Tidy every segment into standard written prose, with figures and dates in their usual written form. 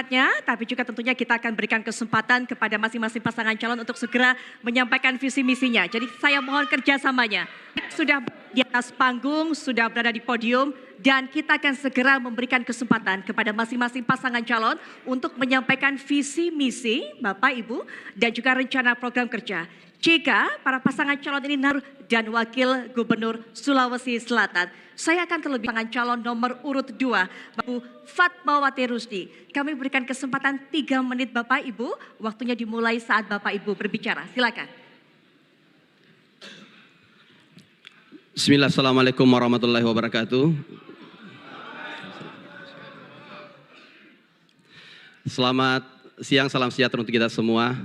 semangatnya, tapi juga tentunya kita akan berikan kesempatan kepada masing-masing pasangan calon untuk segera menyampaikan visi misinya. Jadi saya mohon kerjasamanya. Sudah di atas panggung, sudah berada di podium, dan kita akan segera memberikan kesempatan kepada masing-masing pasangan calon untuk menyampaikan visi misi Bapak Ibu dan juga rencana program kerja. Jika para pasangan calon ini dan Wakil Gubernur Sulawesi Selatan, saya akan terlebih pasangan calon nomor urut 2, Bu Fatmawati Rusdi. Kami berikan kesempatan 3 menit Bapak Ibu, waktunya dimulai saat Bapak Ibu berbicara. Silakan. Bismillah, assalamualaikum warahmatullahi wabarakatuh. Selamat siang, salam sejahtera untuk kita semua.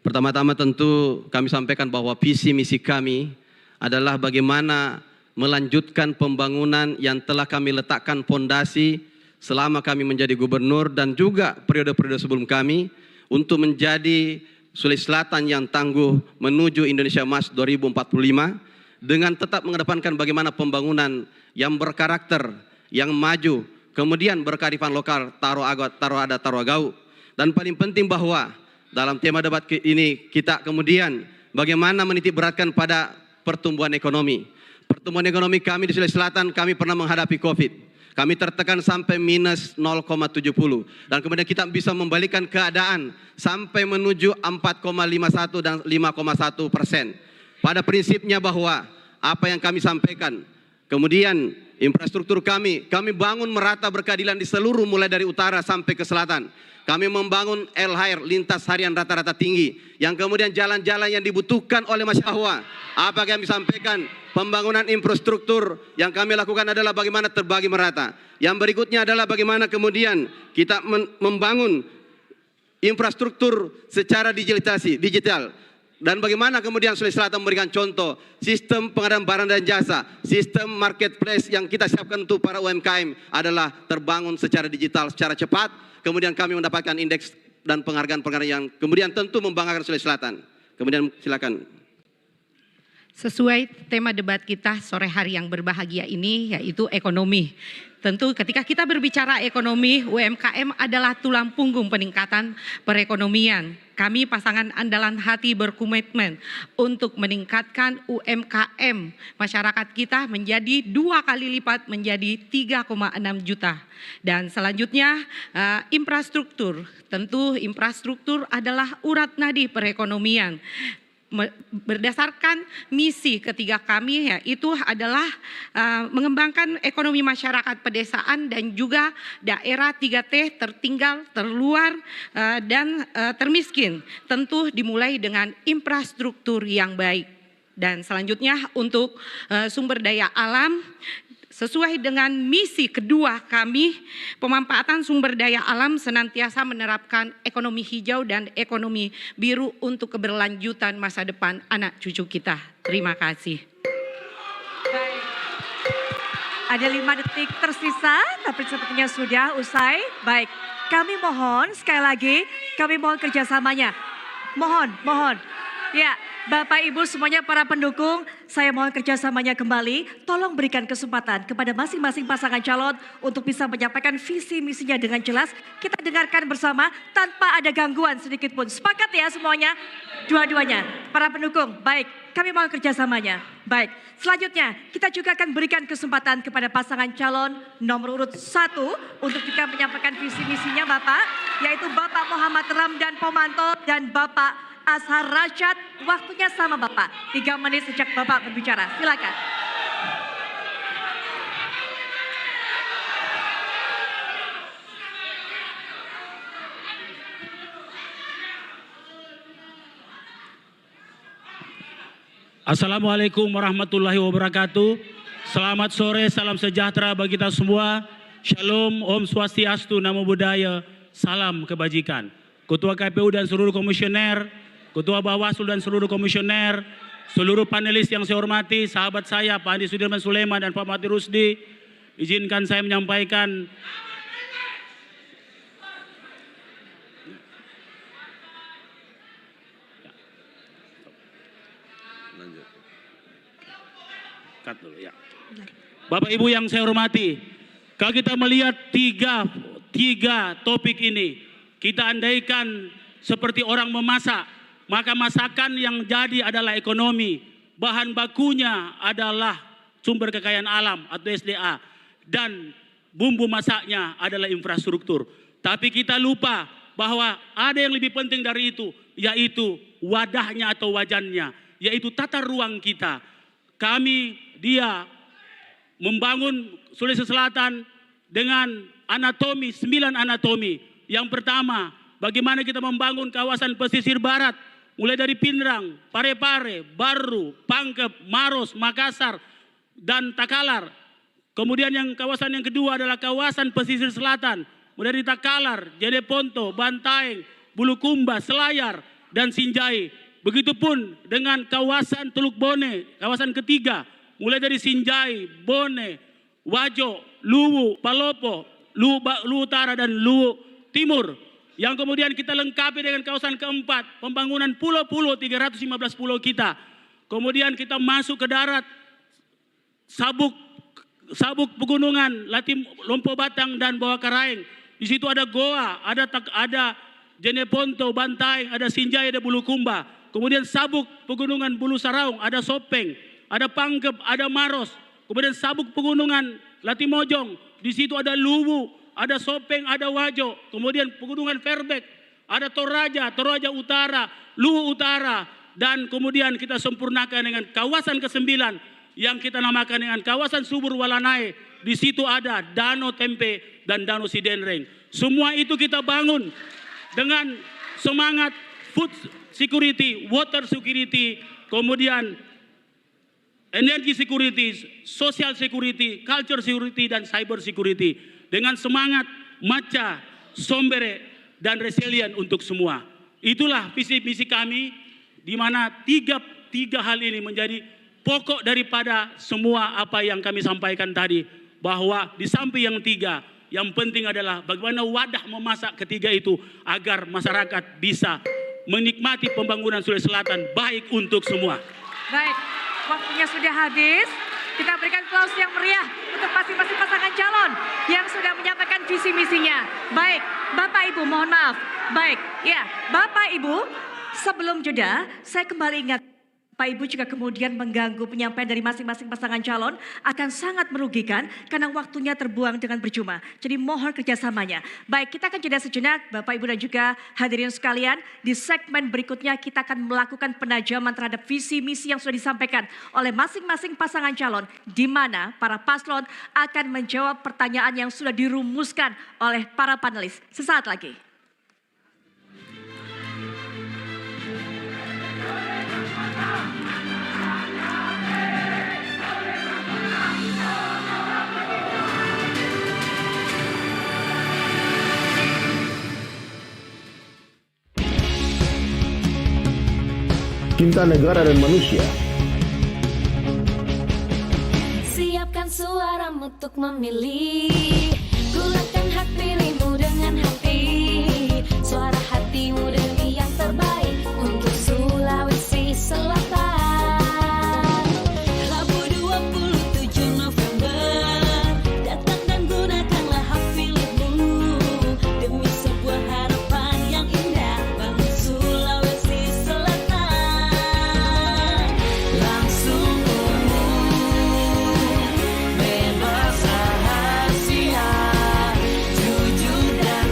Pertama-tama tentu kami sampaikan bahwa visi misi kami adalah bagaimana melanjutkan pembangunan yang telah kami letakkan fondasi selama kami menjadi gubernur dan juga periode-periode sebelum kami untuk menjadi Sulawesi Selatan yang tangguh menuju Indonesia Emas 2045 dengan tetap mengedepankan bagaimana pembangunan yang berkarakter, yang maju, kemudian berkearifan lokal, taruh adat, taruh agau, dan paling penting bahwa dalam tema debat ini kita kemudian bagaimana menitik beratkan pada pertumbuhan ekonomi. Pertumbuhan ekonomi kami di Sulawesi Selatan, kami pernah menghadapi COVID. Kami tertekan sampai minus 0,70. Dan kemudian kita bisa membalikkan keadaan sampai menuju 4,51 dan 5,1%. Pada prinsipnya bahwa apa yang kami sampaikan, kemudian infrastruktur kami bangun merata berkeadilan di seluruh mulai dari utara sampai ke selatan. Kami membangun LHR, lintas harian rata-rata tinggi, yang kemudian jalan-jalan yang dibutuhkan oleh masyarakat. Apa yang kami sampaikan? Pembangunan infrastruktur yang kami lakukan adalah bagaimana terbagi merata. Yang berikutnya adalah bagaimana kemudian kita membangun infrastruktur secara digital. Dan bagaimana kemudian Sulawesi Selatan memberikan contoh sistem pengadaan barang dan jasa, sistem marketplace yang kita siapkan untuk para UMKM adalah terbangun secara digital, secara cepat. Kemudian kami mendapatkan indeks dan penghargaan-penghargaan yang kemudian tentu membanggakan Sulawesi Selatan. Kemudian silakan. Sesuai tema debat kita sore hari yang berbahagia ini, yaitu ekonomi. Tentu ketika kita berbicara ekonomi, UMKM adalah tulang punggung peningkatan perekonomian. Kami pasangan andalan hati berkomitmen untuk meningkatkan UMKM masyarakat kita menjadi 2 kali lipat, menjadi 3,6 juta. Dan selanjutnya infrastruktur. Tentu infrastruktur adalah urat nadi perekonomian. Berdasarkan misi ketiga kami, yaitu adalah mengembangkan ekonomi masyarakat pedesaan dan juga daerah 3T, tertinggal, terluar, dan termiskin. Tentu dimulai dengan infrastruktur yang baik. Dan selanjutnya untuk sumber daya alam, sesuai dengan misi kedua kami, pemanfaatan sumber daya alam senantiasa menerapkan ekonomi hijau dan ekonomi biru untuk keberlanjutan masa depan anak cucu kita. Terima kasih. Baik. Ada 5 detik tersisa, tapi sepertinya sudah usai. Baik, kami mohon sekali lagi, kami mohon kerjasamanya. Mohon. Ya, Bapak Ibu semuanya para pendukung, saya mohon kerjasamanya kembali. Tolong berikan kesempatan kepada masing-masing pasangan calon untuk bisa menyampaikan visi misinya dengan jelas. Kita dengarkan bersama tanpa ada gangguan sedikit pun. Sepakat ya semuanya? Dua-duanya. Para pendukung, baik. Kami mohon kerjasamanya. Baik, selanjutnya kita juga akan berikan kesempatan kepada pasangan calon nomor urut 1 untuk juga menyampaikan visi misinya Bapak, yaitu Bapak Muhammad Ramdan Pomanto dan Bapak Ashar Rashad. Waktunya sama Bapak, 3 menit sejak Bapak berbicara. Silakan. Assalamualaikum warahmatullahi wabarakatuh. Selamat sore, salam sejahtera bagi kita semua. Shalom, Om Swastiastu, Namo Buddhaya, salam kebajikan. Ketua KPU dan seluruh komisioner, Ketua Bawaslu dan seluruh komisioner, seluruh panelis yang saya hormati, sahabat saya Pak Andi Sudirman Sulaiman dan Pak Mati Rusdi, izinkan saya menyampaikan Bapak Ibu yang saya hormati, kalau kita melihat tiga topik ini, kita andaikan seperti orang memasak, maka masakan yang jadi adalah ekonomi. Bahan bakunya adalah sumber kekayaan alam atau SDA. Dan bumbu masaknya adalah infrastruktur. Tapi kita lupa bahwa ada yang lebih penting dari itu, yaitu wadahnya atau wajannya, yaitu tata ruang kita. Dia membangun Sulawesi Selatan dengan anatomi, 9 anatomi. Yang pertama, bagaimana kita membangun kawasan pesisir barat, mulai dari Pindrang, Parepare, Baru, Pangkep, Maros, Makassar, dan Takalar. Kemudian kawasan yang kedua adalah kawasan pesisir selatan, mulai dari Takalar, Jeneponto, Bantaeng, Bulukumba, Selayar, dan Sinjai. Begitupun dengan kawasan Teluk Bone, kawasan ketiga, mulai dari Sinjai, Bone, Wajo, Luwu, Palopo, Luwu Utara, dan Luwu Timur. Yang kemudian kita lengkapi dengan kawasan keempat, pembangunan pulau-pulau, 315 pulau kita. Kemudian kita masuk ke darat, Sabuk Pegunungan, Lompo Batang, dan Bawah Karaeng. Di situ ada Goa, ada Jeneponto, Bantaeng, ada Sinjai, ada Bulukumba. Kemudian Sabuk Pegunungan Bulu Saraung, ada Sopeng, ada Pangkep, ada Maros. Kemudian Sabuk Pegunungan Latimojong, di situ ada Luwu, ada Sopeng, ada Wajo. Kemudian Pegunungan Verbek, ada Toraja Utara, Luwu Utara. Dan kemudian kita sempurnakan dengan kawasan ke-9 yang kita namakan dengan kawasan Subur Walanae. Di situ ada Danau Tempe dan Danau Sidenreng. Semua itu kita bangun dengan semangat food security, water security, kemudian energy security, social security, culture security, dan cyber security. Dengan semangat maca, sombere, dan resilient untuk semua. Itulah visi misi kami, di mana tiga hal ini menjadi pokok daripada semua apa yang kami sampaikan tadi. Bahwa di samping yang 3, yang penting adalah bagaimana wadah memasak ketiga itu agar masyarakat bisa menikmati pembangunan Sulawesi Selatan baik untuk semua. Baik, waktunya sudah habis. Kita berikan aplaus yang meriah untuk masing-masing pasangan calon yang sudah menyampaikan visi misinya. Baik, Bapak Ibu mohon maaf. Baik, ya Bapak Ibu, sebelum jeda saya kembali ingat Pak Ibu juga kemudian mengganggu penyampaian dari masing-masing pasangan calon akan sangat merugikan karena waktunya terbuang dengan percuma. Jadi mohon kerjasamanya. Baik, kita akan jeda sejenak Bapak Ibu dan juga hadirin sekalian. Di segmen berikutnya kita akan melakukan penajaman terhadap visi misi yang sudah disampaikan oleh masing-masing pasangan calon. Di mana para paslon akan menjawab pertanyaan yang sudah dirumuskan oleh para panelis. Sesaat lagi. Cinta negara dan manusia. Siapkan suaramu untuk memilih. Gunakan hak pilihmu dengan hati. Suara hatimu demi yang terbaik untuk Sulawesi Selatan. Rabu 27 November, datang dan gunakanlah hak pilihmu demi sebuah harapan yang indah bagi Sulawesi Selatan. Langsung umum, bebas rahasia, jujur dan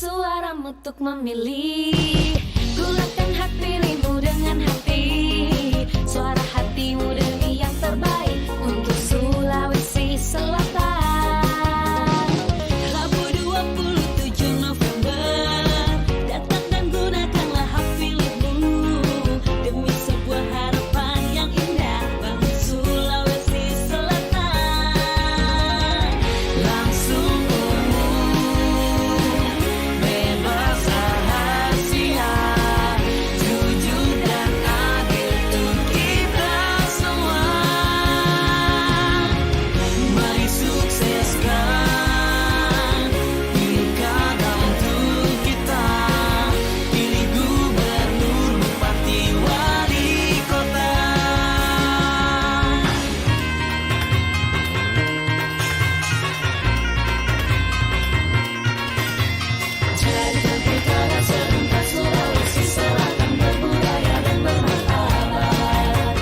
suaramu untuk memilih. Gunakan hak pilihmu dengan hati. Suara hatimu demi yang terbaik untuk Sulawesi Selatan. Rabu 27 November, datang dan gunakanlah hak pilihmu demi sebuah harapan yang indah bagi Sulawesi Selatan. Langsung umum, bebas rahasia, jujur dan adil untuk kita semua. Mari sukseskan pilkada untuk kita. Pilih gubernur, bupati, wali kota. Jadikan pilkada serentak Sulawesi Selatan berbudaya dan bermartabat.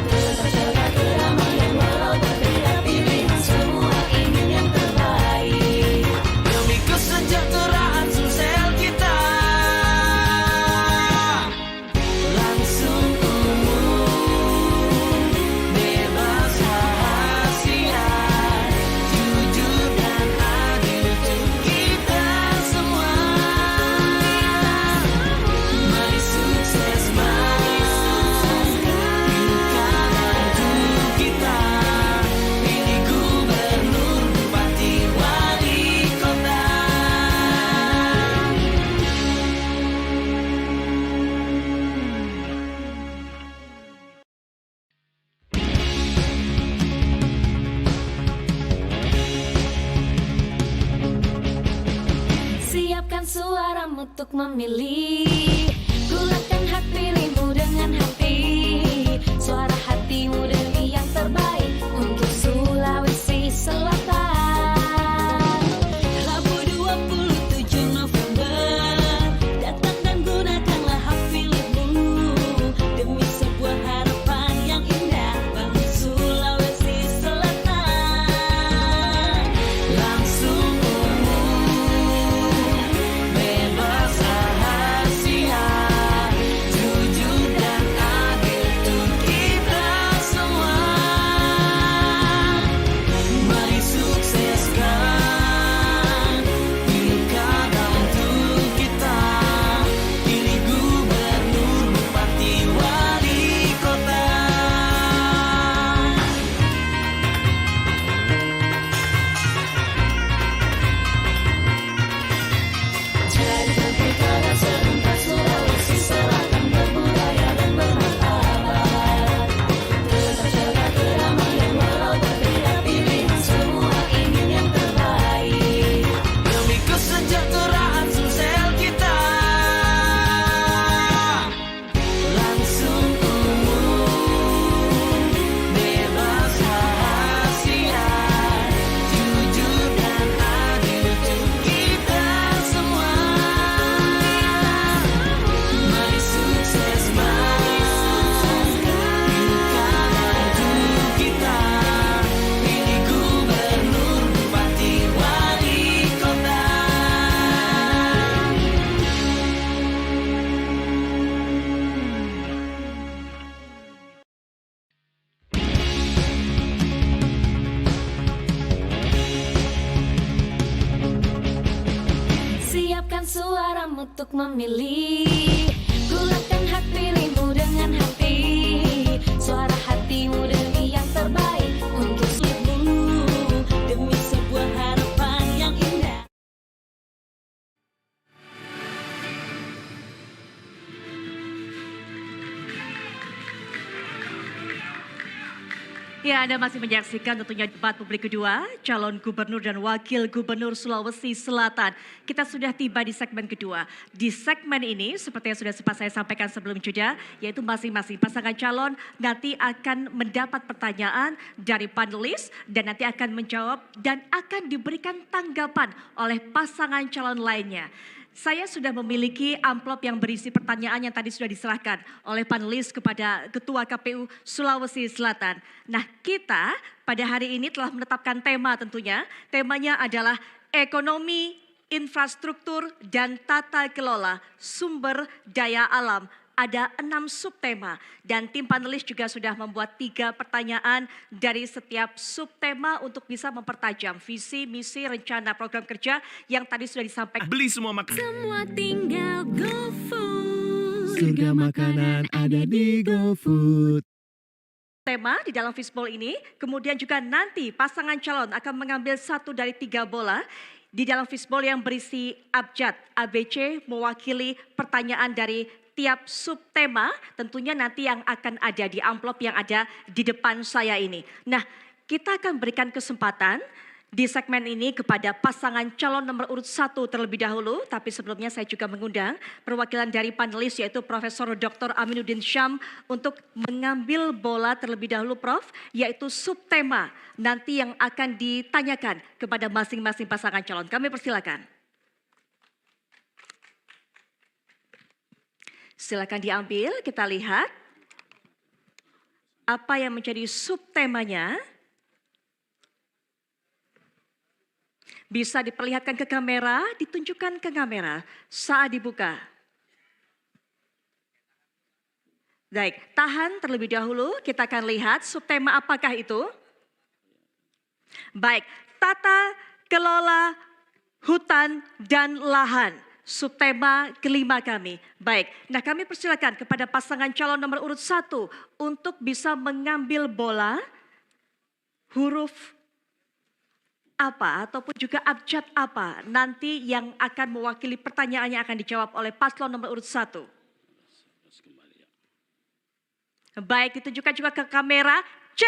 Tetap jaga kedamaian walau berbeda pilihan, semua ingin yang terbaik demi kesejahteraan Sumsel kita. Langsung umum, bebas rahasia, jujur dan adil untuk kita semua. Mari sukses pilkada untuk kita. Pilih gubernur, bupati, wali kota. Siapkan suaramu untuk memilih. Gunakan hak pilihmu dengan hati. Suara hatimu demi yang terbaik untuk Sulawesi Selatan. Rabu 27 November, datang dan gunakanlah hak pilihmu demi sebuah harapan yang indah bagi Sulawesi Selatan. Langsung umum, bebas rahasia, jujur dan adil untuk kita semua. Mari sukseskan pilkada untuk kita. Pilih gubernur, bupati, wali kota. Jadikan pilkada serentak Sulawesi Selatan berbudaya dan bermartabat. Tetap jaga kedamaian walau berbeda pilihan, semua ingin yang terbaik demi kesejahteraan Sumsel kita. Langsung umum, bebas rahasia, jujur dan adil untuk kita semua. Mari sukses pilkada untuk kita. Pilih gubernur, bupati, wali kota. Siapkan suaramu untuk memilih. Gunakan hak pilihmu dengan hati. Suara hatimu demi yang terbaik untuk Sulawesi demi sebuah harapan yang indah. Ya, Anda masih menyaksikan tentunya debat publik kedua, calon gubernur dan wakil gubernur Sulawesi Selatan. Kita sudah tiba di segmen kedua. Di segmen ini, seperti yang sudah sempat saya sampaikan sebelum jeda, yaitu masing-masing pasangan calon nanti akan mendapat pertanyaan dari panelis dan nanti akan menjawab dan akan diberikan tanggapan oleh pasangan calon lainnya. Saya sudah memiliki amplop yang berisi pertanyaan yang tadi sudah diserahkan oleh panelis kepada Ketua KPU Sulawesi Selatan. Nah, kita pada hari ini telah menetapkan tema tentunya. Temanya adalah ekonomi infrastruktur dan tata kelola sumber daya alam. Ada 6 subtema dan tim panelis juga sudah membuat 3 pertanyaan dari setiap subtema untuk bisa mempertajam visi, misi, rencana program kerja yang tadi sudah disampaikan. Beli semua makanan. Semua tinggal GoFood. Surga makanan ada di GoFood. Tema di dalam fishbowl ini, kemudian juga nanti pasangan calon akan mengambil 1 dari 3 bola di dalam fishbowl yang berisi abjad ABC mewakili pertanyaan dari tiap subtema, tentunya nanti yang akan ada di amplop yang ada di depan saya ini. Nah, kita akan berikan kesempatan di segmen ini kepada pasangan calon nomor urut 1 terlebih dahulu, tapi sebelumnya saya juga mengundang perwakilan dari panelis yaitu Profesor Dr. Aminuddin Syam untuk mengambil bola terlebih dahulu Prof, yaitu subtema nanti yang akan ditanyakan kepada masing-masing pasangan calon. Kami persilakan. Silakan diambil, kita lihat apa yang menjadi subtemanya. Bisa diperlihatkan ke kamera, ditunjukkan ke kamera saat dibuka. Baik, tahan terlebih dahulu, kita akan lihat subtema apakah itu. Baik, tata kelola hutan dan lahan. Subtema kelima kami. Baik, nah kami persilakan kepada pasangan calon nomor urut 1 untuk bisa mengambil bola huruf apa ataupun juga abjad apa nanti yang akan mewakili pertanyaannya akan dijawab oleh paslon nomor urut 1. Baik, ditunjukkan juga ke kamera C.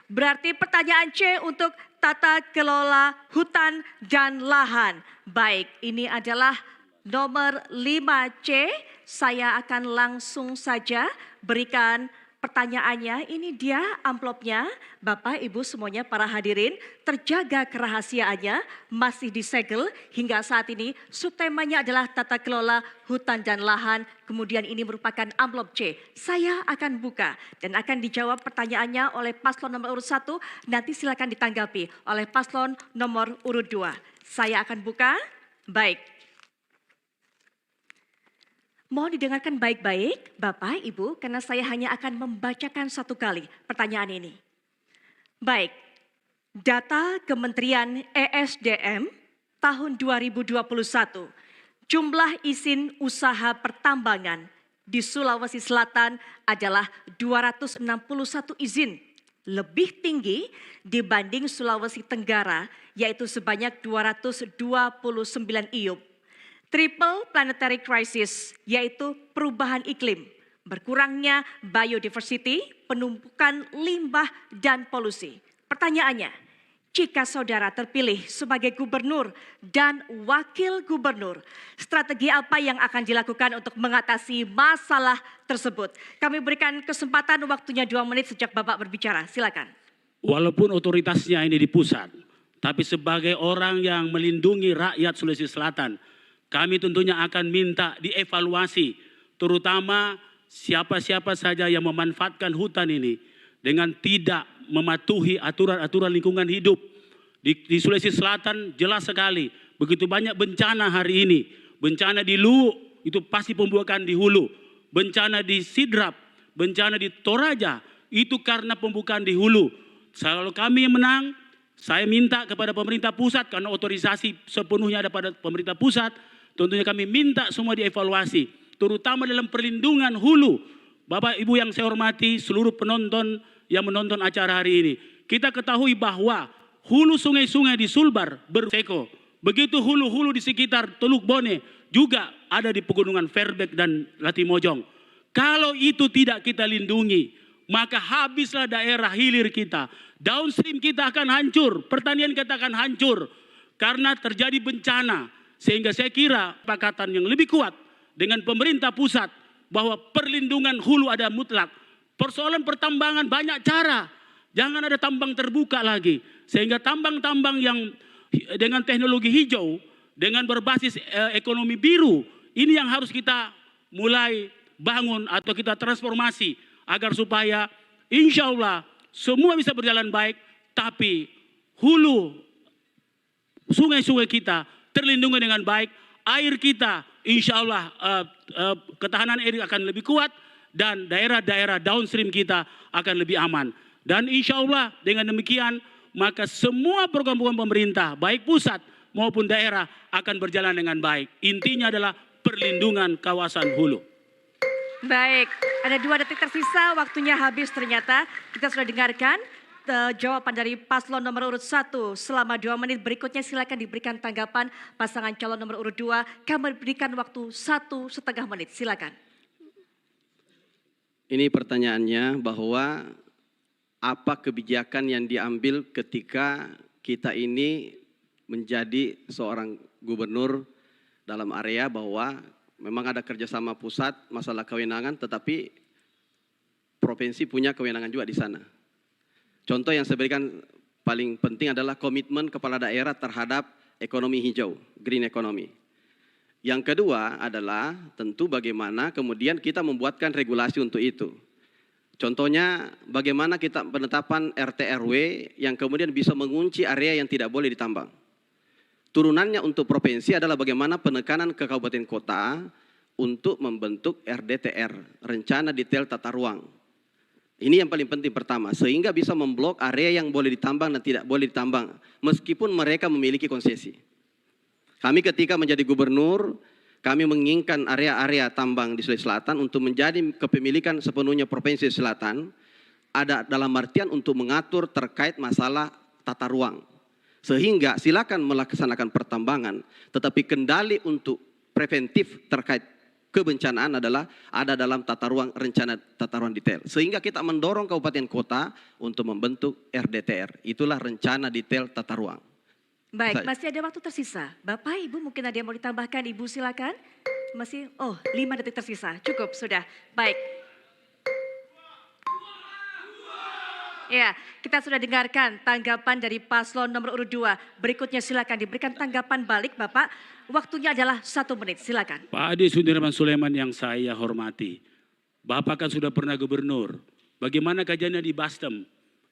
Berarti pertanyaan C untuk tata kelola hutan dan lahan. Baik, ini adalah nomor 5C, saya akan langsung saja berikan pertanyaannya. Ini dia amplopnya, Bapak Ibu semuanya para hadirin, terjaga kerahasiaannya, masih disegel hingga saat ini. Subtemanya adalah tata kelola hutan dan lahan, kemudian ini merupakan amplop C. Saya akan buka dan akan dijawab pertanyaannya oleh paslon nomor urut 1, nanti silakan ditanggapi oleh paslon nomor urut 2. Saya akan buka, baik. Mohon didengarkan baik-baik, Bapak, Ibu, karena saya hanya akan membacakan 1 kali pertanyaan ini. Baik, data Kementerian ESDM tahun 2021, jumlah izin usaha pertambangan di Sulawesi Selatan adalah 261 izin, lebih tinggi dibanding Sulawesi Tenggara, yaitu sebanyak 229 IUP. Triple planetary crisis, yaitu perubahan iklim, berkurangnya biodiversity, penumpukan limbah dan polusi. Pertanyaannya, jika saudara terpilih sebagai gubernur dan wakil gubernur, strategi apa yang akan dilakukan untuk mengatasi masalah tersebut? Kami berikan kesempatan waktunya 2 menit sejak Bapak berbicara, silakan. Walaupun otoritasnya ini di pusat, tapi sebagai orang yang melindungi rakyat Sulawesi Selatan, kami tentunya akan minta dievaluasi, terutama siapa-siapa saja yang memanfaatkan hutan ini dengan tidak mematuhi aturan-aturan lingkungan hidup. Di Sulawesi Selatan jelas sekali, begitu banyak bencana hari ini. Bencana di Luwu itu pasti pembukaan di hulu. Bencana di Sidrap, bencana di Toraja, itu karena pembukaan di hulu. Kalau kami menang, saya minta kepada pemerintah pusat, karena otorisasi sepenuhnya ada pada pemerintah pusat, tentunya kami minta semua dievaluasi, terutama dalam perlindungan hulu. Bapak Ibu yang saya hormati, seluruh penonton yang menonton acara hari ini. Kita ketahui bahwa hulu sungai-sungai di Sulbar berseko. Begitu hulu-hulu di sekitar Teluk Bone juga ada di pegunungan Fairbank dan Latimojong. Kalau itu tidak kita lindungi, maka habislah daerah hilir kita. Downstream kita akan hancur, pertanian kita akan hancur. Karena terjadi bencana. Sehingga saya kira pakatan yang lebih kuat dengan pemerintah pusat bahwa perlindungan hulu ada mutlak. Persoalan pertambangan banyak cara. Jangan ada tambang terbuka lagi. Sehingga tambang-tambang yang dengan teknologi hijau, dengan berbasis ekonomi biru, ini yang harus kita mulai bangun atau kita transformasi agar supaya insya Allah semua bisa berjalan baik, tapi hulu sungai-sungai kita terlindungi dengan baik, air kita insya Allah ketahanan air akan lebih kuat dan daerah-daerah downstream kita akan lebih aman. Dan insya Allah dengan demikian maka semua program-program pemerintah baik pusat maupun daerah akan berjalan dengan baik. Intinya adalah perlindungan kawasan hulu. Baik, ada 2 detik tersisa, waktunya habis ternyata. Kita sudah dengarkan jawaban dari paslon nomor urut 1 selama 2 menit. Berikutnya silakan diberikan tanggapan pasangan calon nomor urut 2. Kami berikan waktu 1,5 menit, silakan. Ini pertanyaannya bahwa apa kebijakan yang diambil ketika kita ini menjadi seorang gubernur dalam area bahwa memang ada kerjasama pusat masalah kewenangan, tetapi provinsi punya kewenangan juga di sana. Contoh yang saya berikan paling penting adalah komitmen kepala daerah terhadap ekonomi hijau, green economy. Yang kedua adalah tentu bagaimana kemudian kita membuatkan regulasi untuk itu. Contohnya bagaimana kita penetapan RT/RW yang kemudian bisa mengunci area yang tidak boleh ditambang. Turunannya untuk provinsi adalah bagaimana penekanan ke kabupaten kota untuk membentuk RDTR, rencana detail tata ruang. Ini yang paling penting pertama, sehingga bisa memblok area yang boleh ditambang dan tidak boleh ditambang, meskipun mereka memiliki konsesi. Kami ketika menjadi gubernur, kami menginginkan area-area tambang di Sulawesi Selatan untuk menjadi kepemilikan sepenuhnya Provinsi Selatan, ada dalam artian untuk mengatur terkait masalah tata ruang. Sehingga silakan melaksanakan pertambangan, tetapi kendali untuk preventif terkait kebencanaan adalah ada dalam tata ruang, rencana tata ruang detail. Sehingga kita mendorong kabupaten kota untuk membentuk RDTR. Itulah rencana detail tata ruang. Baik, masih ada waktu tersisa. Bapak, Ibu mungkin ada yang mau ditambahkan, Ibu silakan. Masih, 5 detik tersisa, cukup sudah. Baik. Ya, kita sudah dengarkan tanggapan dari paslon nomor urut 2. Berikutnya silakan diberikan tanggapan balik Bapak. Waktunya adalah 1 menit, silakan. Pak Ade Sudirman Sulaiman yang saya hormati. Bapak kan sudah pernah gubernur. Bagaimana kajiannya di Bastem?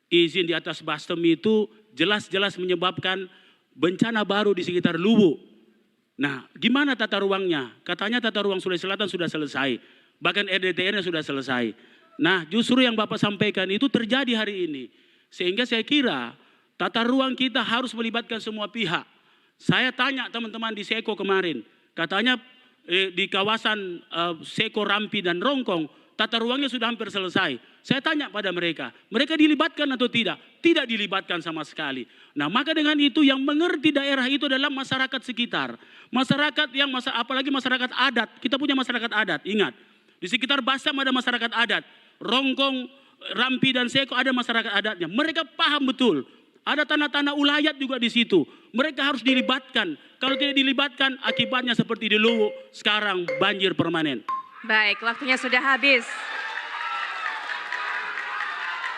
Izin di atas Bastem itu jelas-jelas menyebabkan bencana baru di sekitar Luwu. Nah, gimana tata ruangnya? Katanya tata ruang Sulawesi Selatan sudah selesai. Bahkan RDTR-nya sudah selesai. Nah, justru yang Bapak sampaikan itu terjadi hari ini. Sehingga saya kira tata ruang kita harus melibatkan semua pihak. Saya tanya teman-teman di Seko kemarin. Katanya di kawasan Seko, Rampi, dan Rongkong, tata ruangnya sudah hampir selesai. Saya tanya pada mereka dilibatkan atau tidak? Tidak dilibatkan sama sekali. Nah, maka dengan itu yang mengerti daerah itu adalah masyarakat sekitar. Masyarakat yang, apalagi masyarakat adat. Kita punya masyarakat adat, ingat. Di sekitar Basam ada masyarakat adat. Rongkong, Rampi, dan Seko ada masyarakat adatnya. Mereka paham betul. Ada tanah-tanah ulayat juga di situ. Mereka harus dilibatkan. Kalau tidak dilibatkan, akibatnya seperti di Luwu, sekarang banjir permanen. Baik, waktunya sudah habis.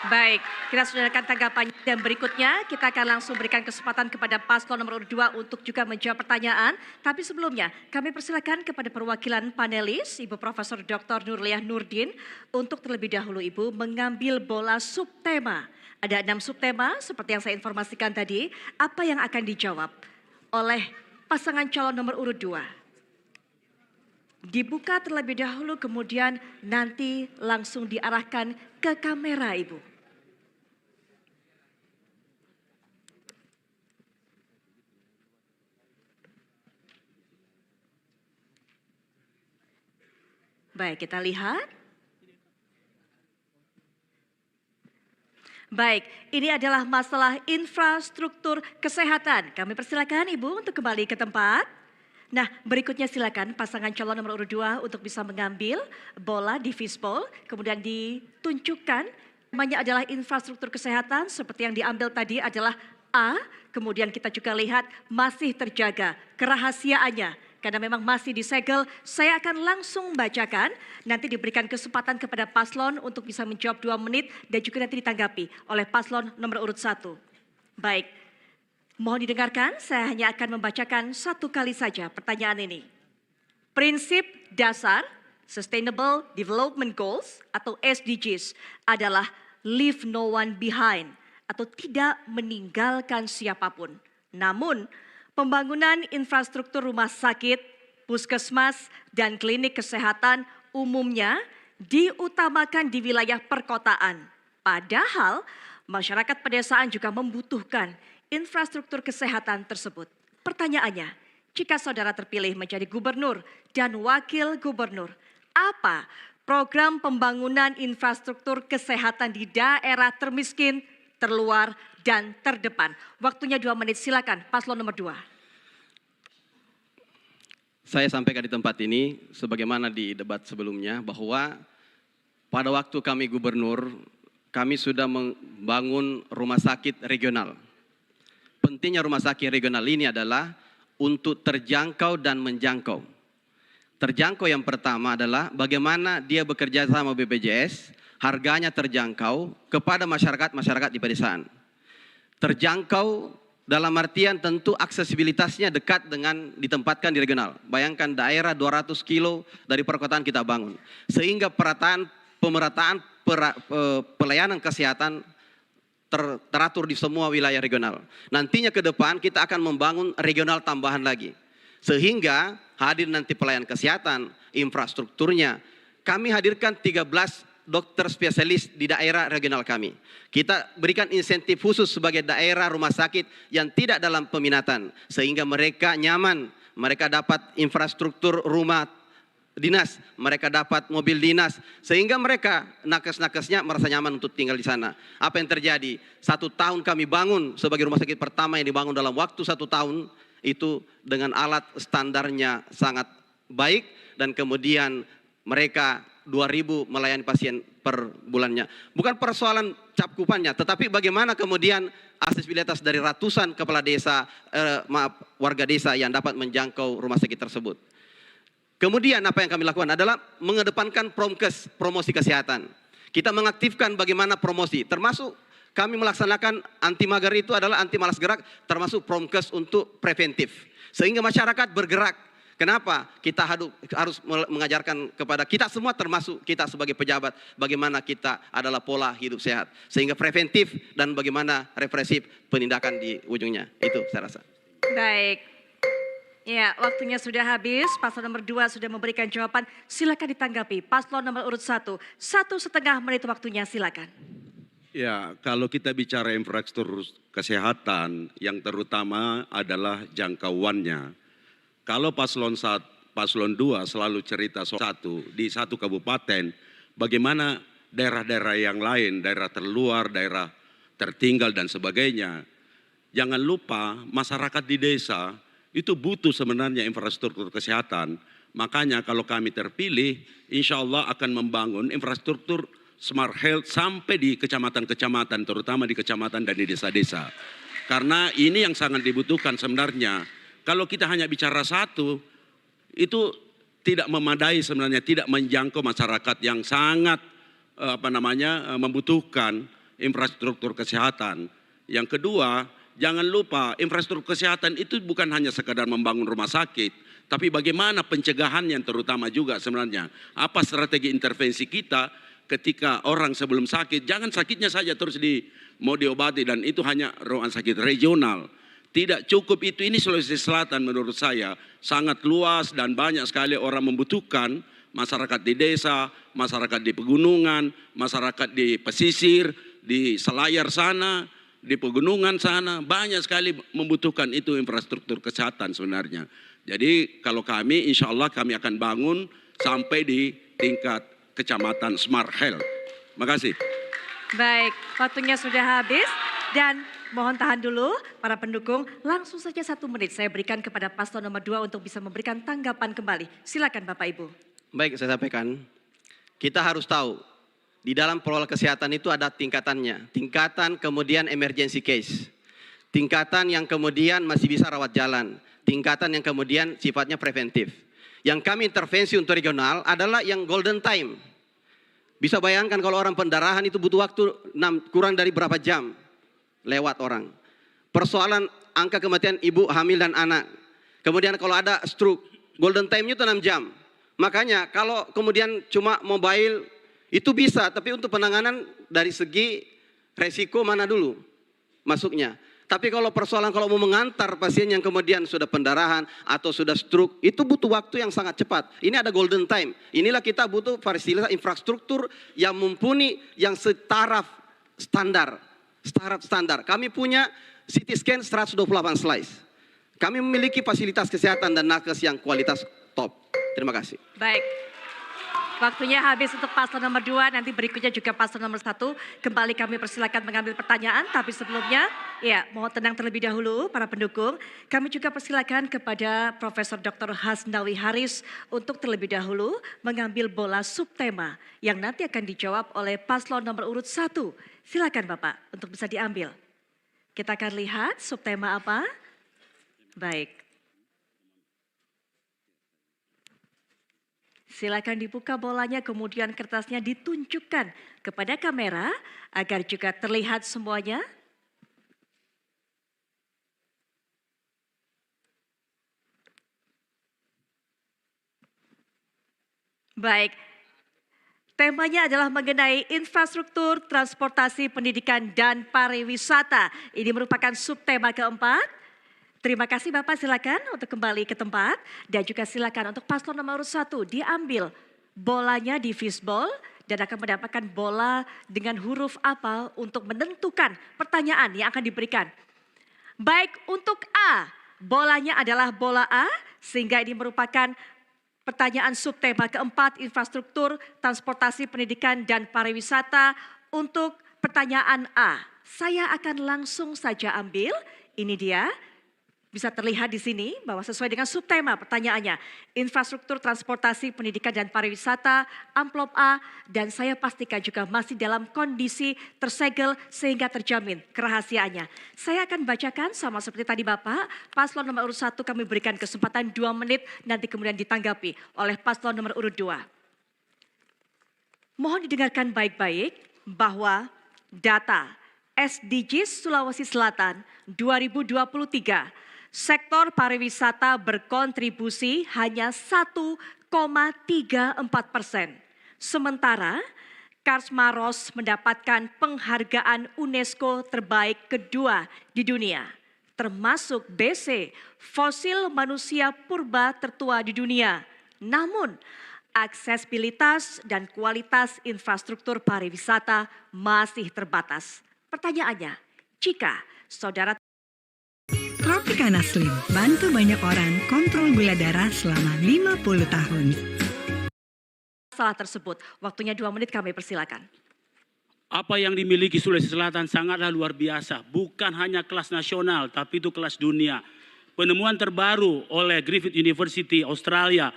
Baik, kita sudah dengarkan tanggapannya dan berikutnya kita akan langsung berikan kesempatan kepada paslon nomor 2 untuk juga menjawab pertanyaan. Tapi sebelumnya kami persilakan kepada perwakilan panelis Ibu Profesor Dr. Nurliah Nurdin untuk terlebih dahulu Ibu mengambil bola subtema. Ada 6 subtema seperti yang saya informasikan tadi. Apa yang akan dijawab oleh pasangan calon nomor urut 2? Dibuka terlebih dahulu kemudian nanti langsung diarahkan ke kamera Ibu. Baik, kita lihat. Baik, ini adalah masalah infrastruktur kesehatan. Kami persilakan Ibu untuk kembali ke tempat. Nah, berikutnya silakan pasangan calon nomor urut 2 untuk bisa mengambil bola di fishbowl. Kemudian ditunjukkan namanya adalah infrastruktur kesehatan seperti yang diambil tadi adalah A. Kemudian kita juga lihat masih terjaga kerahasiaannya. Karena memang masih disegel, saya akan langsung bacakan. Nanti diberikan kesempatan kepada paslon untuk bisa menjawab 2 menit dan juga nanti ditanggapi oleh paslon nomor urut 1. Baik, mohon didengarkan, saya hanya akan membacakan 1 kali saja pertanyaan ini. Prinsip dasar Sustainable Development Goals atau SDGs adalah leave no one behind atau tidak meninggalkan siapapun. Namun, pembangunan infrastruktur rumah sakit, puskesmas, dan klinik kesehatan umumnya diutamakan di wilayah perkotaan. Padahal masyarakat pedesaan juga membutuhkan infrastruktur kesehatan tersebut. Pertanyaannya, jika saudara terpilih menjadi gubernur dan wakil gubernur, apa program pembangunan infrastruktur kesehatan di daerah termiskin, terluar, dan terdepan? Waktunya 2 menit, silakan paslon nomor 2. Saya sampaikan di tempat ini, sebagaimana di debat sebelumnya, bahwa pada waktu kami gubernur, kami sudah membangun rumah sakit regional. Pentingnya rumah sakit regional ini adalah untuk terjangkau dan menjangkau. Terjangkau yang pertama adalah bagaimana dia bekerja sama BPJS, harganya terjangkau kepada masyarakat di pedesaan. Terjangkau dalam artian tentu aksesibilitasnya dekat dengan ditempatkan di regional. Bayangkan daerah 200 kilo dari perkotaan kita bangun. Sehingga pemerataan pelayanan kesehatan teratur di semua wilayah regional. Nantinya ke depan kita akan membangun regional tambahan lagi. Sehingga hadir nanti pelayanan kesehatan, infrastrukturnya. Kami hadirkan 13 dokter spesialis di daerah regional kami. Kita berikan insentif khusus sebagai daerah rumah sakit yang tidak dalam peminatan. Sehingga mereka nyaman, mereka dapat infrastruktur rumah dinas, mereka dapat mobil dinas. Sehingga mereka, nakes-nakesnya merasa nyaman untuk tinggal di sana. Apa yang terjadi? 1 tahun kami bangun sebagai rumah sakit pertama yang dibangun dalam waktu 1 tahun. Itu dengan alat standarnya sangat baik. Dan kemudian mereka 2.000 melayani pasien per bulannya. Bukan persoalan capkupannya, tetapi bagaimana kemudian aksesibilitas dari ratusan kepala desa, warga desa yang dapat menjangkau rumah sakit tersebut. Kemudian apa yang kami lakukan adalah mengedepankan promkes, promosi kesehatan. Kita mengaktifkan bagaimana promosi, termasuk kami melaksanakan anti mager itu adalah anti malas gerak, termasuk promkes untuk preventif. Sehingga masyarakat bergerak. Kenapa? Kita harus mengajarkan kepada kita semua, termasuk kita sebagai pejabat, bagaimana kita adalah pola hidup sehat. Sehingga preventif dan bagaimana represif penindakan di ujungnya. Itu saya rasa. Baik. Ya, waktunya sudah habis. Paslon nomor 2 sudah memberikan jawaban. Silakan ditanggapi. Paslon nomor urut 1. 1,5 menit waktunya, silakan. Ya, kalau kita bicara infrastruktur kesehatan, yang terutama adalah jangkauannya. Kalau paslon 2 selalu cerita soal di satu kabupaten, bagaimana daerah-daerah yang lain, daerah terluar, daerah tertinggal dan sebagainya. Jangan lupa masyarakat di desa itu butuh sebenarnya infrastruktur kesehatan. Makanya kalau kami terpilih, insya Allah akan membangun infrastruktur smart health sampai di kecamatan-kecamatan, terutama di kecamatan dan di desa-desa. Karena ini yang sangat dibutuhkan sebenarnya. Kalau kita hanya bicara satu, itu tidak memadai sebenarnya, tidak menjangkau masyarakat yang sangat membutuhkan infrastruktur kesehatan. Yang kedua, jangan lupa infrastruktur kesehatan itu bukan hanya sekadar membangun rumah sakit, tapi bagaimana pencegahannya terutama juga sebenarnya. Apa strategi intervensi kita ketika orang sebelum sakit, jangan sakitnya saja terus mau diobati dan itu hanya rumah sakit regional. Tidak cukup itu, ini Sulawesi Selatan menurut saya sangat luas dan banyak sekali orang membutuhkan, masyarakat di desa, masyarakat di pegunungan, masyarakat di pesisir, di selayar sana, di pegunungan sana, banyak sekali membutuhkan itu infrastruktur kesehatan sebenarnya. Jadi kalau kami insya Allah kami akan bangun sampai di tingkat kecamatan smart health. Terima kasih. Baik, waktunya sudah habis dan mohon tahan dulu para pendukung, langsung saja 1 menit saya berikan kepada paslon nomor 2 untuk bisa memberikan tanggapan kembali. Silakan Bapak Ibu. Baik, saya sampaikan. Kita harus tahu, di dalam protokol kesehatan itu ada tingkatannya. Tingkatan kemudian emergency case. Tingkatan yang kemudian masih bisa rawat jalan. Tingkatan yang kemudian sifatnya preventif. Yang kami intervensi untuk regional adalah yang golden time. Bisa bayangkan kalau orang pendarahan itu butuh waktu kurang dari berapa jam. Lewat orang. Persoalan angka kematian ibu hamil dan anak. Kemudian kalau ada stroke, golden time-nya itu 6 jam. Makanya kalau kemudian cuma mobile itu bisa, tapi untuk penanganan dari segi resiko mana dulu masuknya. Tapi kalau persoalan kalau mau mengantar pasien yang kemudian sudah pendarahan atau sudah stroke, itu butuh waktu yang sangat cepat. Ini ada golden time. Inilah kita butuh fasilitas infrastruktur yang mumpuni, yang setaraf standar. Kami punya CT scan 128 slice. Kami memiliki fasilitas kesehatan dan nakes yang kualitas top. Terima kasih. Baik. Waktunya habis untuk paslon nomor 2, nanti berikutnya juga paslon nomor 1. Kembali kami persilakan mengambil pertanyaan, tapi sebelumnya, ya mohon tenang terlebih dahulu para pendukung. Kami juga persilakan kepada Profesor Dr. Hasnawi Haris untuk terlebih dahulu mengambil bola subtema yang nanti akan dijawab oleh paslon nomor urut 1. Silakan Bapak untuk bisa diambil. Kita akan lihat subtema apa. Baik. Silakan dibuka bolanya, kemudian kertasnya ditunjukkan kepada kamera agar juga terlihat semuanya. Baik, temanya adalah mengenai infrastruktur, transportasi, pendidikan, dan pariwisata. Ini merupakan subtema keempat. Terima kasih Bapak, silakan untuk kembali ke tempat. Dan juga silakan untuk paslon nomor 1 diambil bolanya di fishball dan akan mendapatkan bola dengan huruf apa untuk menentukan pertanyaan yang akan diberikan. Baik, untuk A, bolanya adalah bola A, sehingga ini merupakan pertanyaan subtema keempat, infrastruktur, transportasi, pendidikan, dan pariwisata. Untuk pertanyaan A, saya akan langsung saja ambil, ini dia. Bisa terlihat di sini bahwa sesuai dengan subtema pertanyaannya, infrastruktur, transportasi, pendidikan, dan pariwisata, amplop A, dan saya pastikan juga masih dalam kondisi tersegel sehingga terjamin kerahasiaannya. Saya akan bacakan sama seperti tadi Bapak, paslon nomor urut 1 kami berikan kesempatan 2 menit, nanti kemudian ditanggapi oleh paslon nomor urut 2. Mohon didengarkan baik-baik bahwa data SDGs Sulawesi Selatan 2023, sektor pariwisata berkontribusi hanya 1,34%. Sementara Kars Maros mendapatkan penghargaan UNESCO terbaik kedua di dunia, termasuk BC, fosil manusia purba tertua di dunia. Namun, aksesibilitas dan kualitas infrastruktur pariwisata masih terbatas. Pertanyaannya, jika saudara Tropicana Slim, bantu banyak orang kontrol gula darah selama 50 tahun. Salah tersebut, waktunya 2 menit kami persilakan. Apa yang dimiliki Sulawesi Selatan sangatlah luar biasa. Bukan hanya kelas nasional, tapi itu kelas dunia. Penemuan terbaru oleh Griffith University Australia,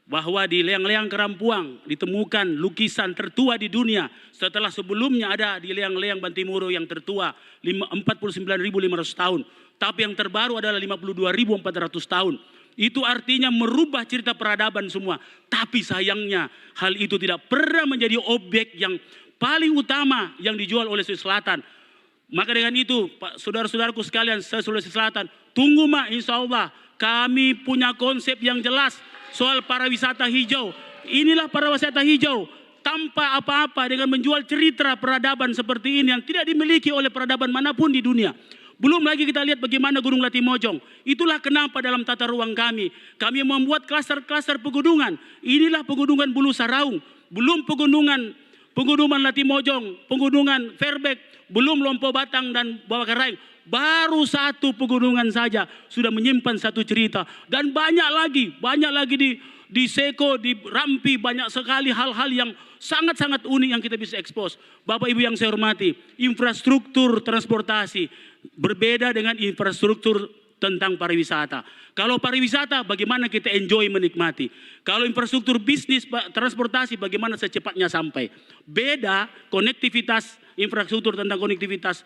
bahwa di Leang-Leang Karampuang ditemukan lukisan tertua di dunia setelah sebelumnya ada di Leang-Leang Bantimuru yang tertua 49.500 tahun. Tapi yang terbaru adalah 52.400 tahun. Itu artinya merubah cerita peradaban semua. Tapi sayangnya hal itu tidak pernah menjadi objek yang paling utama yang dijual oleh Sulawesi Selatan. Maka dengan itu, saudara-saudaraku sekalian se-Sulawesi Selatan, tunggu insya Allah kami punya konsep yang jelas soal pariwisata hijau. Inilah pariwisata hijau tanpa apa-apa dengan menjual cerita peradaban seperti ini yang tidak dimiliki oleh peradaban manapun di dunia. Belum lagi kita lihat bagaimana Gunung Latimojong. Itulah kenapa dalam tata ruang kami membuat klaster-klaster pegunungan. Inilah pegunungan Bulu Saraung, belum pegunungan Latimojong, pegunungan Fairbank, belum Lompo Batang dan Bawah Karaing. Baru satu pegunungan saja sudah menyimpan satu cerita. Dan banyak lagi di Seko, di Rampi, banyak sekali hal-hal yang sangat-sangat unik yang kita bisa ekspos. Bapak Ibu yang saya hormati, infrastruktur transportasi berbeda dengan infrastruktur tentang pariwisata. Kalau pariwisata bagaimana kita enjoy menikmati. Kalau infrastruktur bisnis transportasi bagaimana secepatnya sampai. Beda konektivitas, infrastruktur tentang konektivitas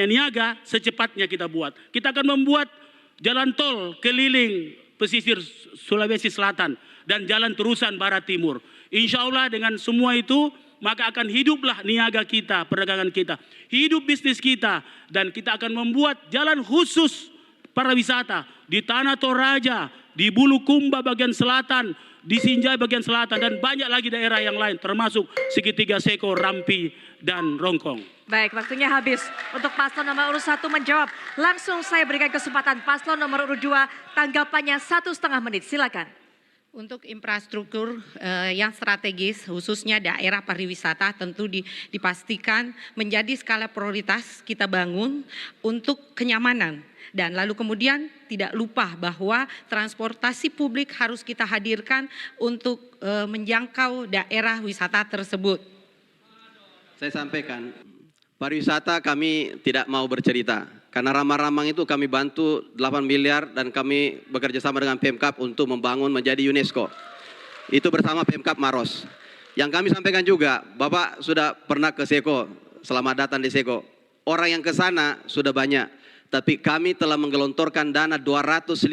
niaga secepatnya kita buat. Kita akan membuat jalan tol keliling pesisir Sulawesi Selatan dan jalan terusan Barat Timur. Insya Allah dengan semua itu maka akan hiduplah niaga kita, perdagangan kita, hidup bisnis kita, dan kita akan membuat jalan khusus pariwisata di Tanah Toraja, di Bulukumba bagian selatan, di Sinjai bagian selatan, dan banyak lagi daerah yang lain termasuk Segitiga Seko, Rampi, dan Rongkong. Baik, waktunya habis untuk paslon nomor urut 1 menjawab. Langsung saya berikan kesempatan paslon nomor urut 2 tanggapannya 1,5 menit. Silakan. Untuk infrastruktur yang strategis, khususnya daerah pariwisata, tentu dipastikan menjadi skala prioritas kita bangun untuk kenyamanan. Dan lalu kemudian tidak lupa bahwa transportasi publik harus kita hadirkan untuk menjangkau daerah wisata tersebut. Saya sampaikan, pariwisata kami tidak mau bercerita. Karena Ramang-Ramang itu kami bantu 8 miliar dan kami bekerja sama dengan Pemkab untuk membangun menjadi UNESCO. Itu bersama Pemkab Maros. Yang kami sampaikan juga, Bapak sudah pernah ke Seko, selamat datang di Seko. Orang yang ke sana sudah banyak, tapi kami telah menggelontorkan dana 250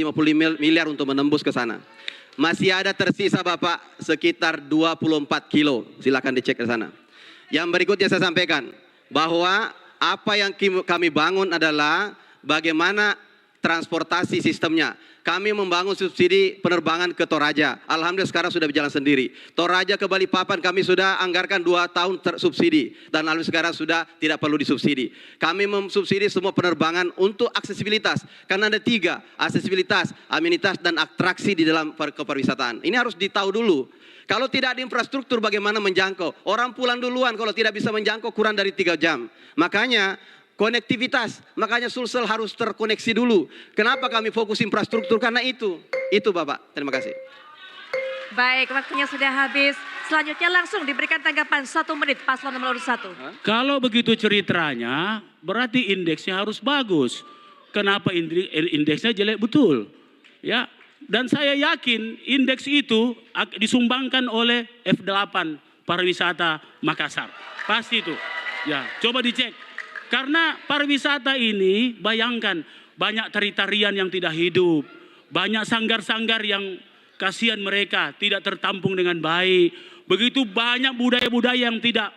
miliar untuk menembus ke sana. Masih ada tersisa Bapak sekitar 24 kilo, silakan dicek ke sana. Yang berikutnya saya sampaikan, bahwa apa yang kami bangun adalah bagaimana transportasi sistemnya. Kami membangun subsidi penerbangan ke Toraja. Alhamdulillah sekarang sudah berjalan sendiri. Toraja ke Balikpapan kami sudah anggarkan 2 tahun subsidi. Dan lalu sekarang sudah tidak perlu disubsidi. Kami mensubsidi semua penerbangan untuk aksesibilitas. Karena ada 3, aksesibilitas, amenitas, dan atraksi di dalam kepariwisataan. Ini harus ditahu dulu. Kalau tidak ada infrastruktur bagaimana menjangkau? Orang pulang duluan kalau tidak bisa menjangkau kurang dari 3 jam. Makanya konektivitas, makanya Sulsel harus terkoneksi dulu. Kenapa kami fokus infrastruktur? Karena itu Bapak. Terima kasih. Baik, waktunya sudah habis. Selanjutnya langsung diberikan tanggapan 1 menit paslon nomor urut 1. Kalau begitu ceritanya, berarti indeksnya harus bagus. Kenapa indeksnya jelek? Betul. Ya. Dan saya yakin indeks itu disumbangkan oleh F8 pariwisata Makassar. Pasti itu. Ya, coba dicek. Karena pariwisata ini, bayangkan banyak tari-tarian yang tidak hidup, banyak sanggar-sanggar yang kasihan mereka tidak tertampung dengan baik. Begitu banyak budaya-budaya yang tidak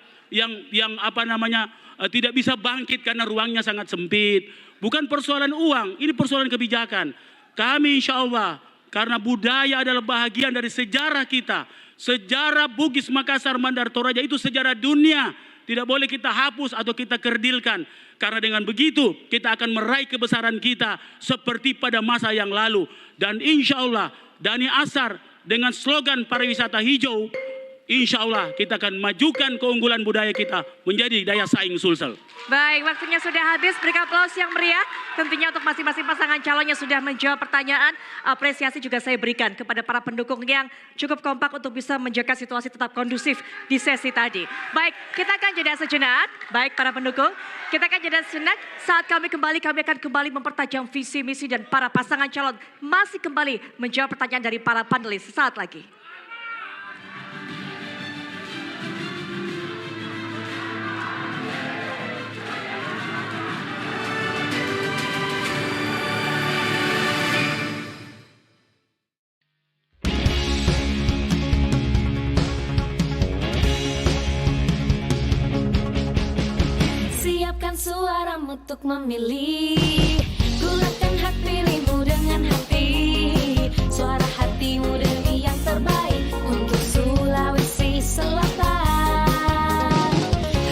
tidak bisa bangkit karena ruangnya sangat sempit. Bukan persoalan uang, ini persoalan kebijakan. Kami insya Allah, karena budaya adalah bahagian dari sejarah kita. Sejarah Bugis, Makassar, Mandar, Toraja itu sejarah dunia. Tidak boleh kita hapus atau kita kerdilkan. Karena dengan begitu kita akan meraih kebesaran kita seperti pada masa yang lalu. Dan insya Allah Dhani Asar dengan slogan pariwisata hijau, insya Allah kita akan majukan keunggulan budaya kita menjadi daya saing Sulsel. Baik, waktunya sudah habis. Berikan aplaus yang meriah. Tentunya untuk masing-masing pasangan calonnya sudah menjawab pertanyaan. Apresiasi juga saya berikan kepada para pendukung yang cukup kompak untuk bisa menjaga situasi tetap kondusif di sesi tadi. Baik, kita akan jeda sejenak. Baik para pendukung, kita akan jeda sejenak. Saat kami akan kembali mempertajam visi, misi, dan para pasangan calon masih kembali menjawab pertanyaan dari para panelis. Sesaat lagi. Siapkan suaramu untuk memilih, gunakan hak pilihmu dengan hati. Suara hatimu demi yang terbaik untuk Sulawesi Selatan.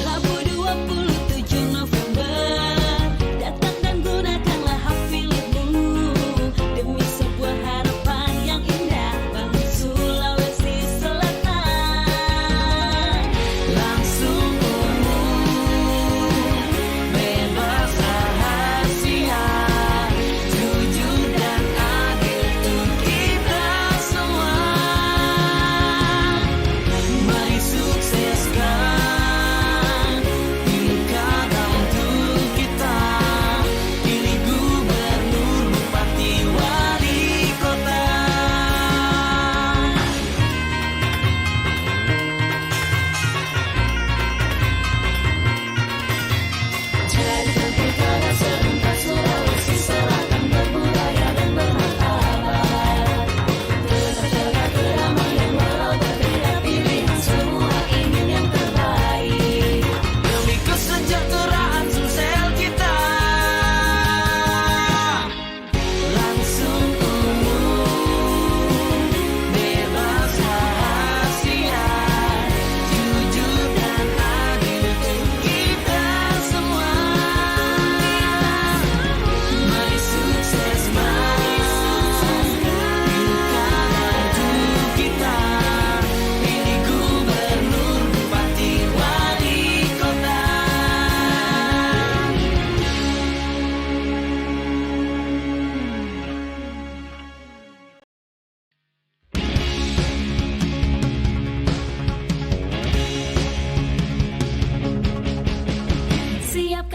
Rabu 27 November, datang dan gunakanlah hak pilihmu demi sebuah harapan yang indah bagi Sulawesi Selatan. Langsung bebas rahasia, jujur dan adil untuk kita semua. My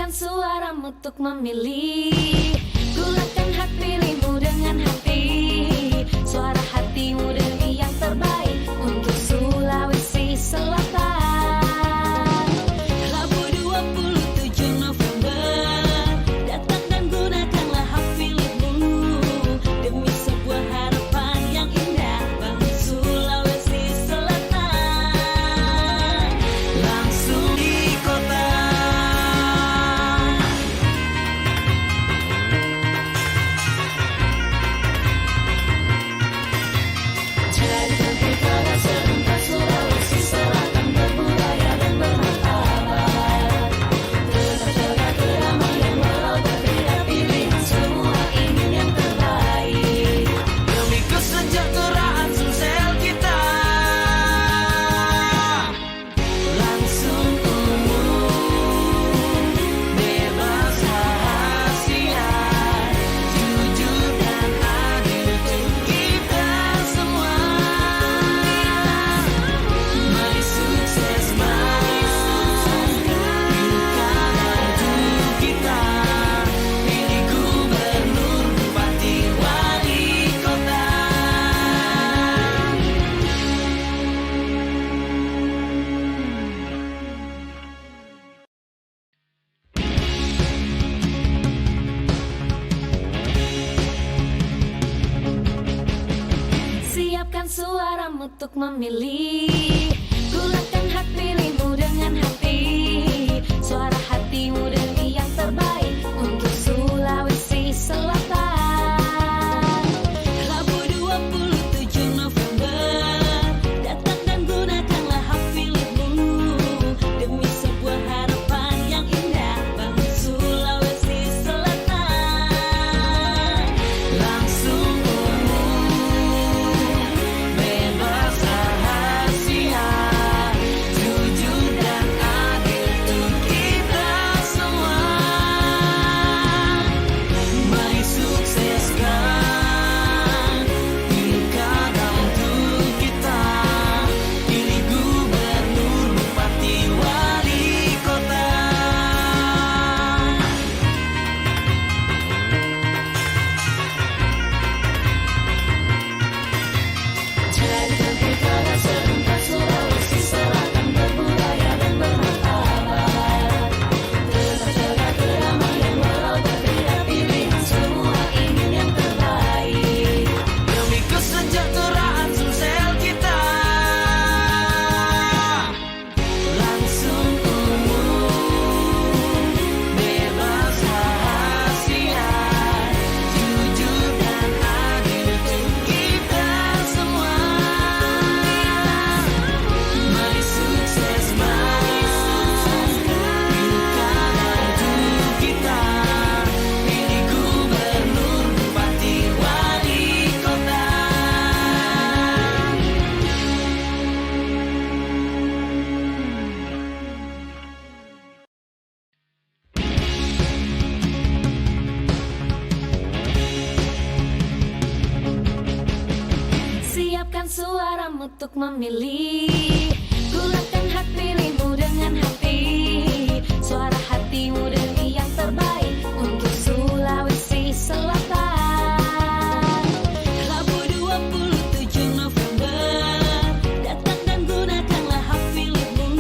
Siapkan suaramu untuk memilih. Gulakan hak pilihmu dengan hati. Suara hatimu demi yang terbaik untuk Sulawesi Selatan. Rabu 27 November, datang dan gunakanlah hak pilihmu demi sebuah harapan yang indah bagi Sulawesi Selatan. Langsung di kota. Jadikan pilkada serentak Sulawesi Selatan berbudaya dan bermartabat. Tetap jaga keramaian walau berbeda pilihan, semua ingin yang terbaik demi kesejahteraan Sumsel kita. Langsung umum, bebas rahasia, jujur dan adil untuk kita semua. Mari sukses pilkada untuk kita. Pilih gubernur, bupati, wali kota. Siapkan suaramu untuk memilih. Gulakan hak pilihmu dengan hati. Suara hatimu demi yang terbaik untuk Sulawesi Selatan. Rabu 27 November, datang dan gunakanlah hak pilihmu demi sebuah harapan yang indah bagi Sulawesi Selatan. Langsung umum, bebas rahasia, jujur dan adil untuk kita semua. Mari sukseskan pilkada untuk kita. Pilih gubernur, bupati, wali kota. Jadikan pilkada serentak Sulawesi Selatan berbudaya dan bermartabat. Tetap jaga keramaian walau berbeda pilihan, semua ingin yang terbaik demi kesejahteraan Sumsel kita. Langsung umum, bebas rahasia, jujur dan adil untuk kita semua. Mari sukses pilkada untuk kita. Pilih gubernur, bupati, wali kota. Siapkan suaramu untuk memilih. Gulakan hak pilihmu dengan hati. Suara hatimu demi yang terbaik untuk Sulawesi Selatan. Rabu 27 November, datang dan gunakanlah hak pilihmu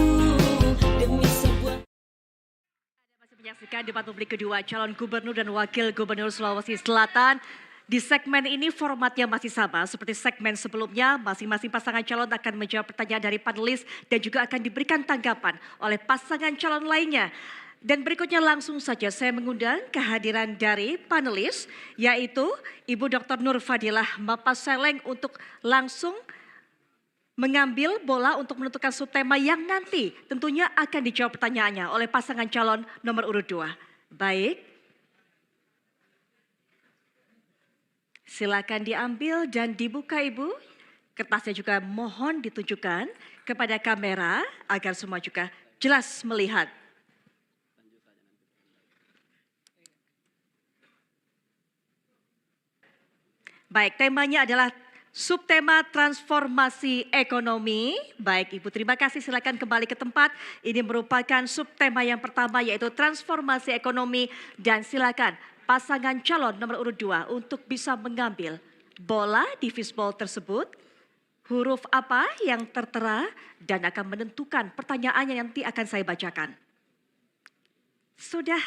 demi sebuah. Masih menyaksikan debat publik kedua calon gubernur dan wakil gubernur Sulawesi Selatan. Di segmen ini formatnya masih sama seperti segmen sebelumnya, masing-masing pasangan calon akan menjawab pertanyaan dari panelis dan juga akan diberikan tanggapan oleh pasangan calon lainnya. Dan berikutnya langsung saja saya mengundang kehadiran dari panelis yaitu Ibu Dr. Nur Fadilah Mapaseleng untuk langsung mengambil bola untuk menentukan subtema yang nanti tentunya akan dijawab pertanyaannya oleh pasangan calon nomor urut 2. Baik. Silakan diambil dan dibuka Ibu. Kertasnya juga mohon ditunjukkan kepada kamera agar semua juga jelas melihat. Baik, temanya adalah subtema transformasi ekonomi. Baik Ibu, terima kasih. Silakan kembali ke tempat. Ini merupakan subtema yang pertama yaitu transformasi ekonomi. Dan silakan pasangan calon nomor urut 2 untuk bisa mengambil bola di fishball tersebut. Huruf apa yang tertera dan akan menentukan pertanyaannya yang nanti akan saya bacakan. Sudah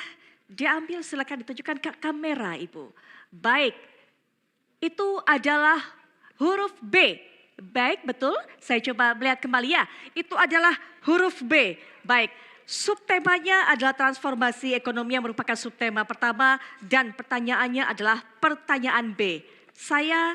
diambil, silakan ditunjukkan ke kamera Ibu. Baik, itu adalah huruf B. Baik, betul. Saya coba melihat kembali ya. Itu adalah huruf B. Baik, subtemanya adalah transformasi ekonomi yang merupakan subtema pertama dan pertanyaannya adalah pertanyaan B. Saya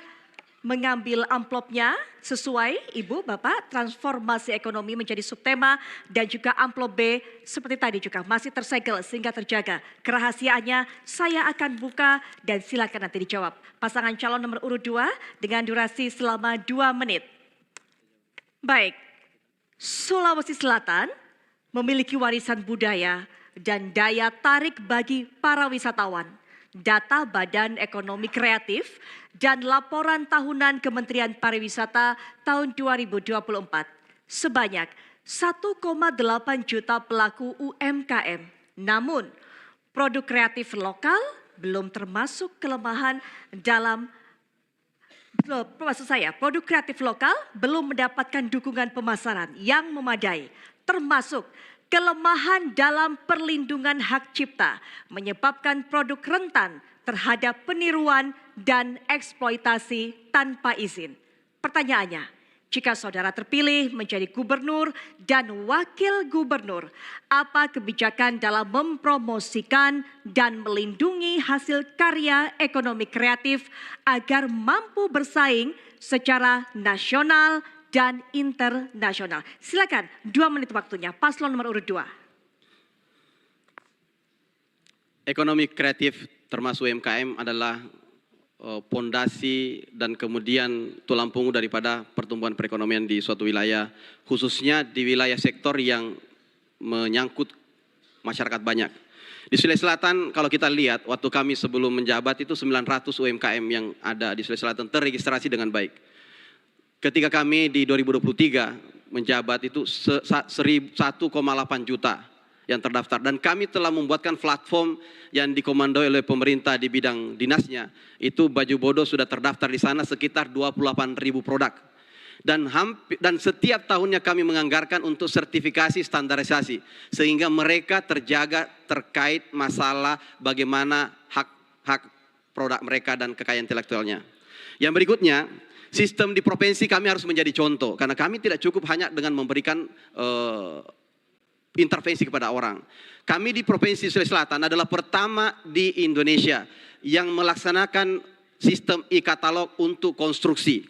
mengambil amplopnya sesuai Ibu, Bapak, transformasi ekonomi menjadi subtema dan juga amplop B seperti tadi juga masih tersegel sehingga terjaga kerahasiaannya. Saya akan buka dan silakan nanti dijawab. Pasangan calon nomor urut 2 dengan durasi selama 2 menit. Baik, Sulawesi Selatan memiliki warisan budaya dan daya tarik bagi para wisatawan. Data Badan Ekonomi Kreatif dan laporan tahunan Kementerian Pariwisata tahun 2024. Sebanyak 1,8 juta pelaku UMKM. Namun, produk kreatif lokal belum termasuk kelemahan dalam produk kreatif lokal belum mendapatkan dukungan pemasaran yang memadai, termasuk kelemahan dalam perlindungan hak cipta menyebabkan produk rentan terhadap peniruan dan eksploitasi tanpa izin. Pertanyaannya, jika saudara terpilih menjadi gubernur dan wakil gubernur, apa kebijakan dalam mempromosikan dan melindungi hasil karya ekonomi kreatif agar mampu bersaing secara nasional dan internasional? Silakan, 2 menit waktunya. Paslon nomor urut 2. Ekonomi kreatif termasuk UMKM adalah pondasi dan kemudian tulang punggung daripada pertumbuhan perekonomian di suatu wilayah, khususnya di wilayah sektor yang menyangkut masyarakat banyak. Di Sulawesi Selatan kalau kita lihat waktu kami sebelum menjabat itu 900 UMKM yang ada di Sulawesi Selatan terregistrasi dengan baik. Ketika kami di 2023 menjabat itu 1,8 juta yang terdaftar. Dan kami telah membuatkan platform yang dikomandoi oleh pemerintah di bidang dinasnya. Itu Baju Bodo sudah terdaftar di sana sekitar 28.000 produk. Dan setiap tahunnya kami menganggarkan untuk sertifikasi standarisasi. Sehingga mereka terjaga terkait masalah bagaimana hak produk mereka dan kekayaan intelektualnya. Yang berikutnya, sistem di provinsi kami harus menjadi contoh. Karena kami tidak cukup hanya dengan memberikan intervensi kepada orang. Kami di Provinsi Sulawesi Selatan adalah pertama di Indonesia yang melaksanakan sistem e-katalog untuk konstruksi.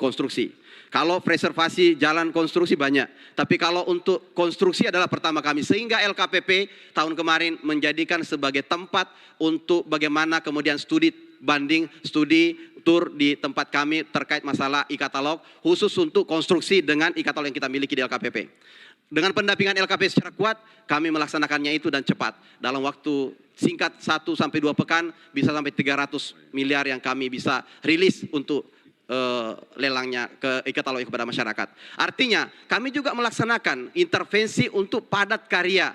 Kalau preservasi jalan konstruksi banyak, tapi kalau untuk konstruksi adalah pertama kami. Sehingga LKPP tahun kemarin menjadikan sebagai tempat untuk bagaimana kemudian studi banding, studi tur di tempat kami terkait masalah e-katalog khusus untuk konstruksi dengan e-katalog yang kita miliki di LKPP. Dengan pendampingan LKP secara kuat, kami melaksanakannya itu dan cepat. Dalam waktu singkat 1-2 pekan, bisa sampai 300 miliar yang kami bisa rilis untuk lelangnya ke e-katalog kepada masyarakat. Artinya, kami juga melaksanakan intervensi untuk padat karya.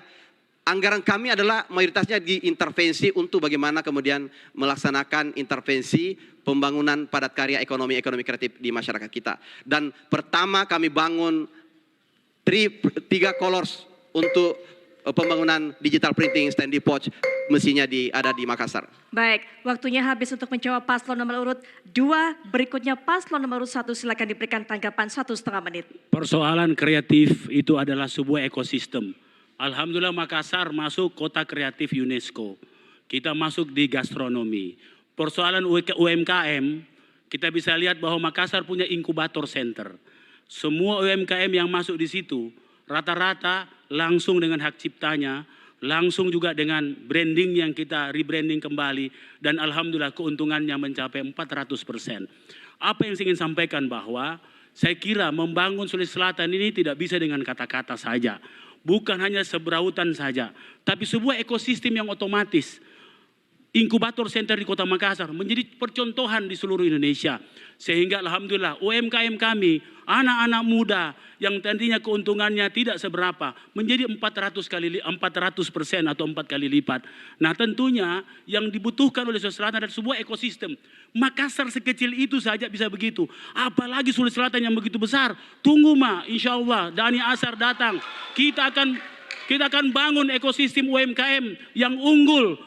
Anggaran kami adalah mayoritasnya diintervensi untuk bagaimana kemudian melaksanakan intervensi pembangunan padat karya ekonomi kreatif di masyarakat kita. Dan pertama kami bangun 3 colors untuk pembangunan digital printing standy pouch mesinnya ada di Makassar. Baik, waktunya habis untuk menjawab paslon nomor urut 2. Berikutnya paslon nomor urut 1, silakan diberikan tanggapan 1,5 menit. Persoalan kreatif itu adalah sebuah ekosistem. Alhamdulillah Makassar masuk kota kreatif UNESCO. Kita masuk di gastronomi. Persoalan UMKM, kita bisa lihat bahwa Makassar punya inkubator center. Semua UMKM yang masuk di situ rata-rata langsung dengan hak ciptanya, langsung juga dengan branding yang kita rebranding kembali, dan alhamdulillah keuntungannya mencapai 400%. Apa yang saya ingin sampaikan bahwa saya kira membangun Sulawesi Selatan ini tidak bisa dengan kata-kata saja. Bukan hanya seberautan saja, tapi sebuah ekosistem yang otomatis. inkubator center di Kota Makassar menjadi percontohan di seluruh Indonesia. Sehingga alhamdulillah UMKM kami, anak-anak muda yang tadinya keuntungannya tidak seberapa menjadi 400% atau 4 kali lipat. Nah, tentunya yang dibutuhkan oleh Sulawesi Selatan adalah sebuah ekosistem. Makassar sekecil itu saja bisa begitu, apalagi Sulawesi Selatan yang begitu besar. Tunggu insya Allah Dhani Asar datang, kita akan bangun ekosistem UMKM yang unggul,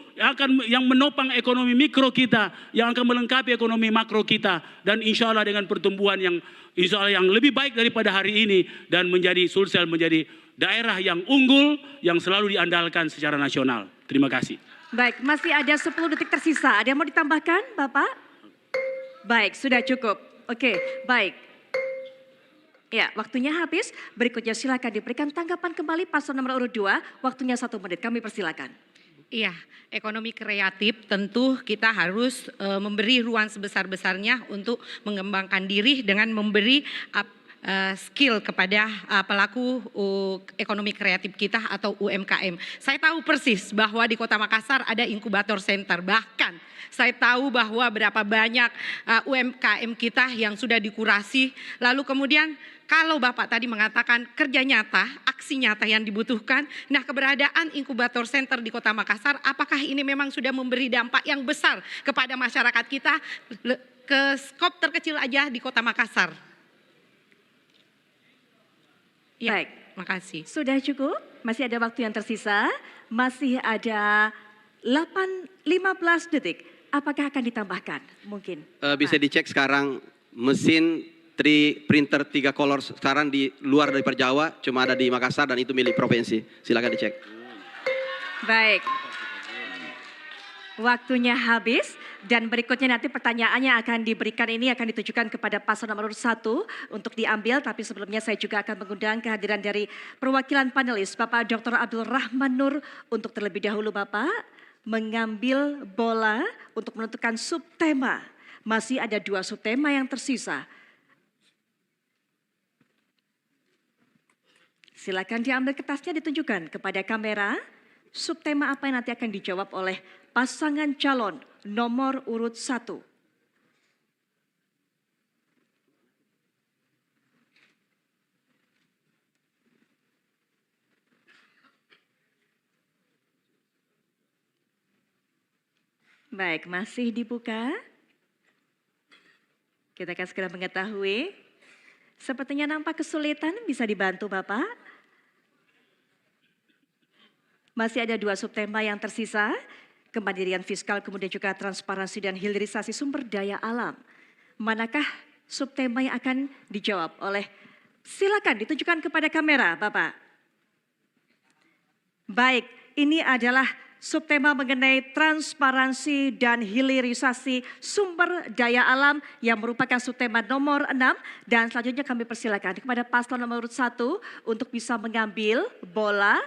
yang menopang ekonomi mikro kita, yang akan melengkapi ekonomi makro kita, dan insya Allah dengan pertumbuhan yang insya Allah yang lebih baik daripada hari ini, dan menjadi Sulsel menjadi daerah yang unggul yang selalu diandalkan secara nasional. Terima kasih. Baik, masih ada 10 detik tersisa. Ada yang mau ditambahkan, Bapak? Baik, sudah cukup. Oke, baik. Ya, waktunya habis. Berikutnya silakan diberikan tanggapan kembali paslon nomor urut 2. Waktunya 1 menit. Kami persilakan. Iya, ekonomi kreatif tentu kita harus memberi ruang sebesar-besarnya untuk mengembangkan diri dengan memberi skill kepada pelaku ekonomi kreatif kita atau UMKM. Saya tahu persis bahwa di Kota Makassar ada inkubator center, bahkan saya tahu bahwa berapa banyak UMKM kita yang sudah dikurasi. Lalu kemudian kalau Bapak tadi mengatakan kerja nyata, aksi nyata yang dibutuhkan, nah keberadaan inkubator center di Kota Makassar, apakah ini memang sudah memberi dampak yang besar kepada masyarakat kita ke skop terkecil aja di Kota Makassar? Ya, baik, makasih. Sudah cukup? Masih ada waktu yang tersisa? Masih ada 15 detik. Apakah akan ditambahkan? Mungkin. Bisa dicek sekarang mesin printer 3 color sekarang di luar dari Jawa, cuma ada di Makassar dan itu milik provinsi. Silakan dicek. Baik. Waktunya habis dan berikutnya nanti pertanyaannya akan diberikan ini akan ditujukan kepada paslon nomor 1 untuk diambil, tapi sebelumnya saya juga akan mengundang kehadiran dari perwakilan panelis Bapak Dr. Abdul Rahman Nur untuk terlebih dahulu Bapak mengambil bola untuk menentukan subtema. Masih ada 2 subtema yang tersisa. Silakan diambil kertasnya, ditunjukkan kepada kamera. Subtema apa yang nanti akan dijawab oleh pasangan calon nomor urut 1. Baik, masih dibuka. Kita akan segera mengetahui. Sepertinya nampak kesulitan, bisa dibantu Bapak. Masih ada 2 subtema yang tersisa, kemandirian fiskal, kemudian juga transparansi dan hilirisasi sumber daya alam. Manakah subtema yang akan dijawab oleh, silakan ditunjukkan kepada kamera Bapak. Baik, ini adalah subtema mengenai transparansi dan hilirisasi sumber daya alam yang merupakan subtema nomor 6. Dan selanjutnya kami persilakan kepada paslon nomor 1 untuk bisa mengambil bola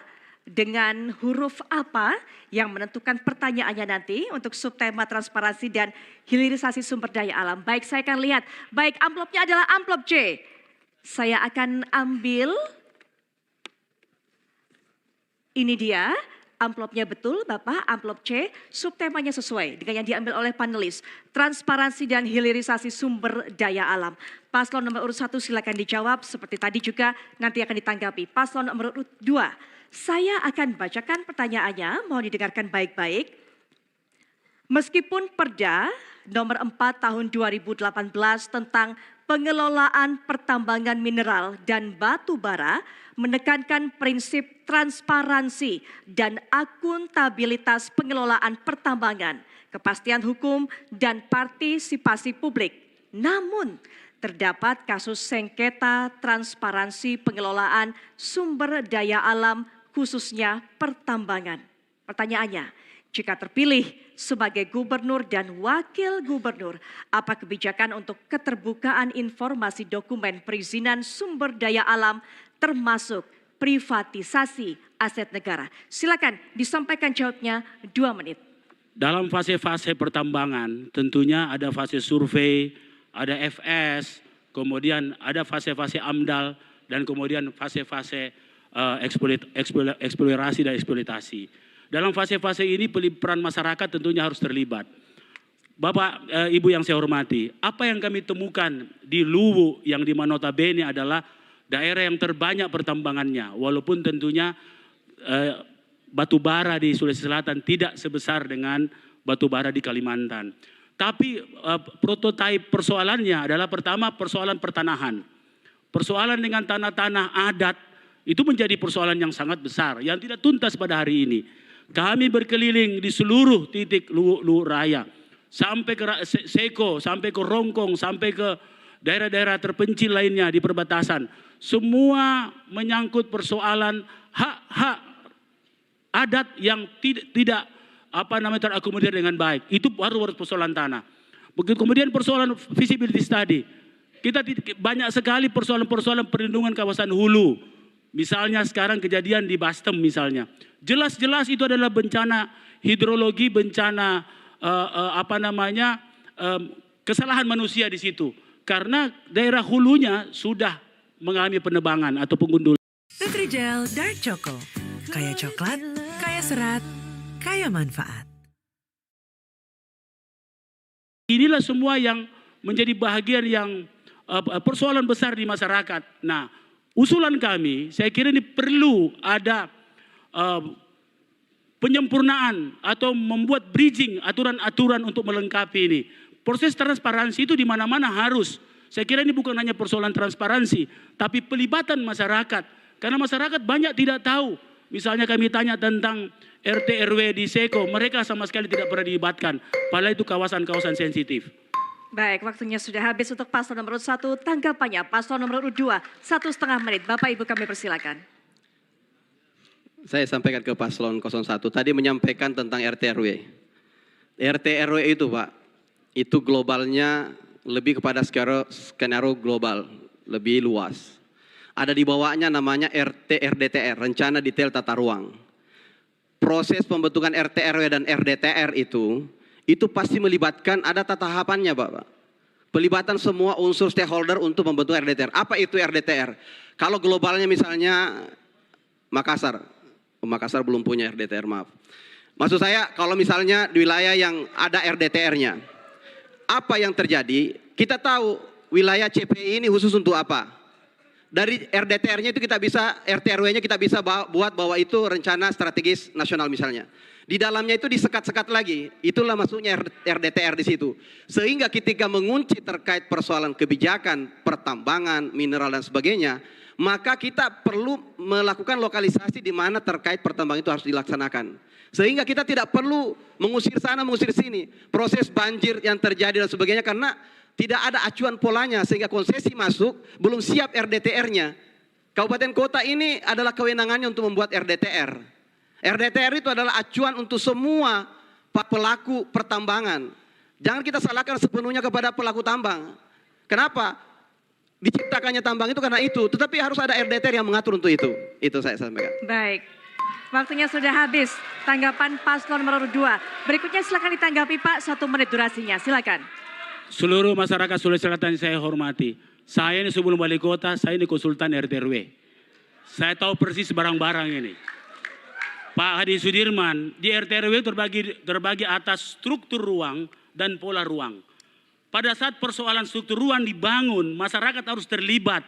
dengan huruf apa yang menentukan pertanyaannya nanti untuk subtema transparansi dan hilirisasi sumber daya alam. Baik, saya akan lihat. Baik, amplopnya adalah amplop C. Saya akan ambil. Ini dia. Amplopnya betul Bapak, amplop C, subtemanya sesuai dengan yang diambil oleh panelis. Transparansi dan hilirisasi sumber daya alam. Paslon nomor urut 1 silakan dijawab, seperti tadi juga nanti akan ditanggapi. Paslon nomor urut 2, saya akan bacakan pertanyaannya, mohon didengarkan baik-baik. Meskipun Perda nomor 4 tahun 2018 tentang pengelolaan pertambangan mineral dan batu bara menekankan prinsip transparansi dan akuntabilitas pengelolaan pertambangan, kepastian hukum dan partisipasi publik. Namun terdapat kasus sengketa transparansi pengelolaan sumber daya alam khususnya pertambangan. Pertanyaannya, jika terpilih sebagai gubernur dan wakil gubernur, apa kebijakan untuk keterbukaan informasi dokumen perizinan sumber daya alam termasuk privatisasi aset negara? Silakan disampaikan jawabnya 2 menit. Dalam fase-fase pertambangan tentunya ada fase survei, ada FS, kemudian ada fase-fase AMDAL, dan kemudian fase-fase eksplorasi dan eksploitasi. Dalam fase-fase ini peran masyarakat tentunya harus terlibat. Bapak, Ibu yang saya hormati, apa yang kami temukan di Luwu yang di mana notabene adalah daerah yang terbanyak pertambangannya, walaupun tentunya batu bara di Sulawesi Selatan tidak sebesar dengan batu bara di Kalimantan. Tapi prototipe persoalannya adalah pertama persoalan pertanahan. Persoalan dengan tanah-tanah adat itu menjadi persoalan yang sangat besar yang tidak tuntas pada hari ini. Kami berkeliling di seluruh titik Luwu Raya, sampai ke Seko, sampai ke Rongkong, sampai ke daerah-daerah terpencil lainnya di perbatasan. Semua menyangkut persoalan hak-hak adat yang tidak terakomodir dengan baik. Itu baru persoalan tanah. Begitu kemudian persoalan feasibility study. Kita banyak sekali persoalan-persoalan perlindungan kawasan hulu. Misalnya sekarang kejadian di Bastem misalnya. Jelas-jelas itu adalah bencana hidrologi, bencana kesalahan manusia di situ. Karena daerah hulunya sudah mengalami penebangan atau pengundulan. Nutrijel Dark Choco. Kaya coklat, kaya serat, kaya manfaat. Inilah semua yang menjadi bahagian yang persoalan besar di masyarakat. Nah, usulan kami, saya kira ini perlu ada penyempurnaan atau membuat bridging aturan-aturan untuk melengkapi ini. Proses transparansi itu di mana-mana harus. Saya kira ini bukan hanya persoalan transparansi, tapi pelibatan masyarakat. Karena masyarakat banyak tidak tahu. Misalnya kami tanya tentang RT RW di Seko, mereka sama sekali tidak pernah dilibatkan. Padahal itu kawasan-kawasan sensitif. Baik, waktunya sudah habis untuk paslon nomor 1. Tanggapannya paslon nomor 2, 1,5 menit. Bapak Ibu kami persilakan. Saya sampaikan ke paslon 01. Tadi menyampaikan tentang RT RW. RT RW itu Pak, itu globalnya lebih kepada skenario global, lebih luas. Ada di bawahnya namanya RT RDTR, Rencana Detail Tata Ruang. Proses pembentukan RT RW dan RDTR itu pasti melibatkan ada tahapannya Bapak. Pelibatan semua unsur stakeholder untuk membentuk RDTR. Apa itu RDTR? Kalau globalnya misalnya Makassar belum punya RDTR, maaf. Maksud saya kalau misalnya di wilayah yang ada RDTR-nya, apa yang terjadi? Kita tahu wilayah CPI ini khusus untuk apa? Dari RDTR-nya itu kita bisa, RT-RW-nya kita bisa buat bahwa itu rencana strategis nasional misalnya. Di dalamnya itu disekat-sekat lagi, itulah maksudnya RDTR di situ. Sehingga ketika mengunci terkait persoalan kebijakan, pertambangan, mineral dan sebagainya, maka kita perlu melakukan lokalisasi di mana terkait pertambangan itu harus dilaksanakan. Sehingga kita tidak perlu mengusir sana, mengusir sini. Proses banjir yang terjadi dan sebagainya karena tidak ada acuan polanya sehingga konsesi masuk belum siap RDTR-nya. Kabupaten kota ini adalah kewenangannya untuk membuat RDTR. RDTR itu adalah acuan untuk semua pelaku pertambangan. Jangan kita salahkan sepenuhnya kepada pelaku tambang. Kenapa? Diciptakannya tambang itu karena itu, tetapi harus ada RDTR yang mengatur untuk itu. Itu saya sampaikan. Baik. Waktunya sudah habis. Tanggapan paslon nomor 2. Berikutnya silakan ditanggapi Pak, 1 menit durasinya. Silakan. Seluruh masyarakat Sulawesi Selatan saya hormati. Saya ini sebelum wali kota, saya ini konsultan RT RW. Saya tahu persis barang-barang ini. Pak Hadi Sudirman, di RT RW terbagi atas struktur ruang dan pola ruang. Pada saat persoalan struktur ruang dibangun, masyarakat harus terlibat.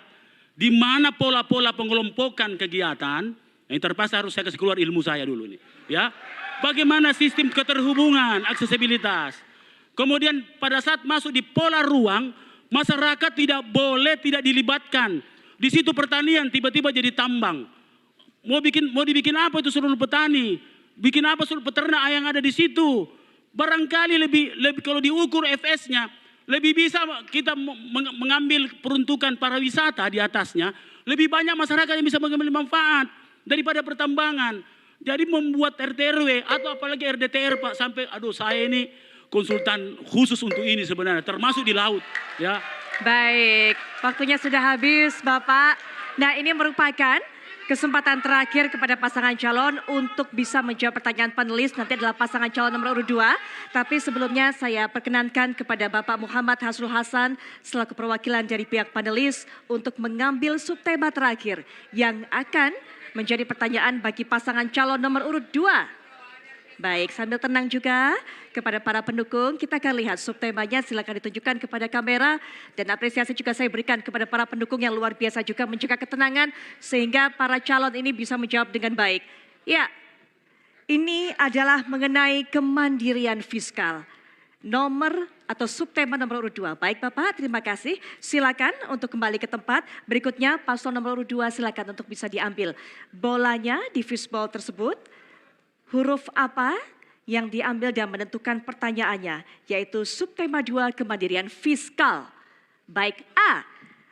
Di mana pola-pola pengelompokan kegiatan, ini terpaksa harus saya kasih keluar ilmu saya dulu nih. Ya, bagaimana sistem keterhubungan, aksesibilitas. Kemudian pada saat masuk di pola ruang, masyarakat tidak boleh tidak dilibatkan. Di situ pertanian tiba-tiba jadi tambang. Mau dibikin apa itu seluruh petani? Bikin apa seluruh peternak yang ada di situ? Barangkali lebih kalau diukur FS-nya, lebih bisa kita mengambil peruntukan para wisata di atasnya. Lebih banyak masyarakat yang bisa mengambil manfaat daripada pertambangan. Jadi membuat RT RW atau apalagi RDTR Pak sampai saya ini konsultan khusus untuk ini sebenarnya, termasuk di laut. Ya. Baik, waktunya sudah habis Bapak. Nah ini merupakan kesempatan terakhir kepada pasangan calon untuk bisa menjawab pertanyaan panelis. Nanti adalah pasangan calon nomor urut 2. Tapi sebelumnya saya perkenankan kepada Bapak Muhammad Hasrul Hasan selaku perwakilan dari pihak panelis untuk mengambil subtema terakhir yang akan menjadi pertanyaan bagi pasangan calon nomor urut 2. Baik, sambil tenang juga kepada para pendukung, kita akan lihat subtemanya, silakan ditunjukkan kepada kamera. Dan apresiasi juga saya berikan kepada para pendukung yang luar biasa juga menjaga ketenangan sehingga para calon ini bisa menjawab dengan baik. Ya, ini adalah mengenai kemandirian fiskal. Nomor atau subtema nomor urut 2. Baik Bapak, terima kasih. Silakan untuk kembali ke tempat. Berikutnya paslon nomor urut 2 silakan untuk bisa diambil bolanya di fishball tersebut. Huruf apa yang diambil dan menentukan pertanyaannya, yaitu subtema 2 kemandirian fiskal. Baik A.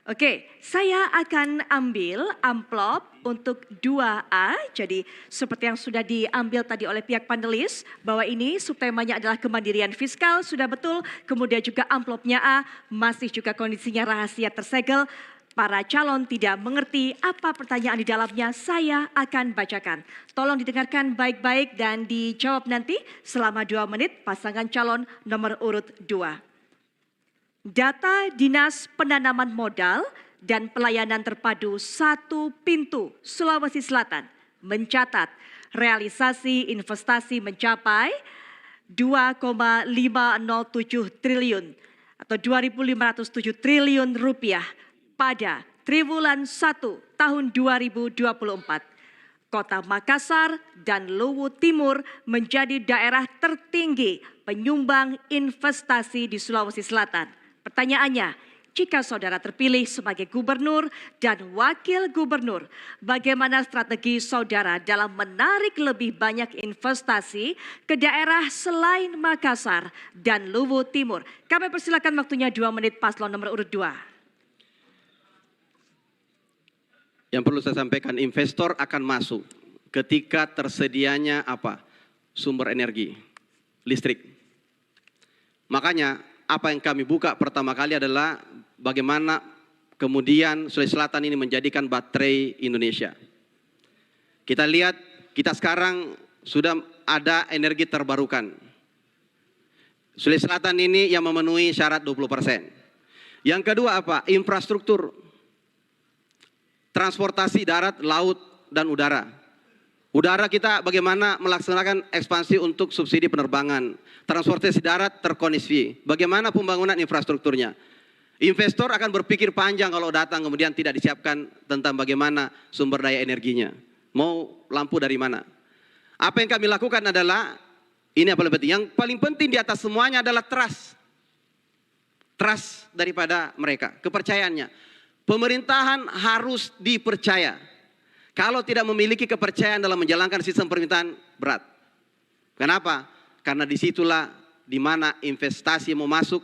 Oke, saya akan ambil amplop untuk 2A. Jadi seperti yang sudah diambil tadi oleh pihak panelis, bahwa ini subtemanya adalah kemandirian fiskal, sudah betul. Kemudian juga amplopnya A, masih juga kondisinya rahasia tersegel. Para calon tidak mengerti apa pertanyaan di dalamnya, saya akan bacakan. Tolong didengarkan baik-baik dan dijawab nanti selama 2 menit pasangan calon nomor urut 2. Data Dinas Penanaman Modal dan Pelayanan Terpadu 1 Pintu Sulawesi Selatan mencatat realisasi investasi mencapai 2,507 triliun atau 2.507 triliun rupiah pada triwulan 1 tahun 2024. Kota Makassar dan Luwu Timur menjadi daerah tertinggi penyumbang investasi di Sulawesi Selatan. Pertanyaannya, jika saudara terpilih sebagai gubernur dan wakil gubernur, bagaimana strategi saudara dalam menarik lebih banyak investasi ke daerah selain Makassar dan Luwu Timur? Kami persilakan waktunya 2 menit paslon nomor urut 2. Yang perlu saya sampaikan, investor akan masuk ketika tersedianya apa? Sumber energi, listrik. Makanya apa yang kami buka pertama kali adalah bagaimana kemudian Sulawesi Selatan ini menjadikan baterai Indonesia. Kita lihat, kita sekarang sudah ada energi terbarukan. Sulawesi Selatan ini yang memenuhi syarat 20%. Yang kedua apa? Infrastruktur. Transportasi darat, laut, dan udara. Udara kita bagaimana melaksanakan ekspansi untuk subsidi penerbangan. Transportasi darat terkoneksi. Bagaimana pembangunan infrastrukturnya. Investor akan berpikir panjang kalau datang kemudian tidak disiapkan tentang bagaimana sumber daya energinya. Mau lampu dari mana. Apa yang kami lakukan adalah, ini yang paling penting. Yang paling penting di atas semuanya adalah trust. Trust daripada mereka, kepercayaannya. Pemerintahan harus dipercaya. Kalau tidak memiliki kepercayaan dalam menjalankan sistem pemerintahan, berat. Kenapa? Karena disitulah di mana investasi mau masuk.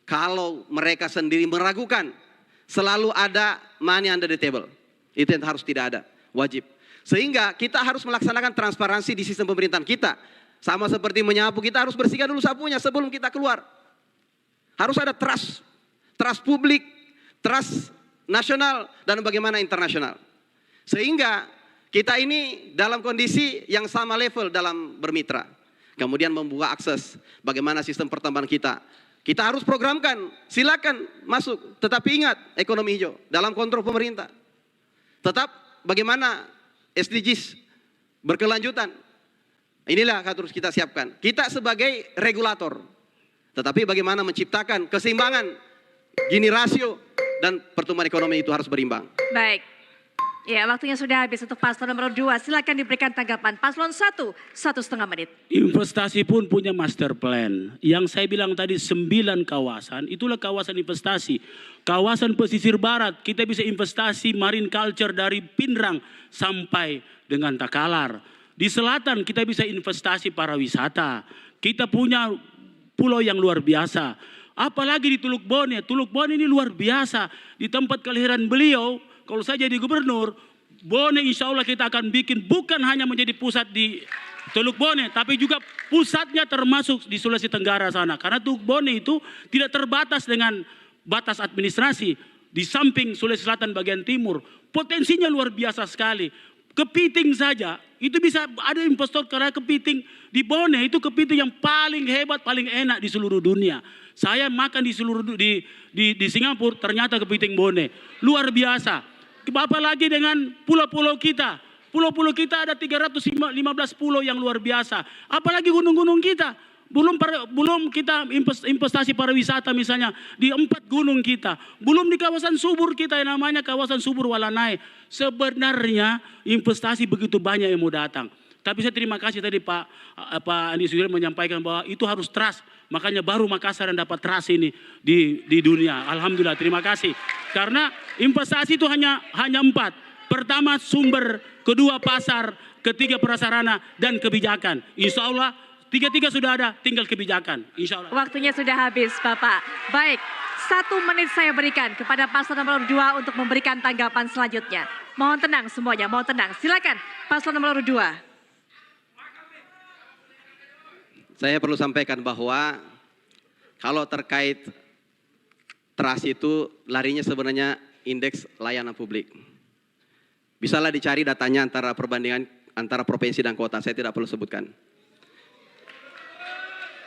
Kalau mereka sendiri meragukan, selalu ada money under the table. Itu yang harus tidak ada, wajib. Sehingga kita harus melaksanakan transparansi di sistem pemerintahan kita. Sama seperti menyapu, kita harus bersihkan dulu sapunya sebelum kita keluar. Harus ada trust. Trust publik, trust nasional, dan bagaimana internasional. Sehingga kita ini dalam kondisi yang sama level dalam bermitra. Kemudian membuka akses bagaimana sistem pertambangan kita. Kita harus programkan, silakan masuk. Tetapi ingat, ekonomi hijau dalam kontrol pemerintah. Tetap bagaimana SDGs berkelanjutan. Inilah harus kita siapkan. Kita sebagai regulator. Tetapi bagaimana menciptakan keseimbangan, gini rasio, dan pertumbuhan ekonomi itu harus berimbang. Baik. Ya, waktunya sudah habis untuk paslon nomor 2. Silakan diberikan tanggapan. Paslon 1, 1,5 menit. Investasi pun punya master plan. Yang saya bilang tadi 9 kawasan, itulah kawasan investasi. Kawasan pesisir barat, kita bisa investasi marine culture dari Pinrang sampai dengan Takalar. Di selatan kita bisa investasi pariwisata. Kita punya pulau yang luar biasa. Apalagi di Tuluk Bone. Tuluk Bone ini luar biasa. Di tempat kelahiran beliau, kalau saya jadi gubernur, Bone insya Allah kita akan bikin bukan hanya menjadi pusat di Tuluk Bone, tapi juga pusatnya termasuk di Sulawesi Tenggara sana. Karena Tuluk Bone itu tidak terbatas dengan batas administrasi. Di samping Sulawesi Selatan bagian timur, potensinya luar biasa sekali. Kepiting saja, itu bisa ada investor karena kepiting di Bone, itu kepiting yang paling hebat, paling enak di seluruh dunia. Saya makan di seluruh di Singapura, ternyata kepiting Bone luar biasa. Apalagi dengan pulau-pulau kita, Pulau-pulau kita ada 315 pulau yang luar biasa. Apalagi gunung-gunung kita. Belum kita investasi pariwisata misalnya di 4 gunung kita. Belum di kawasan subur kita yang namanya kawasan subur Walanai. Sebenarnya investasi begitu banyak yang mau datang. Tapi saya terima kasih tadi Pak Andi Sudirman menyampaikan bahwa itu harus trust. Makanya baru Makassar yang dapat trust ini di dunia. Alhamdulillah, terima kasih. Karena investasi itu hanya 4. Pertama sumber, kedua pasar, ketiga prasarana dan kebijakan. Insya Allah tiga sudah ada, tinggal kebijakan. Insya Allah. Waktunya sudah habis Bapak. Baik, 1 menit saya berikan kepada paslon nomor 2 untuk memberikan tanggapan selanjutnya. Mohon tenang semuanya, mohon tenang. Silakan paslon nomor 2. Saya perlu sampaikan bahwa kalau terkait trust itu larinya sebenarnya indeks layanan publik. Bisalah dicari datanya antara perbandingan antara provinsi dan kota, saya tidak perlu sebutkan.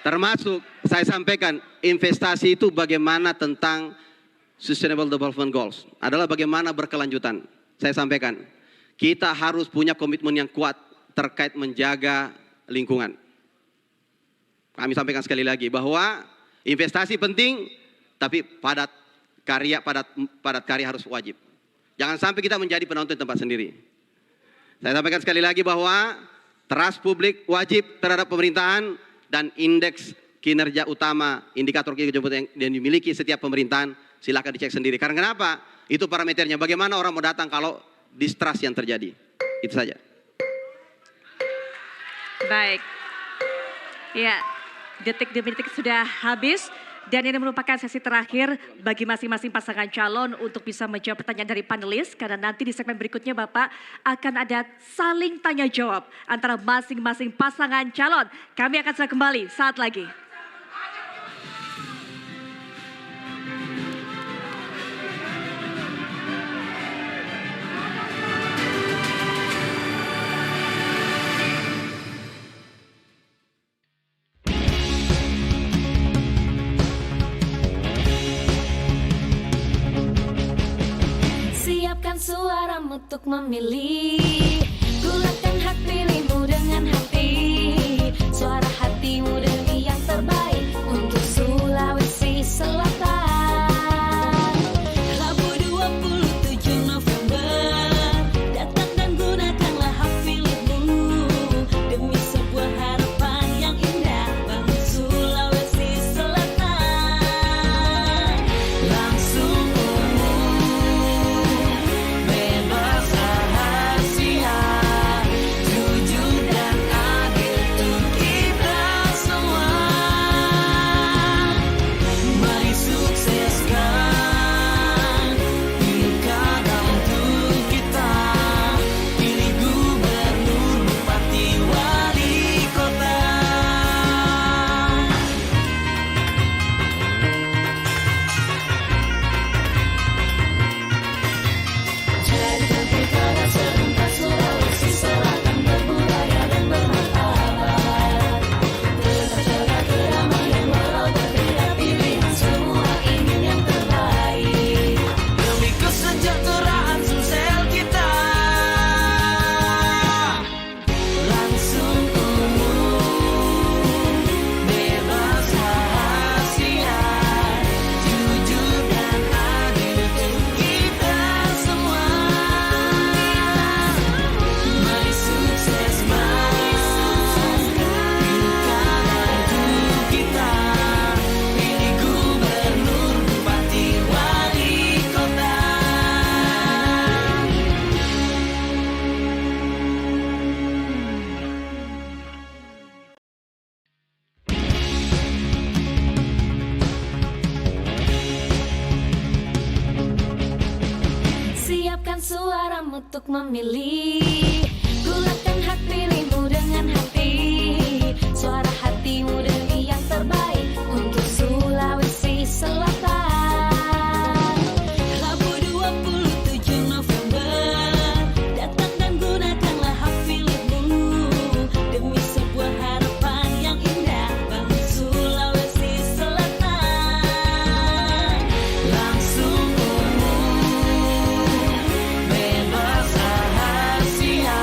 Termasuk saya sampaikan investasi itu bagaimana tentang Sustainable Development Goals. Adalah bagaimana berkelanjutan. Saya sampaikan, kita harus punya komitmen yang kuat terkait menjaga lingkungan. Kami sampaikan sekali lagi bahwa investasi penting, tapi padat karya harus wajib. Jangan sampai kita menjadi penonton tempat sendiri. Saya sampaikan sekali lagi bahwa trust publik wajib terhadap pemerintahan dan indeks kinerja utama, indikator kinerja yang dimiliki setiap pemerintahan, silakan dicek sendiri. Karena kenapa? Itu parameternya. Bagaimana orang mau datang kalau distrust yang terjadi. Itu saja. Baik. Ya, detik demi detik sudah habis. Dan ini merupakan sesi terakhir bagi masing-masing pasangan calon untuk bisa menjawab pertanyaan dari panelis. Karena nanti di segmen berikutnya Bapak akan ada saling tanya jawab antara masing-masing pasangan calon. Kami akan segera kembali saat lagi. Siapkan suaramu untuk memilih, gunakan hak pilihmu dengan hati. Suara hatimu demi yang terbaik untuk Sulawesi Selatan. Rabu 27 November, datang dan gunakanlah hak pilihmu demi sebuah harapan yang indah bagi Sulawesi Selatan. Langsung bebas rahasia, jujur dan adil untuk kita semua. Mari sukseskan pilkada untuk kita, pilih gubernur, bupati, wali kota. Jadikan pilkada serentak Sulawesi Selatan berbudaya dan bermartabat. Tetap jaga kedamaian walau berbeda pilihan, semua ingin yang terbaik demi kesejahteraan Sumsel kita. Langsung umum, bebas rahasia, jujur dan adil untuk kita semua. Mari sukseskan pilkada untuk kita, pilih gubernur, bupati, wali kota. Siapkan suaramu untuk memilih, gunakan hak pilihmu dengan hati. Suara hatimu demi yang terbaik untuk Sulawesi Selatan. Rabu 27 November, datang dan gunakanlah hak pilihmu demi sebuah harapan yang indah bagi Sulawesi Selatan. Langsung umum, bebas rahasia,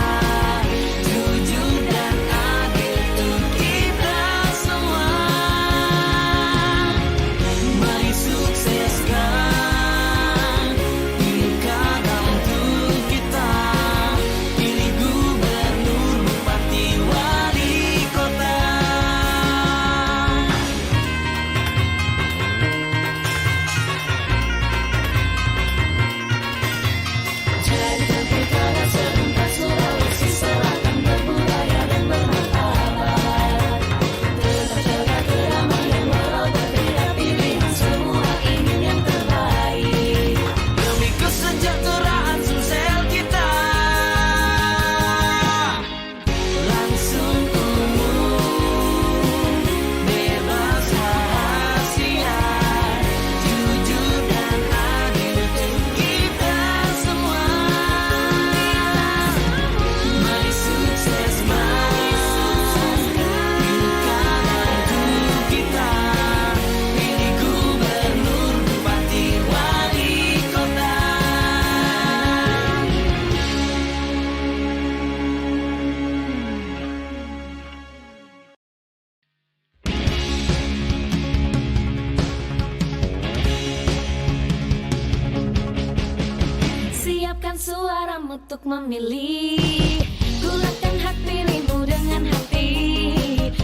suaramu untuk memilih. Gunakan hak pilihmu dengan hati.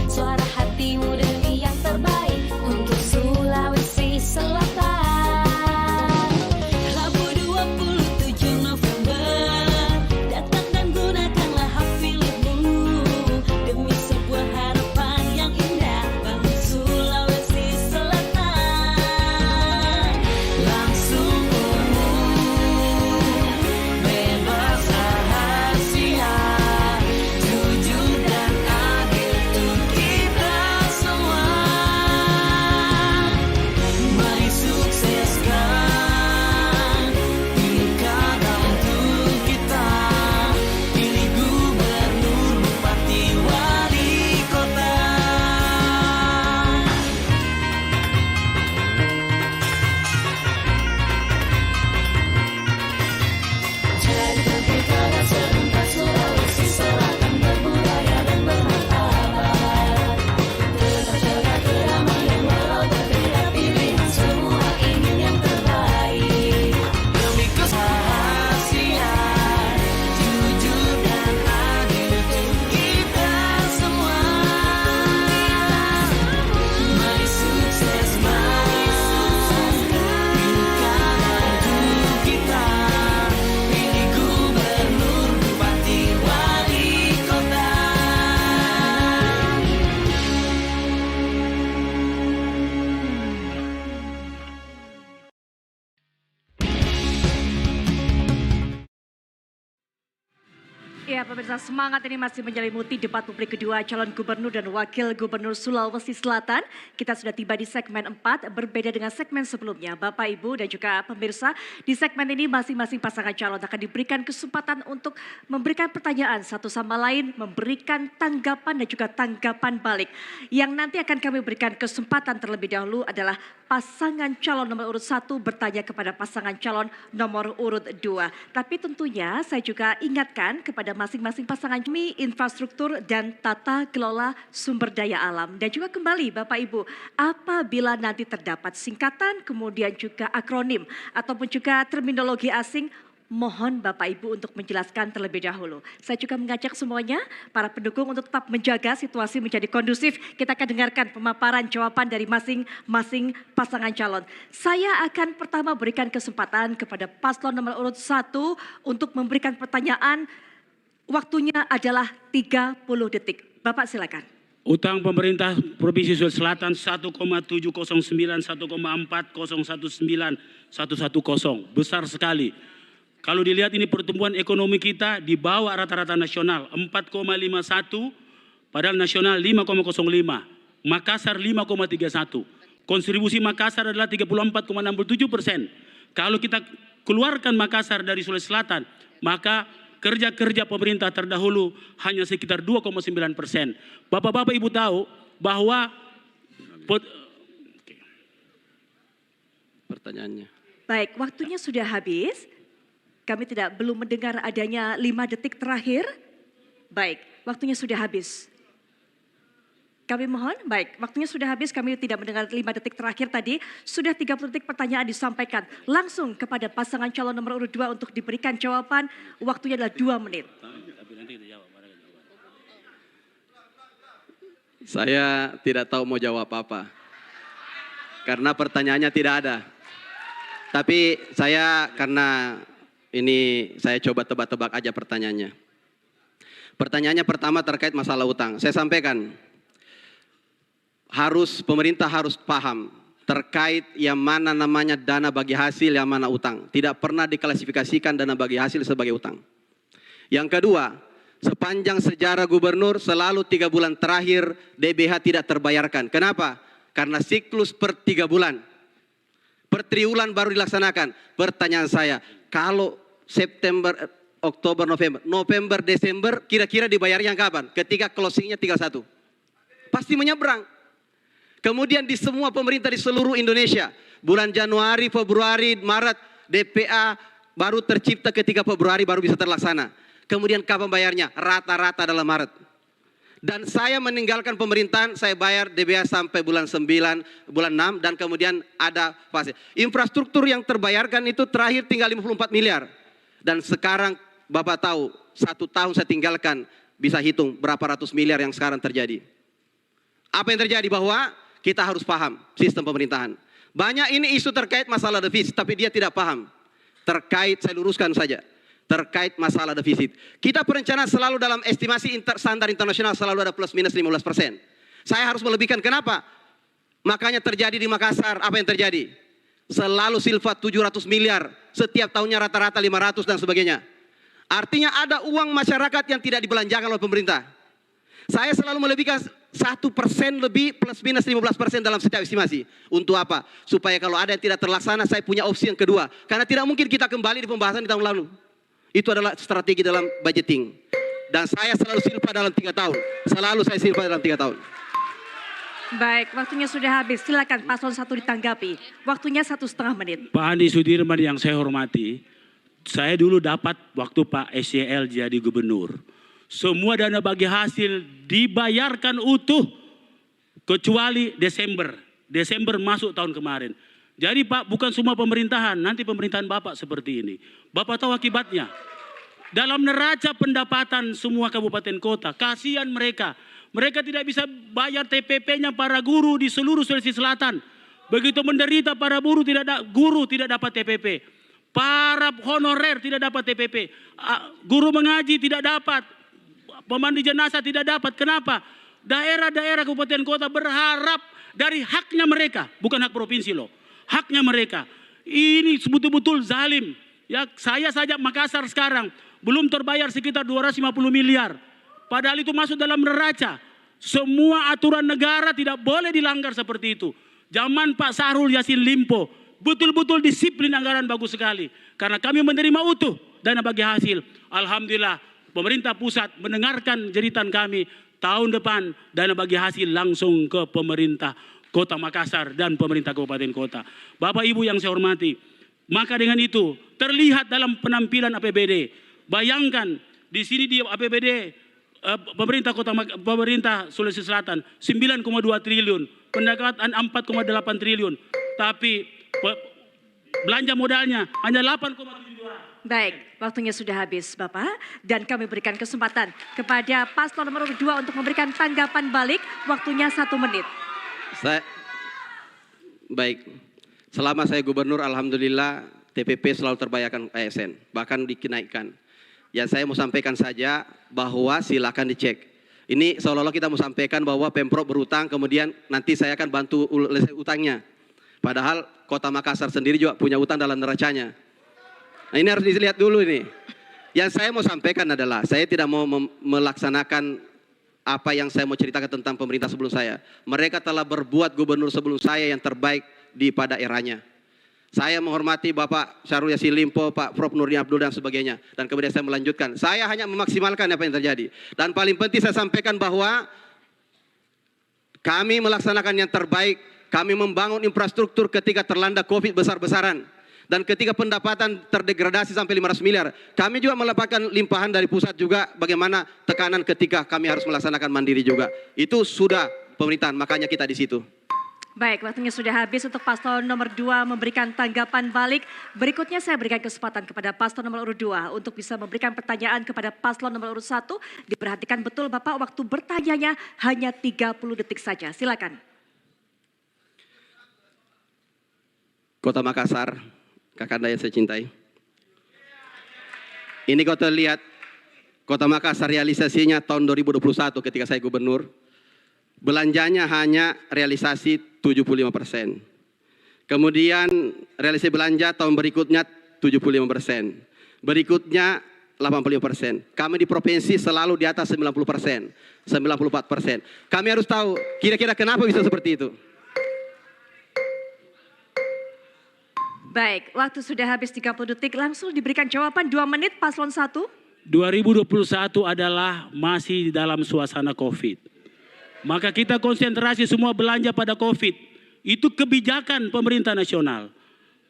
Suara hatimu demi yang terbaik untuk Sulawesi Selatan. Rabu 27 November, datang dan gunakanlah hak pilihmu demi sebuah harapan yang indah bagi Sulawesi Selatan. Langsung umum, bebas rahasia, jujur dan adil untuk kita semua. Mari sukseskan pilkada untuk kita. Pilih gubernur, bupati, wali kota. Jadikan pilkada serentak Sulawesi Selatan berbudaya dan bermartabat. Tetap jaga kedamaian walau berbeda pilihan, semua ingin yang terbaik. Demi rahasia, jujur dan adil untuk kita semua. Mari sukseskan pilkada untuk kita. Pilih gubernur, bupati, wali kota. Ya pemirsa, semangat ini masih menyelimuti debat publik kedua calon gubernur dan wakil gubernur Sulawesi Selatan. Kita sudah tiba di segmen 4, berbeda dengan segmen sebelumnya. Bapak, Ibu dan juga pemirsa, di segmen ini masing-masing pasangan calon akan diberikan kesempatan untuk memberikan pertanyaan satu sama lain, memberikan tanggapan dan juga tanggapan balik. Yang nanti akan kami berikan kesempatan terlebih dahulu adalah pasangan calon nomor urut 1 bertanya kepada pasangan calon nomor urut 2. Tapi tentunya saya juga ingatkan kepada masing-masing pasangan kami infrastruktur dan tata kelola sumber daya alam. Dan juga kembali Bapak Ibu, apabila nanti terdapat singkatan kemudian juga akronim ataupun juga terminologi asing, mohon Bapak Ibu untuk menjelaskan terlebih dahulu. Saya juga mengajak semuanya, para pendukung untuk tetap menjaga situasi menjadi kondusif. Kita akan dengarkan pemaparan jawaban dari masing-masing pasangan calon. Saya akan pertama berikan kesempatan kepada paslon nomor urut 1 untuk memberikan pertanyaan. Waktunya adalah 30 detik. Bapak silakan. Utang pemerintah Provinsi Sulawesi Selatan 1,709, 1,4019, 110. Besar sekali. Kalau dilihat ini pertumbuhan ekonomi kita di bawah rata-rata nasional 4,51, padahal nasional 5,05. Makassar 5,31. Kontribusi Makassar adalah 34,67%. Kalau kita keluarkan Makassar dari Sulawesi Selatan, maka kerja-kerja pemerintah terdahulu hanya sekitar 2,9%. Bapak-bapak Ibu tahu bahwa Pertanyaannya. Baik, waktunya sudah habis. Kami belum mendengar adanya 5 detik terakhir. Baik, waktunya sudah habis. Kami mohon, baik, waktunya sudah habis, kami tidak mendengar 5 detik terakhir tadi. Sudah 30 detik pertanyaan disampaikan langsung kepada pasangan calon nomor urut 2 untuk diberikan jawaban. Waktunya adalah 2 menit. Saya tidak tahu mau jawab apa. Karena pertanyaannya tidak ada. Tapi saya karena ini saya coba tebak-tebak aja pertanyaannya. Pertanyaannya pertama terkait masalah utang. Saya sampaikan, pemerintah harus paham terkait yang mana namanya dana bagi hasil, yang mana utang. Tidak pernah diklasifikasikan dana bagi hasil sebagai utang. Yang kedua, sepanjang sejarah gubernur selalu 3 bulan terakhir DBH tidak terbayarkan. Kenapa? Karena siklus per 3 bulan. Per triwulan baru dilaksanakan. Pertanyaan saya, kalau September, Oktober, November, Desember, kira-kira dibayarnya kapan? Ketika closingnya 31. Pasti menyeberang. Kemudian di semua pemerintah di seluruh Indonesia, bulan Januari, Februari, Maret, DPA baru tercipta ketika Februari baru bisa terlaksana. Kemudian kapan bayarnya? Rata-rata adalah Maret. Dan saya meninggalkan pemerintahan, saya bayar DBA sampai bulan 9, bulan 6, dan kemudian ada fase. Infrastruktur yang terbayarkan itu terakhir tinggal 54 miliar. Dan sekarang Bapak tahu, 1 tahun saya tinggalkan, bisa hitung berapa ratus miliar yang sekarang terjadi. Apa yang terjadi? Bahwa kita harus paham sistem pemerintahan. Banyak ini isu terkait masalah defisit, tapi dia tidak paham. Terkait, saya luruskan saja, terkait masalah defisit. Kita perencanaan selalu dalam estimasi standar internasional selalu ada plus minus 15%. Saya harus melebihkan, kenapa? Makanya terjadi di Makassar, apa yang terjadi? Selalu silfa 700 miliar, setiap tahunnya rata-rata 500 dan sebagainya. Artinya ada uang masyarakat yang tidak dibelanjakan oleh pemerintah. Saya selalu melebihkan 1% lebih plus minus 15% dalam setiap estimasi. Untuk apa? Supaya kalau ada yang tidak terlaksana, saya punya opsi yang kedua. Karena tidak mungkin kita kembali di pembahasan di tahun lalu. Itu adalah strategi dalam budgeting. Dan saya selalu silpa dalam 3 tahun. Selalu saya silpa dalam 3 tahun. Baik, waktunya sudah habis. Silakan paslon 1 ditanggapi. Waktunya 1,5 menit. Pak Andi Sudirman yang saya hormati, saya dulu dapat waktu Pak SYL jadi gubernur. Semua dana bagi hasil dibayarkan utuh kecuali Desember. Desember masuk tahun kemarin. Jadi Pak, bukan semua pemerintahan, nanti pemerintahan Bapak seperti ini. Bapak tahu akibatnya. Dalam neraca pendapatan semua kabupaten kota, kasihan mereka. Mereka tidak bisa bayar TPP-nya para guru di seluruh Sulawesi Selatan. Begitu menderita para guru tidak dapat TPP. Para honorer tidak dapat TPP. Guru mengaji tidak dapat. Pemandu jenazah tidak dapat. Kenapa? Daerah-daerah kabupaten kota berharap dari haknya mereka. Bukan hak provinsi loh. Haknya mereka. Ini betul-betul zalim. Ya, saya saja Makassar sekarang belum terbayar sekitar 250 miliar. Padahal itu masuk dalam neraca. Semua aturan negara tidak boleh dilanggar seperti itu. Zaman Pak Syahrul Yassin Limpo betul-betul disiplin anggaran bagus sekali. Karena kami menerima utuh dana bagi hasil. Alhamdulillah pemerintah pusat mendengarkan jeritan kami. Tahun depan dana bagi hasil langsung ke pemerintah Kota Makassar dan pemerintah kabupaten kota. Bapak Ibu yang saya hormati, maka dengan itu terlihat dalam penampilan APBD. Bayangkan di sini di APBD pemerintah Sulawesi Selatan 9,2 triliun, pendapatan 4,8 triliun, tapi belanja modalnya hanya 8,72. Baik, waktunya sudah habis Bapak. Dan kami berikan kesempatan kepada paslon nomor 2 untuk memberikan tanggapan balik. Waktunya 1 menit. Baik, selama saya gubernur alhamdulillah TPP selalu terbayarkan ASN, bahkan dinaikkan. Ya saya mau sampaikan saja bahwa silakan dicek. Ini seolah-olah kita mau sampaikan bahwa Pemprov berutang kemudian nanti saya akan bantu utangnya. Padahal Kota Makassar sendiri juga punya utang dalam neracanya. Nah ini harus dilihat dulu ini. Yang saya mau sampaikan adalah saya tidak mau melaksanakan apa yang saya mau ceritakan tentang pemerintah sebelum saya. Mereka telah berbuat gubernur sebelum saya yang terbaik pada eranya. Saya menghormati Bapak Syahrul Yassin Limpo, Pak Prof Nurdin Abdul dan sebagainya. Dan kemudian saya melanjutkan. Saya hanya memaksimalkan apa yang terjadi. Dan paling penting saya sampaikan bahwa kami melaksanakan yang terbaik. Kami membangun infrastruktur ketika terlanda COVID besar-besaran. Dan ketika pendapatan terdegradasi sampai 500 miliar. Kami juga mendapatkan limpahan dari pusat juga bagaimana tekanan ketika kami harus melaksanakan mandiri juga. Itu sudah pemerintahan, makanya kita di situ. Baik, waktunya sudah habis untuk paslon nomor 2 memberikan tanggapan balik. Berikutnya saya berikan kesempatan kepada paslon nomor urut 2 untuk bisa memberikan pertanyaan kepada paslon nomor urut 1. Diperhatikan betul Bapak, waktu bertanyanya hanya 30 detik saja. Silakan. Kota Makassar, Kakanda yang saya cintai. Ini kota lihat, Kota Makassar realisasinya tahun 2021 ketika saya gubernur. Belanjanya hanya realisasi 75%. Kemudian realisasi belanja tahun berikutnya 75%. Berikutnya 85%. Kami di provinsi selalu di atas 90%, 94%. Kami harus tahu kira-kira kenapa bisa seperti itu. Baik, waktu sudah habis 30 detik. Langsung diberikan jawaban 2 menit paslon 1. 2021 adalah masih dalam suasana COVID. Maka kita konsentrasi semua belanja pada COVID. Itu kebijakan pemerintah nasional.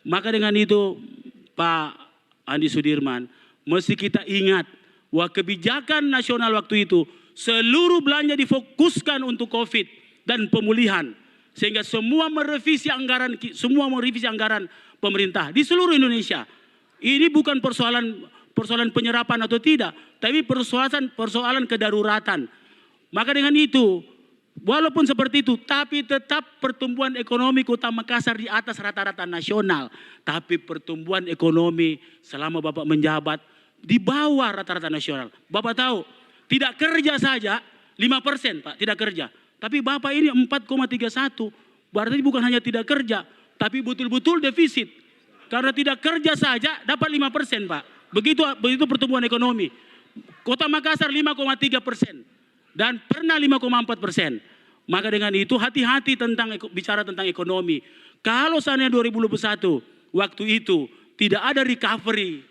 Maka dengan itu Pak Andi Sudirman, mesti kita ingat bahwa kebijakan nasional waktu itu seluruh belanja difokuskan untuk COVID dan pemulihan. Sehingga semua merevisi anggaran pemerintah di seluruh Indonesia. Ini bukan persoalan persoalan penyerapan atau tidak, tapi persoalan kedaruratan. Maka dengan itu, walaupun seperti itu, tapi tetap pertumbuhan ekonomi Kota Makassar di atas rata-rata nasional. Tapi pertumbuhan ekonomi selama Bapak menjabat di bawah rata-rata nasional. Bapak tahu, tidak kerja saja 5% Pak, tidak kerja. Tapi Bapak ini 4,31, berarti bukan hanya tidak kerja, tapi betul-betul defisit. Karena tidak kerja saja dapat 5% Pak. Begitu pertumbuhan ekonomi. Kota Makassar 5,3% dan pernah 5,4%. Maka dengan itu hati-hati bicara tentang ekonomi. Kalau seandainya 2021 waktu itu tidak ada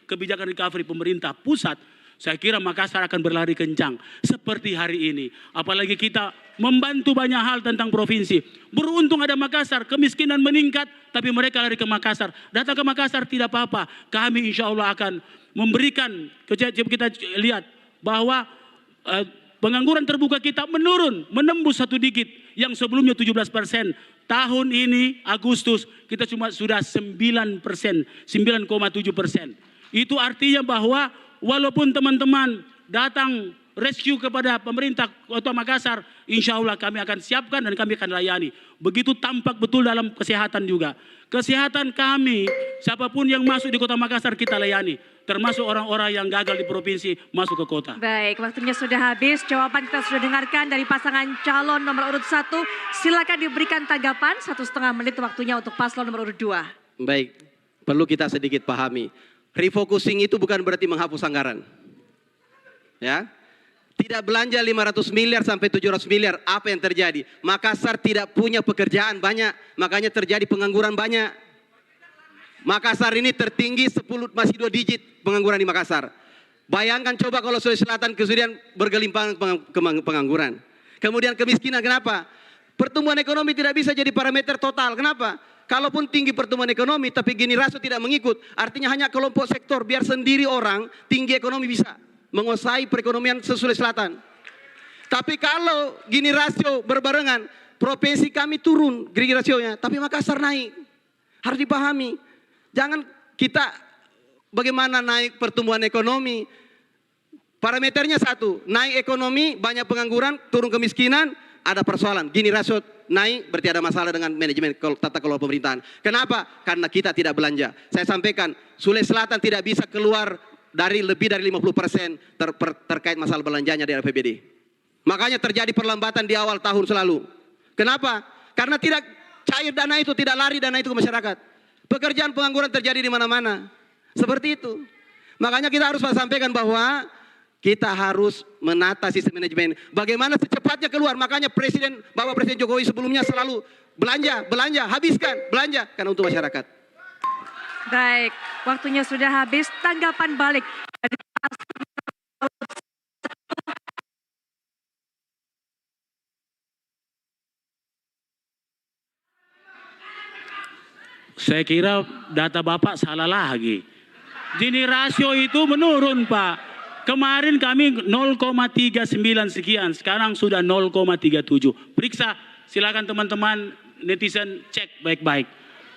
kebijakan recovery pemerintah pusat, saya kira Makassar akan berlari kencang seperti hari ini. Apalagi kita membantu banyak hal tentang provinsi. Beruntung ada Makassar, kemiskinan meningkat, tapi mereka lari ke Makassar. Datang ke Makassar tidak apa-apa. Kami insya Allah akan memberikan, kita lihat bahwa pengangguran terbuka kita menembus 1 digit yang sebelumnya 17%. Tahun ini Agustus kita sudah 9%, 9,7%. Itu artinya bahwa walaupun teman-teman datang rescue kepada pemerintah Kota Makassar, insya Allah kami akan siapkan dan kami akan layani. Begitu tampak betul dalam kesehatan juga. Kesehatan kami, siapapun yang masuk di Kota Makassar kita layani. Termasuk orang-orang yang gagal di provinsi masuk ke kota. Baik, waktunya sudah habis. Jawaban kita sudah dengarkan dari pasangan calon nomor urut 1. Silakan diberikan tanggapan 1,5 menit waktunya untuk paslon nomor urut 2. Baik, perlu kita sedikit pahami. Refocusing itu bukan berarti menghapus anggaran. Ya. Tidak belanja 500 miliar sampai 700 miliar, apa yang terjadi? Makassar tidak punya pekerjaan banyak, makanya terjadi pengangguran banyak. Makassar ini tertinggi masih 2 digit pengangguran di Makassar. Bayangkan coba kalau Sulawesi Selatan kemudian bergelimpang pengangguran. Kemudian kemiskinan, kenapa? Pertumbuhan ekonomi tidak bisa jadi parameter total, kenapa? Kalaupun tinggi pertumbuhan ekonomi tapi gini rasio tidak mengikut, artinya hanya kelompok sektor, biar sendiri orang tinggi ekonomi bisa menguasai perekonomian Sulawesi Selatan. Tapi kalau gini rasio berbarengan, provinsi kami turun gini rasionya, tapi Makassar naik. Harus dipahami. Jangan kita bagaimana naik pertumbuhan ekonomi. Parameternya satu, naik ekonomi, banyak pengangguran, turun kemiskinan, ada persoalan. Gini rasio naik berarti ada masalah dengan manajemen tata kelola pemerintahan. Kenapa? Karena kita tidak belanja. Saya sampaikan, Sulawesi Selatan tidak bisa keluar dari lebih dari 50% terkait masalah belanjanya di APBD. Makanya terjadi perlambatan di awal tahun selalu. Kenapa? Karena tidak cair dana itu, tidak lari dana itu ke masyarakat. Pekerjaan pengangguran terjadi di mana-mana. Seperti itu. Makanya kita harus sampaikan bahwa kita harus menata sistem manajemen. Bagaimana secepatnya keluar. Makanya Bapak Presiden Jokowi sebelumnya selalu belanja, habiskan, belanja. Karena untuk masyarakat. Baik, waktunya sudah habis. Tanggapan balik dari Saya kira data Bapak salah lagi. Gini rasio itu menurun Pak. Kemarin kami 0,39 sekian, sekarang sudah 0,37. Periksa, silakan teman-teman netizen cek baik-baik.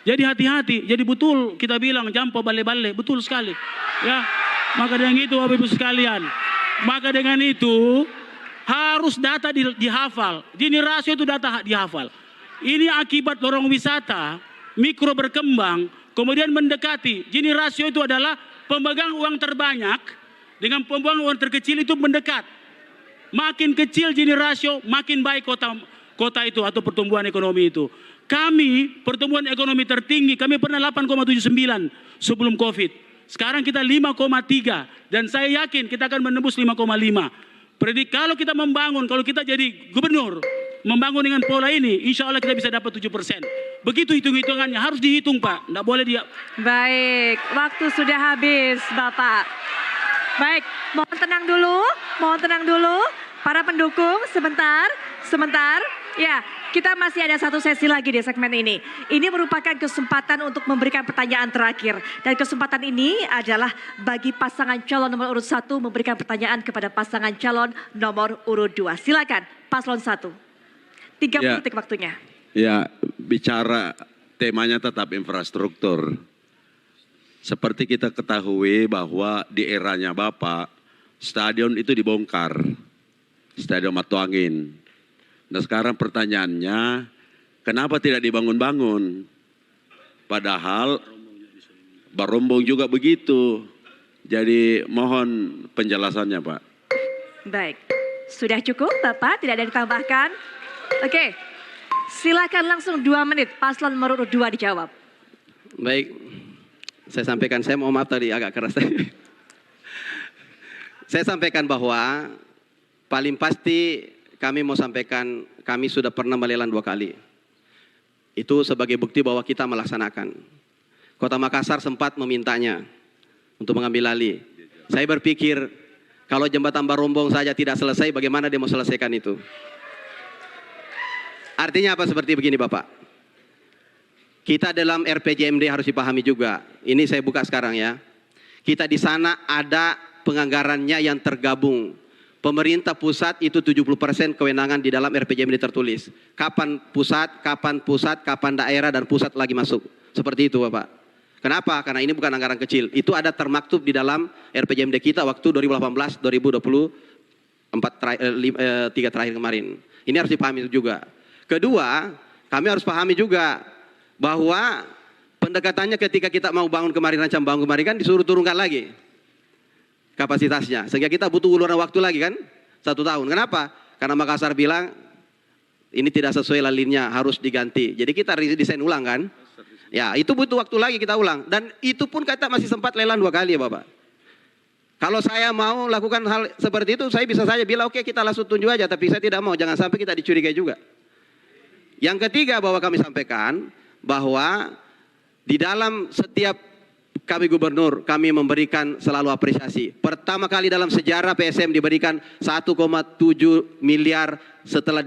Jadi hati-hati, jadi betul kita bilang jampo bale-bale, betul sekali. Ya, maka dengan itu Bapak Ibu sekalian, maka dengan itu harus data dihafal. Gini rasio itu data dihafal. Ini akibat lorong wisata mikro berkembang, kemudian mendekati. Gini rasio itu adalah pemegang uang terbanyak dengan pemegang uang terkecil itu mendekat. Makin kecil gini rasio, makin baik kota itu atau pertumbuhan ekonomi itu. Kami pertumbuhan ekonomi tertinggi, kami pernah 8,79 sebelum Covid. Sekarang kita 5,3 dan saya yakin kita akan menembus 5,5. Kalau kita membangun, kalau kita jadi gubernur, membangun dengan pola ini, insya Allah kita bisa dapat 7%. Begitu hitung-hitungannya, harus dihitung Pak, tidak boleh dia. Baik, waktu sudah habis Bapak. Baik, mohon tenang dulu. Para pendukung, sebentar. Ya, kita masih ada satu sesi lagi di segmen ini. Ini merupakan kesempatan untuk memberikan pertanyaan terakhir. Dan kesempatan ini adalah bagi pasangan calon nomor urut 1 memberikan pertanyaan kepada pasangan calon nomor urut 2. Silakan, paslon 1. 30 detik waktunya. Ya, bicara temanya tetap infrastruktur. Seperti kita ketahui bahwa di eranya Bapak, stadion itu dibongkar, Stadion Matu Angin. Nah sekarang pertanyaannya, kenapa tidak dibangun-bangun? Padahal Barombong juga begitu. Jadi mohon penjelasannya Pak. Baik, sudah cukup Bapak, tidak ada yang ditambahkan. Oke, silakan langsung 2 menit, paslon nomor urut 2 dijawab. Baik, saya sampaikan, saya mohon maaf tadi agak keras. Saya sampaikan bahwa paling pasti kami mau sampaikan, kami sudah pernah melelang 2 kali. Itu sebagai bukti bahwa kita melaksanakan. Kota Makassar sempat memintanya untuk mengambil alih. Saya berpikir, kalau jembatan Barombong saja tidak selesai, bagaimana dia mau selesaikan itu? Artinya apa seperti begini Bapak? Kita dalam RPJMD harus dipahami juga. Ini saya buka sekarang ya. Kita di sana ada penganggarannya yang tergabung. Pemerintah pusat itu 70% kewenangan di dalam RPJMD tertulis. Kapan pusat, kapan daerah, dan pusat lagi masuk. Seperti itu Bapak. Kenapa? Karena ini bukan anggaran kecil. Itu ada termaktub di dalam RPJMD kita waktu 2018, 2020, 3 terakhir kemarin. Ini harus dipahami juga. Kedua, kami harus pahami juga bahwa pendekatannya ketika kita mau bangun kemarin, rancang bangun kemarin kan disuruh turunkan lagi kapasitasnya. Sehingga kita butuh uluran waktu lagi kan, 1 tahun. Kenapa? Karena Makassar bilang ini tidak sesuai lalinnya, harus diganti. Jadi kita desain ulang kan. Ya itu butuh waktu lagi kita ulang. Dan itu pun kita masih sempat lelang 2 kali ya Bapak. Kalau saya mau lakukan hal seperti itu, saya bisa saja bilang oke, kita langsung tunjuk aja. Tapi saya tidak mau, jangan sampai kita dicurigai juga. Yang ketiga bahwa kami sampaikan bahwa di dalam setiap kami gubernur, kami memberikan selalu apresiasi. Pertama kali dalam sejarah PSM diberikan 1,7 miliar setelah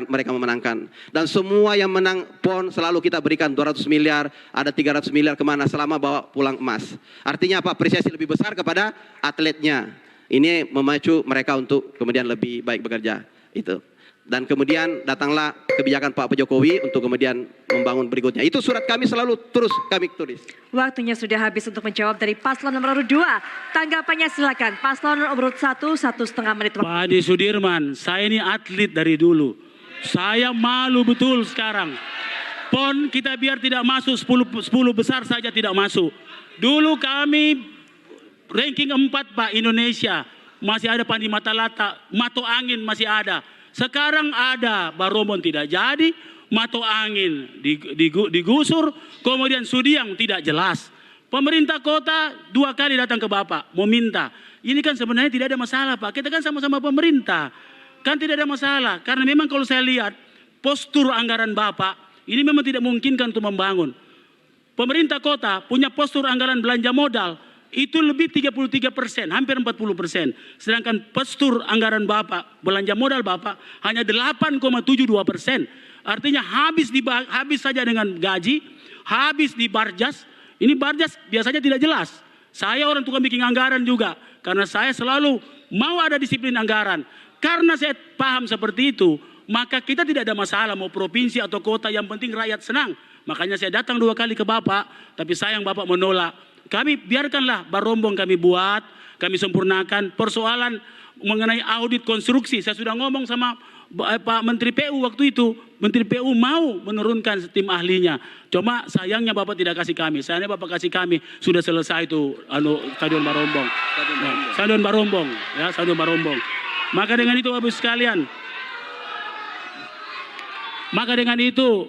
mereka memenangkan. Dan semua yang menang PON selalu kita berikan 200 miliar, ada 300 miliar kemana selama bawa pulang emas. Artinya apa? Apresiasi lebih besar kepada atletnya. Ini memacu mereka untuk kemudian lebih baik bekerja. Itu. Dan kemudian datanglah kebijakan Pak Jokowi untuk kemudian membangun berikutnya. Itu surat kami selalu terus kami tulis. Waktunya sudah habis untuk menjawab dari paslon nomor urut 2. Tanggapannya silakan. Paslon nomor urut 1, 1,5 menit. Pak Adi Sudirman, saya ini atlet dari dulu. Saya malu betul sekarang. PON kita biar tidak masuk 10 besar saja tidak masuk. Dulu kami ranking 4 Pak Indonesia. Masih ada Pandi Matalata, Matu Angin masih ada. Sekarang ada, Barombong tidak jadi, Matu Angin digusur, kemudian Sudiang tidak jelas. Pemerintah kota 2 kali datang ke Bapak, mau minta. Ini kan sebenarnya tidak ada masalah Pak, kita kan sama-sama pemerintah. Kan tidak ada masalah, karena memang kalau saya lihat postur anggaran Bapak, ini memang tidak memungkinkan untuk membangun. Pemerintah kota punya postur anggaran belanja modal, itu lebih 33%, hampir 40%. Sedangkan postur anggaran Bapak, belanja modal Bapak hanya 8,72%. Artinya habis saja dengan gaji, habis di Barjas. Ini Barjas biasanya tidak jelas. Saya orang tukang bikin anggaran juga, karena saya selalu mau ada disiplin anggaran. Karena saya paham seperti itu, maka kita tidak ada masalah mau provinsi atau kota, yang penting rakyat senang. Makanya saya datang 2 kali ke Bapak, tapi sayang Bapak menolak. Kami biarkanlah Barombong kami buat, kami sempurnakan. Persoalan mengenai audit konstruksi, saya sudah ngomong sama Pak Menteri PU waktu itu. Menteri PU mau menurunkan tim ahlinya. Cuma sayangnya Bapak tidak kasih kami. Sayangnya Bapak kasih kami, sudah selesai itu Stadion Barombong. Stadion Barombong, ya, Stadion Barombong. Maka dengan itu Bapak sekalian,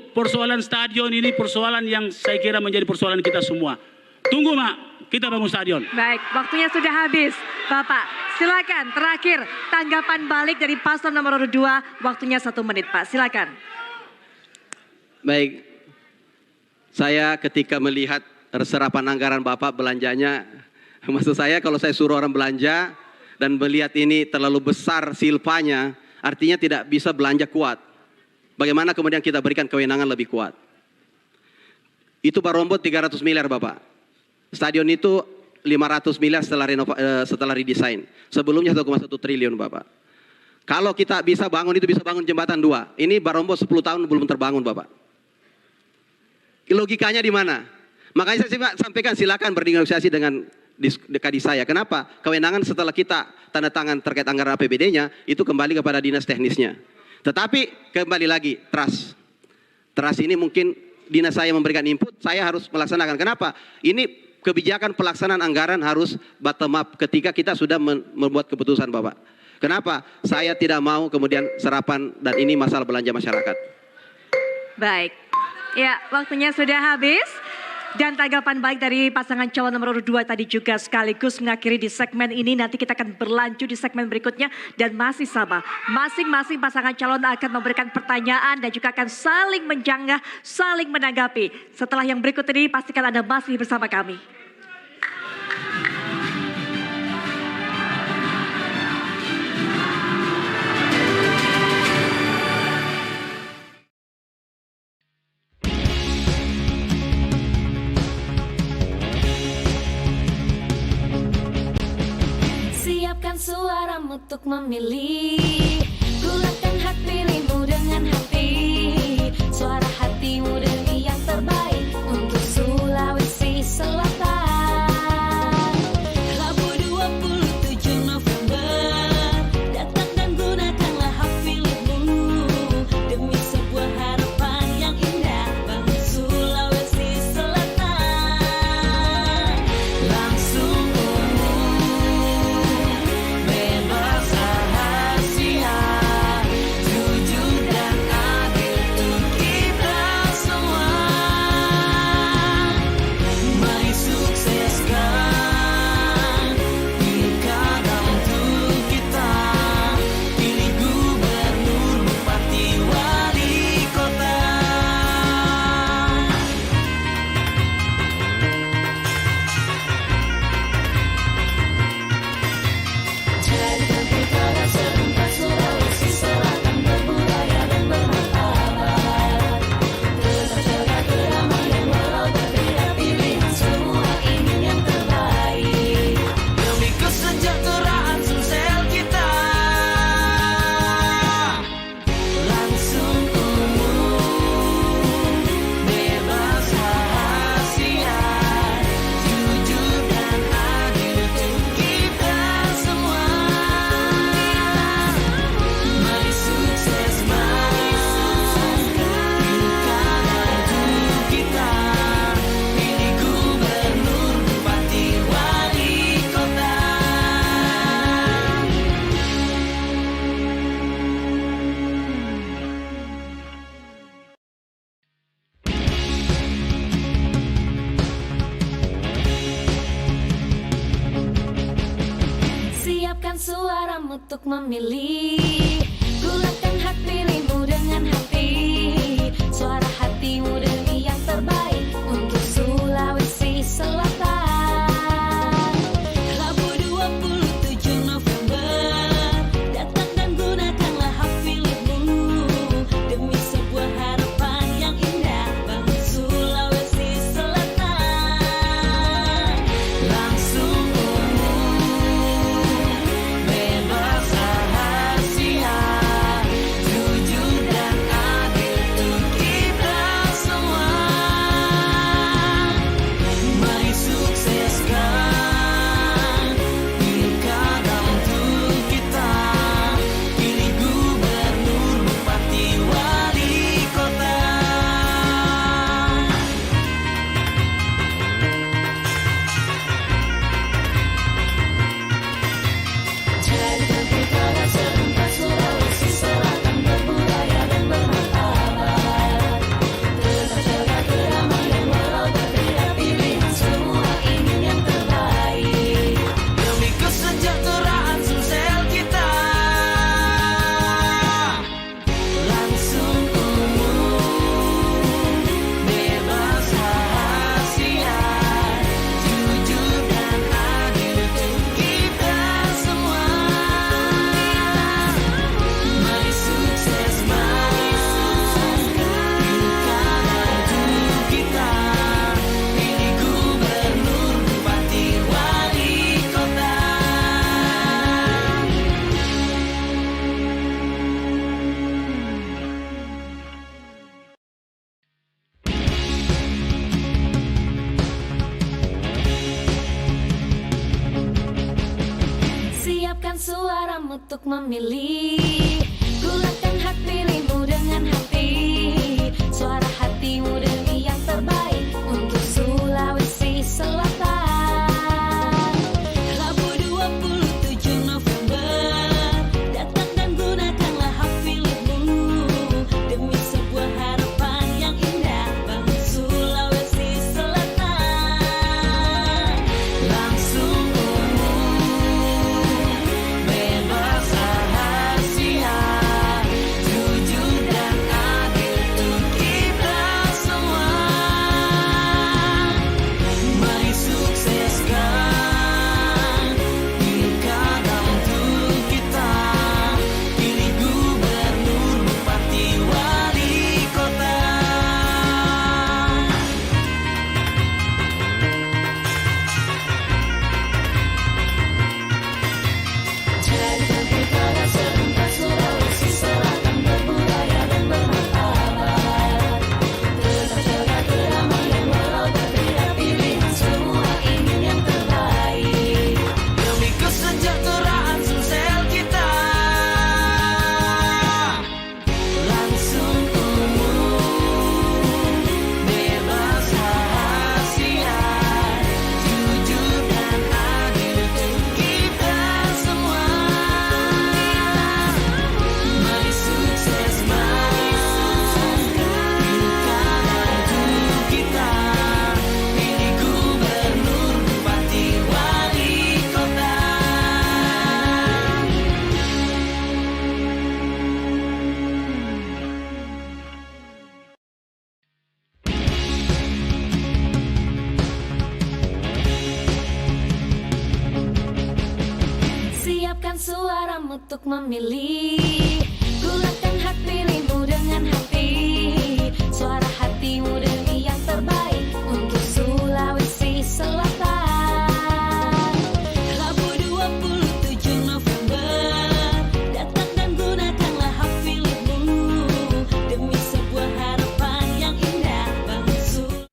persoalan stadion ini persoalan yang saya kira menjadi persoalan kita semua. Tunggu Mak, kita bangun stadion. Baik, waktunya sudah habis. Bapak, silakan terakhir tanggapan balik dari paslon nomor 2, waktunya 1 menit Pak, silakan. Baik, saya ketika melihat serapan anggaran Bapak belanjanya, maksud saya kalau saya suruh orang belanja dan melihat ini terlalu besar silpanya, artinya tidak bisa belanja kuat. Bagaimana kemudian kita berikan kewenangan lebih kuat? Itu Barombong 300 miliar Bapak. Stadion itu 500 miliar setelah redesign. Sebelumnya 1,1 triliun Bapak. Kalau kita bisa bangun itu bisa bangun jembatan 2. Ini Barombong 10 tahun belum terbangun Bapak. Logikanya di mana? Makanya saya sampaikan silakan bernegosiasi dengan Kadis saya. Kenapa? Kewenangan setelah kita tanda tangan terkait anggaran APBD-nya itu kembali kepada dinas teknisnya. Tetapi kembali lagi trust. Trust ini mungkin dinas saya memberikan input, saya harus melaksanakan. Kenapa? Ini kebijakan pelaksanaan anggaran harus bottom up ketika kita sudah membuat keputusan, Bapak. Kenapa? Saya tidak mau kemudian serapan dan ini masalah belanja masyarakat. Baik, ya waktunya sudah habis. Dan tanggapan baik dari pasangan calon nomor 2 tadi juga sekaligus mengakhiri di segmen ini. Nanti kita akan berlanjut di segmen berikutnya dan masih sama. Masing-masing pasangan calon akan memberikan pertanyaan dan juga akan saling menjanggah, saling menanggapi. Setelah yang berikut ini pastikan Anda masih bersama kami. Siapkan suaramu untuk memilih. Gulakan hak pilihmu dengan hati. Suara hatimu demi yang terbaik untuk Sulawesi Selatan. Rabu 27 November, datang dan gunakanlah hak pilihmu demi sebuah harapan yang indah bagi Sulawesi Selatan. Langsung bebas rahasia, jujur dan adil untuk kita semua. Mari sukseskan pilkada untuk kita. Pilih gubernur, bupati, wali kota. Jadikan pilkada serentak Sulawesi Selatan berbudaya dan bermartabat. Tetap jaga kedamaian walau berbeda pilihan, semua ingin yang terbaik demi kesejahteraan Sumsel kita. Langsung umum, bebas rahasia, jujur dan adil untuk kita semua. Mari sukseskan pilkada untuk kita. Pilih gubernur, bupati, wali kota. Siapkan suaramu untuk memilih. Gulakan hak pilihmu dengan hati. Suara hatimu demi yang terbaik untuk Sulawesi Selatan. Rabu 27 November, datang dan gunakanlah hak pilihmu demi sebuah harapan yang indah bagi Sulawesi Selatan. Langsung bebas rahasia, jujur dan suaramu untuk memilih. Gulakan hak pilihmu dengan hati. Suara hatimu demi yang terbaik untuk Sulawesi Selatan. Rabu 27 November, datang dan gunakanlah hak pilihmu demi sebuah harapan yang indah bagi Sulawesi Selatan. Langsung umum, bebas rahasia, jujur dan adil untuk kita semua. Mari sukseskan pilkada untuk kita. Pilih gubernur, bupati, wali kota. Jadikan pilkada serentak Sulawesi Selatan berbudaya dan bermartabat. Tetap jaga kedamaian walau berbeda pilihan, semua ingin yang terbaik demi kesejahteraan Sulsel kita. Langsung umum, bebas rahasia, jujur dan adil untuk kita semua. Mari sukseskan pilkada untuk kita. Pilih gubernur, bupati, wali kota. Siapkan suaramu untuk memilih. Gulakan hak pilihmu dengan hati. Suara hatimu demi yang terbaik untuk Sulawesi Selatan. Rabu 27 November, datang dan gunakanlah hak pilihmu demi sebuah harapan yang indah bagi Sulawesi.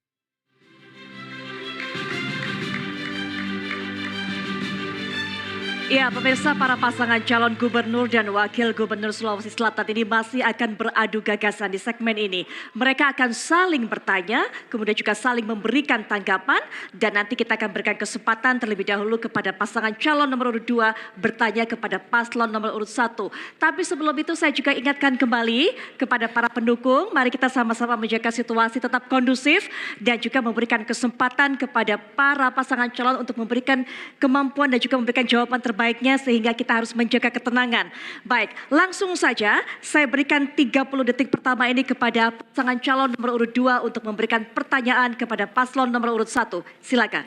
Ya, pemirsa, para pasangan calon gubernur dan wakil gubernur Sulawesi Selatan ini masih akan beradu gagasan di segmen ini. Mereka akan saling bertanya, kemudian juga saling memberikan tanggapan, dan nanti kita akan berikan kesempatan terlebih dahulu kepada pasangan calon nomor urut 2 bertanya kepada paslon nomor urut 1. Tapi sebelum itu saya juga ingatkan kembali kepada para pendukung, mari kita sama-sama menjaga situasi tetap kondusif dan juga memberikan kesempatan kepada para pasangan calon untuk memberikan kemampuan dan juga memberikan jawaban terbaiknya sehingga kita harus menjaga ketenangan. Baik, langsung saja saya berikan 30 detik pertama ini kepada pasangan calon nomor urut 2 untuk memberikan pertanyaan kepada paslon nomor urut 1. Silakan.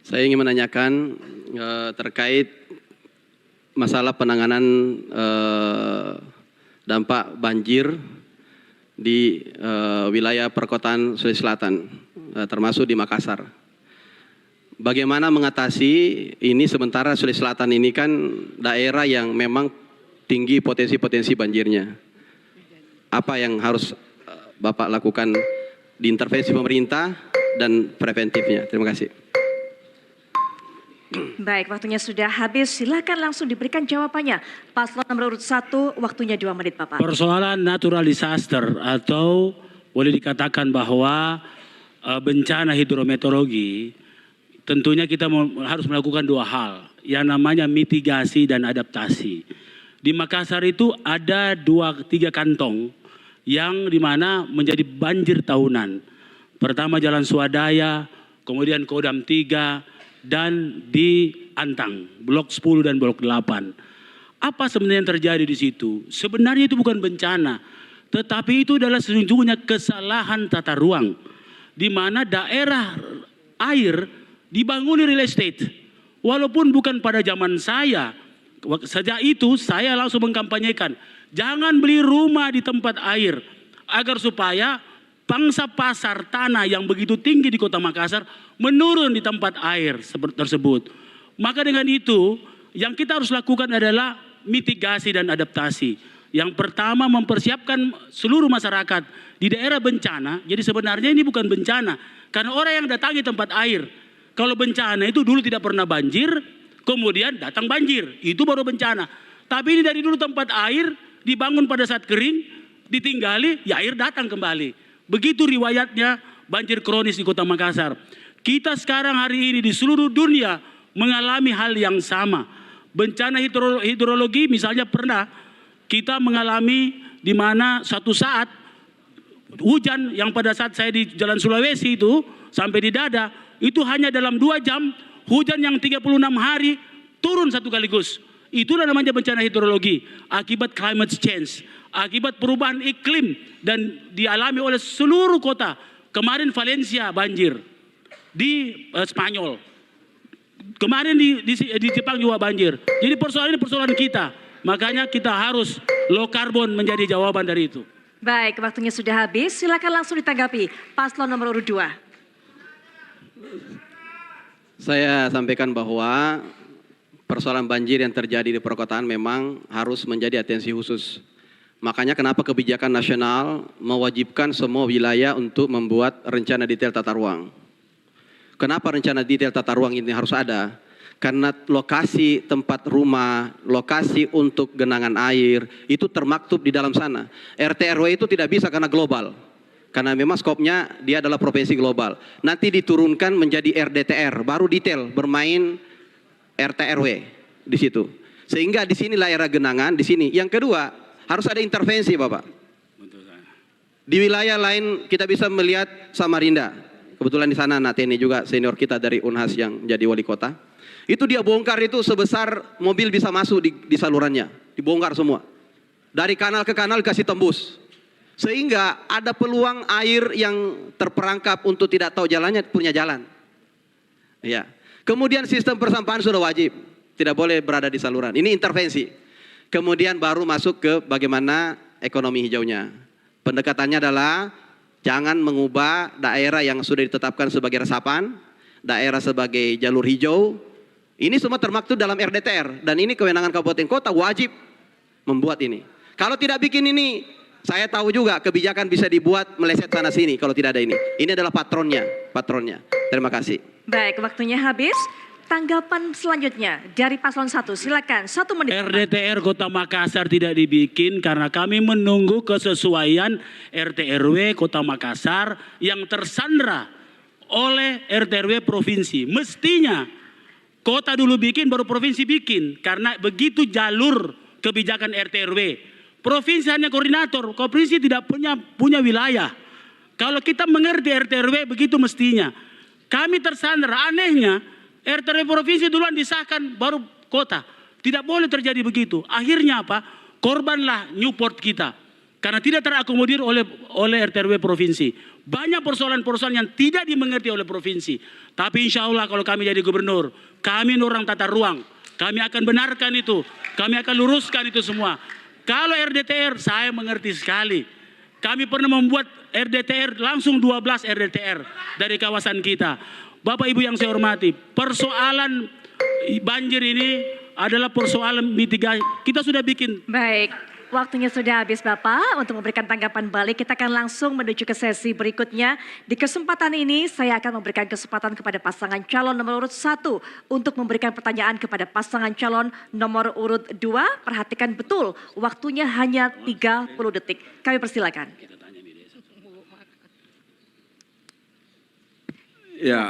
Saya ingin menanyakan terkait masalah penanganan dampak banjir di wilayah perkotaan Sulawesi Selatan, termasuk di Makassar. Bagaimana mengatasi ini sementara Sulawesi Selatan ini kan daerah yang memang tinggi potensi-potensi banjirnya. Apa yang harus Bapak lakukan di intervensi pemerintah dan preventifnya? Terima kasih. Baik, waktunya sudah habis. Silakan langsung diberikan jawabannya. Paslon nomor urut 1, waktunya 2 menit, Bapak. Persoalan natural disaster atau boleh dikatakan bahwa bencana hidrometeorologi, tentunya kita harus melakukan 2 hal. Yang namanya mitigasi dan adaptasi. Di Makassar itu ada 2-3 kantong yang dimana menjadi banjir tahunan. Pertama Jalan Swadaya, kemudian Kodam 3, dan di Antang, blok 10 dan blok 8. Apa sebenarnya yang terjadi di situ? Sebenarnya itu bukan bencana, tetapi itu adalah sesungguhnya kesalahan tata ruang, di mana daerah air dibanguni real estate. Walaupun bukan pada zaman saya, sejak itu saya langsung mengkampanyekan, jangan beli rumah di tempat air, agar supaya pangsa pasar tanah yang begitu tinggi di Kota Makassar menurun di tempat air tersebut. Maka dengan itu yang kita harus lakukan adalah mitigasi dan adaptasi. Yang pertama mempersiapkan seluruh masyarakat di daerah bencana. Jadi sebenarnya ini bukan bencana, karena orang yang datangi tempat air Kalau bencana itu dulu tidak pernah banjir, kemudian datang banjir, itu baru bencana. Tapi ini dari dulu tempat air dibangun pada saat kering, ditinggali, ya air datang kembali. Begitu riwayatnya banjir kronis di Kota Makassar. Kita sekarang hari ini di seluruh dunia mengalami hal yang sama. Bencana hidrologi misalnya pernah kita mengalami di mana suatu saat hujan yang pada saat saya di Jalan Sulawesi itu sampai di dada, itu hanya dalam 2 jam hujan yang 36 hari turun satu kaligus. Itulah namanya bencana hidrologi akibat climate change, akibat perubahan iklim dan dialami oleh seluruh kota. Kemarin Valencia banjir, di Spanyol. Kemarin di Jepang juga banjir. Jadi persoalan ini persoalan kita. Makanya kita harus low carbon menjadi jawaban dari itu. Baik, waktunya sudah habis. Silakan langsung ditanggapi paslon nomor urut 2. Saya sampaikan bahwa persoalan banjir yang terjadi di perkotaan memang harus menjadi atensi khusus. Makanya kenapa kebijakan nasional mewajibkan semua wilayah untuk membuat rencana detail tata ruang. Kenapa rencana detail tata ruang ini harus ada? Karena lokasi tempat rumah, lokasi untuk genangan air, itu termaktub di dalam sana. RT RW itu tidak bisa karena global. Karena memang skopnya dia adalah provinsi global. Nanti diturunkan menjadi RDTR, baru detail bermain RT RW di situ. Sehingga di sinilah era genangan, di sini. Yang kedua, harus ada intervensi Bapak. Di wilayah lain kita bisa melihat Samarinda. Kebetulan di sana Nateni juga senior kita dari Unhas yang jadi wali kota. Itu dia bongkar itu sebesar mobil bisa masuk di salurannya. Dibongkar semua. Dari kanal ke kanal kasih tembus. Sehingga ada peluang air yang terperangkap untuk tidak tahu jalannya punya jalan. Ya. Kemudian sistem persampahan sudah wajib. Tidak boleh berada di saluran. Ini intervensi. Kemudian baru masuk ke bagaimana ekonomi hijaunya. Pendekatannya adalah jangan mengubah daerah yang sudah ditetapkan sebagai resapan, daerah sebagai jalur hijau. Ini semua termaktub dalam RDTR dan ini kewenangan kabupaten kota wajib membuat ini. Kalau tidak bikin ini, saya tahu juga kebijakan bisa dibuat meleset sana sini kalau tidak ada ini. Ini adalah patronnya. Terima kasih. Baik, waktunya habis. Tanggapan selanjutnya dari paslon 1, silakan 1 menit. RDTR Kota Makassar tidak dibikin karena kami menunggu kesesuaian RT RW Kota Makassar yang tersandra oleh RT RW provinsi. Mestinya kota dulu bikin baru provinsi bikin karena begitu jalur kebijakan RT RW. Provinsi hanya koordinator, provinsi tidak punya wilayah. Kalau kita mengerti RT RW begitu mestinya. Kami tersandra, anehnya RT RW provinsi duluan disahkan baru kota. Tidak boleh terjadi begitu. Akhirnya apa? Korbanlah Newport kita. Karena tidak terakomodir oleh RT RW provinsi. Banyak persoalan-persoalan yang tidak dimengerti oleh provinsi. Tapi insya Allah kalau kami jadi gubernur, kami orang tata ruang. Kami akan benarkan itu. Kami akan luruskan itu semua. Kalau RDTR saya mengerti sekali. Kami pernah membuat RDTR langsung 12 RDTR dari kawasan kita. Bapak Ibu yang saya hormati, persoalan banjir ini adalah persoalan mitigasi. Kita sudah bikin. Baik, waktunya sudah habis Bapak untuk memberikan tanggapan balik. Kita akan langsung menuju ke sesi berikutnya. Di kesempatan ini saya akan memberikan kesempatan kepada pasangan calon nomor urut 1 untuk memberikan pertanyaan kepada pasangan calon nomor urut 2. Perhatikan betul, waktunya hanya 30 detik. Kami persilakan. Ya,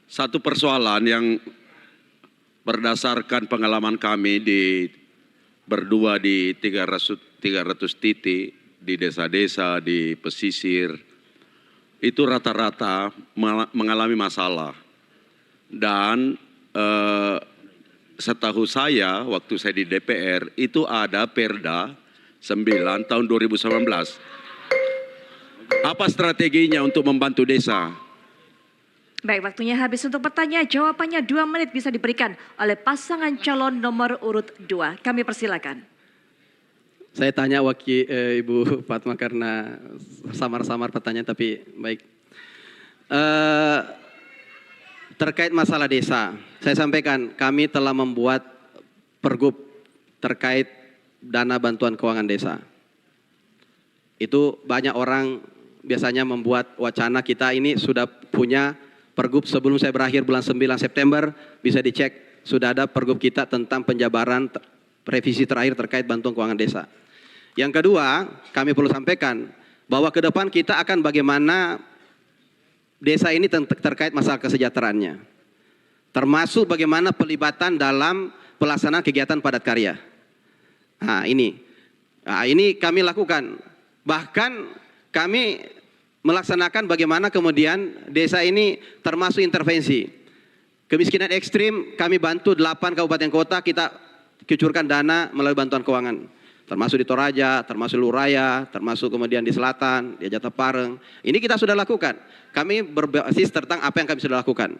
satu persoalan yang berdasarkan pengalaman kami berdua di 300 titik di desa-desa, di pesisir, itu rata-rata mengalami masalah. Dan setahu saya waktu saya di DPR itu ada Perda 9 tahun 2019. Apa strateginya untuk membantu desa? Baik, waktunya habis untuk bertanya. Jawabannya 2 menit bisa diberikan oleh pasangan calon nomor urut 2. Kami persilakan. Saya tanya Ibu Fatma karena samar-samar pertanyaan tapi baik. Terkait masalah desa, saya sampaikan kami telah membuat pergub terkait dana bantuan keuangan desa. Itu banyak orang biasanya membuat wacana kita ini sudah punya pergub sebelum saya berakhir bulan 9 September, bisa dicek, sudah ada pergub kita tentang penjabaran revisi terakhir terkait bantuan keuangan desa. Yang kedua, kami perlu sampaikan bahwa ke depan kita akan bagaimana desa ini terkait masalah kesejahteraannya. Termasuk bagaimana pelibatan dalam pelaksanaan kegiatan padat karya. Nah, ini kami lakukan. Bahkan kami melaksanakan bagaimana kemudian desa ini termasuk intervensi. Kemiskinan ekstrim kami bantu 8 kabupaten kota, kita kucurkan dana melalui bantuan keuangan. Termasuk di Toraja, termasuk Luraya, termasuk kemudian di Selatan, di Jatipareng. Ini kita sudah lakukan. Kami berbasis tentang apa yang kami sudah lakukan.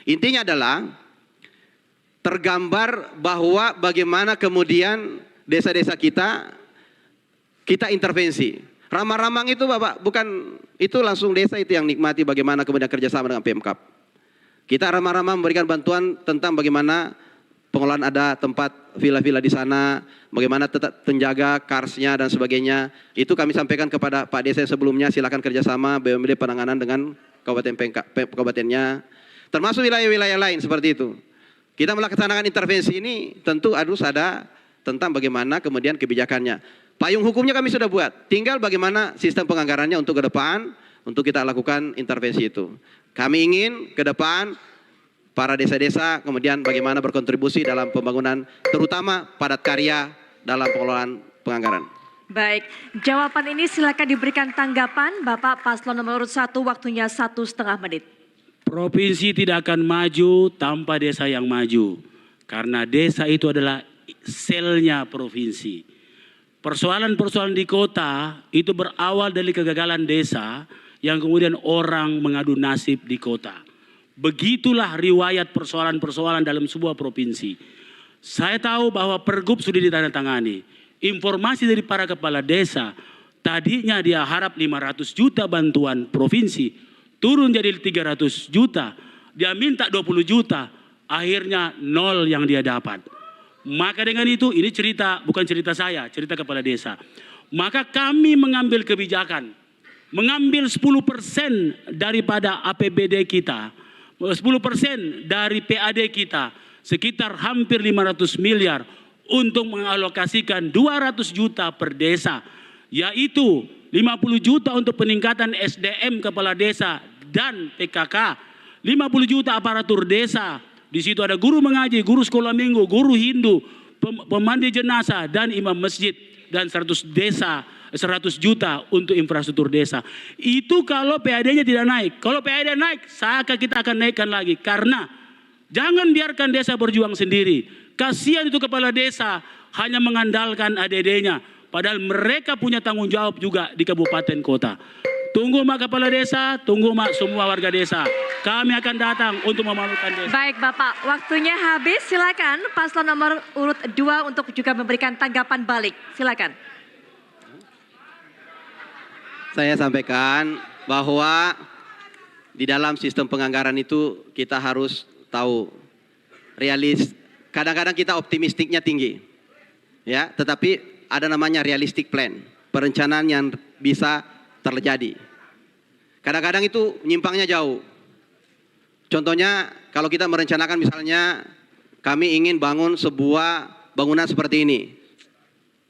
Intinya adalah tergambar bahwa bagaimana kemudian desa-desa kita intervensi. Ramang-ramang itu Bapak, bukan itu langsung desa itu yang nikmati bagaimana kemudian kerjasama dengan Pemkab. Kita ramang-ramang memberikan bantuan tentang bagaimana pengelolaan ada tempat villa-villa di sana, bagaimana tetap menjaga karsnya dan sebagainya. Itu kami sampaikan kepada Pak Desa sebelumnya, silakan kerjasama BUMD penanganan dengan kabupatennya, termasuk wilayah-wilayah lain seperti itu. Kita melaksanakan intervensi ini tentu harus ada tentang bagaimana kemudian kebijakannya. Payung hukumnya kami sudah buat, tinggal bagaimana sistem penganggarannya untuk ke depan, untuk kita lakukan intervensi itu. Kami ingin ke depan para desa-desa kemudian bagaimana berkontribusi dalam pembangunan, terutama padat karya dalam pengelolaan penganggaran. Baik, jawaban ini silakan diberikan tanggapan Bapak Paslon nomor urut 1, waktunya 1,5 menit. Provinsi tidak akan maju tanpa desa yang maju. Karena desa itu adalah selnya provinsi. Persoalan-persoalan di kota itu berawal dari kegagalan desa yang kemudian orang mengadu nasib di kota. Begitulah riwayat persoalan-persoalan dalam sebuah provinsi. Saya tahu bahwa pergub sudah ditandatangani. Informasi dari para kepala desa, tadinya dia harap 500 juta bantuan provinsi, turun jadi 300 juta. Dia minta 20 juta, akhirnya 0 yang dia dapat. Maka dengan itu, ini cerita, bukan cerita saya, cerita kepala desa. Maka kami mengambil kebijakan, mengambil 10% daripada APBD kita, 10% dari PAD kita, sekitar hampir 500 miliar untuk mengalokasikan 200 juta per desa, yaitu 50 juta untuk peningkatan SDM kepala desa dan PKK, 50 juta aparatur desa. Di situ ada guru mengaji, guru sekolah minggu, guru Hindu, pemandi jenazah dan imam masjid, dan 100 juta untuk infrastruktur desa. Itu kalau PAD-nya tidak naik. Kalau PAD naik, kita akan naikkan lagi. Karena jangan biarkan desa berjuang sendiri. Kasihan itu kepala desa hanya mengandalkan ADD-nya. Padahal mereka punya tanggung jawab juga di kabupaten kota. Tunggu Mak Kepala Desa, tunggu Mak semua warga desa. Kami akan datang untuk memajukan desa. Baik Bapak, waktunya habis. Silakan paslon nomor urut 2 untuk juga memberikan tanggapan balik. Silakan. Saya sampaikan bahwa di dalam sistem penganggaran itu kita harus tahu realis. Kadang-kadang kita optimistiknya tinggi, ya. Tetapi ada namanya realistic plan, perencanaan yang bisa terjadi. Kadang-kadang itu nyimpangnya jauh. Contohnya kalau kita merencanakan misalnya kami ingin bangun sebuah bangunan seperti ini.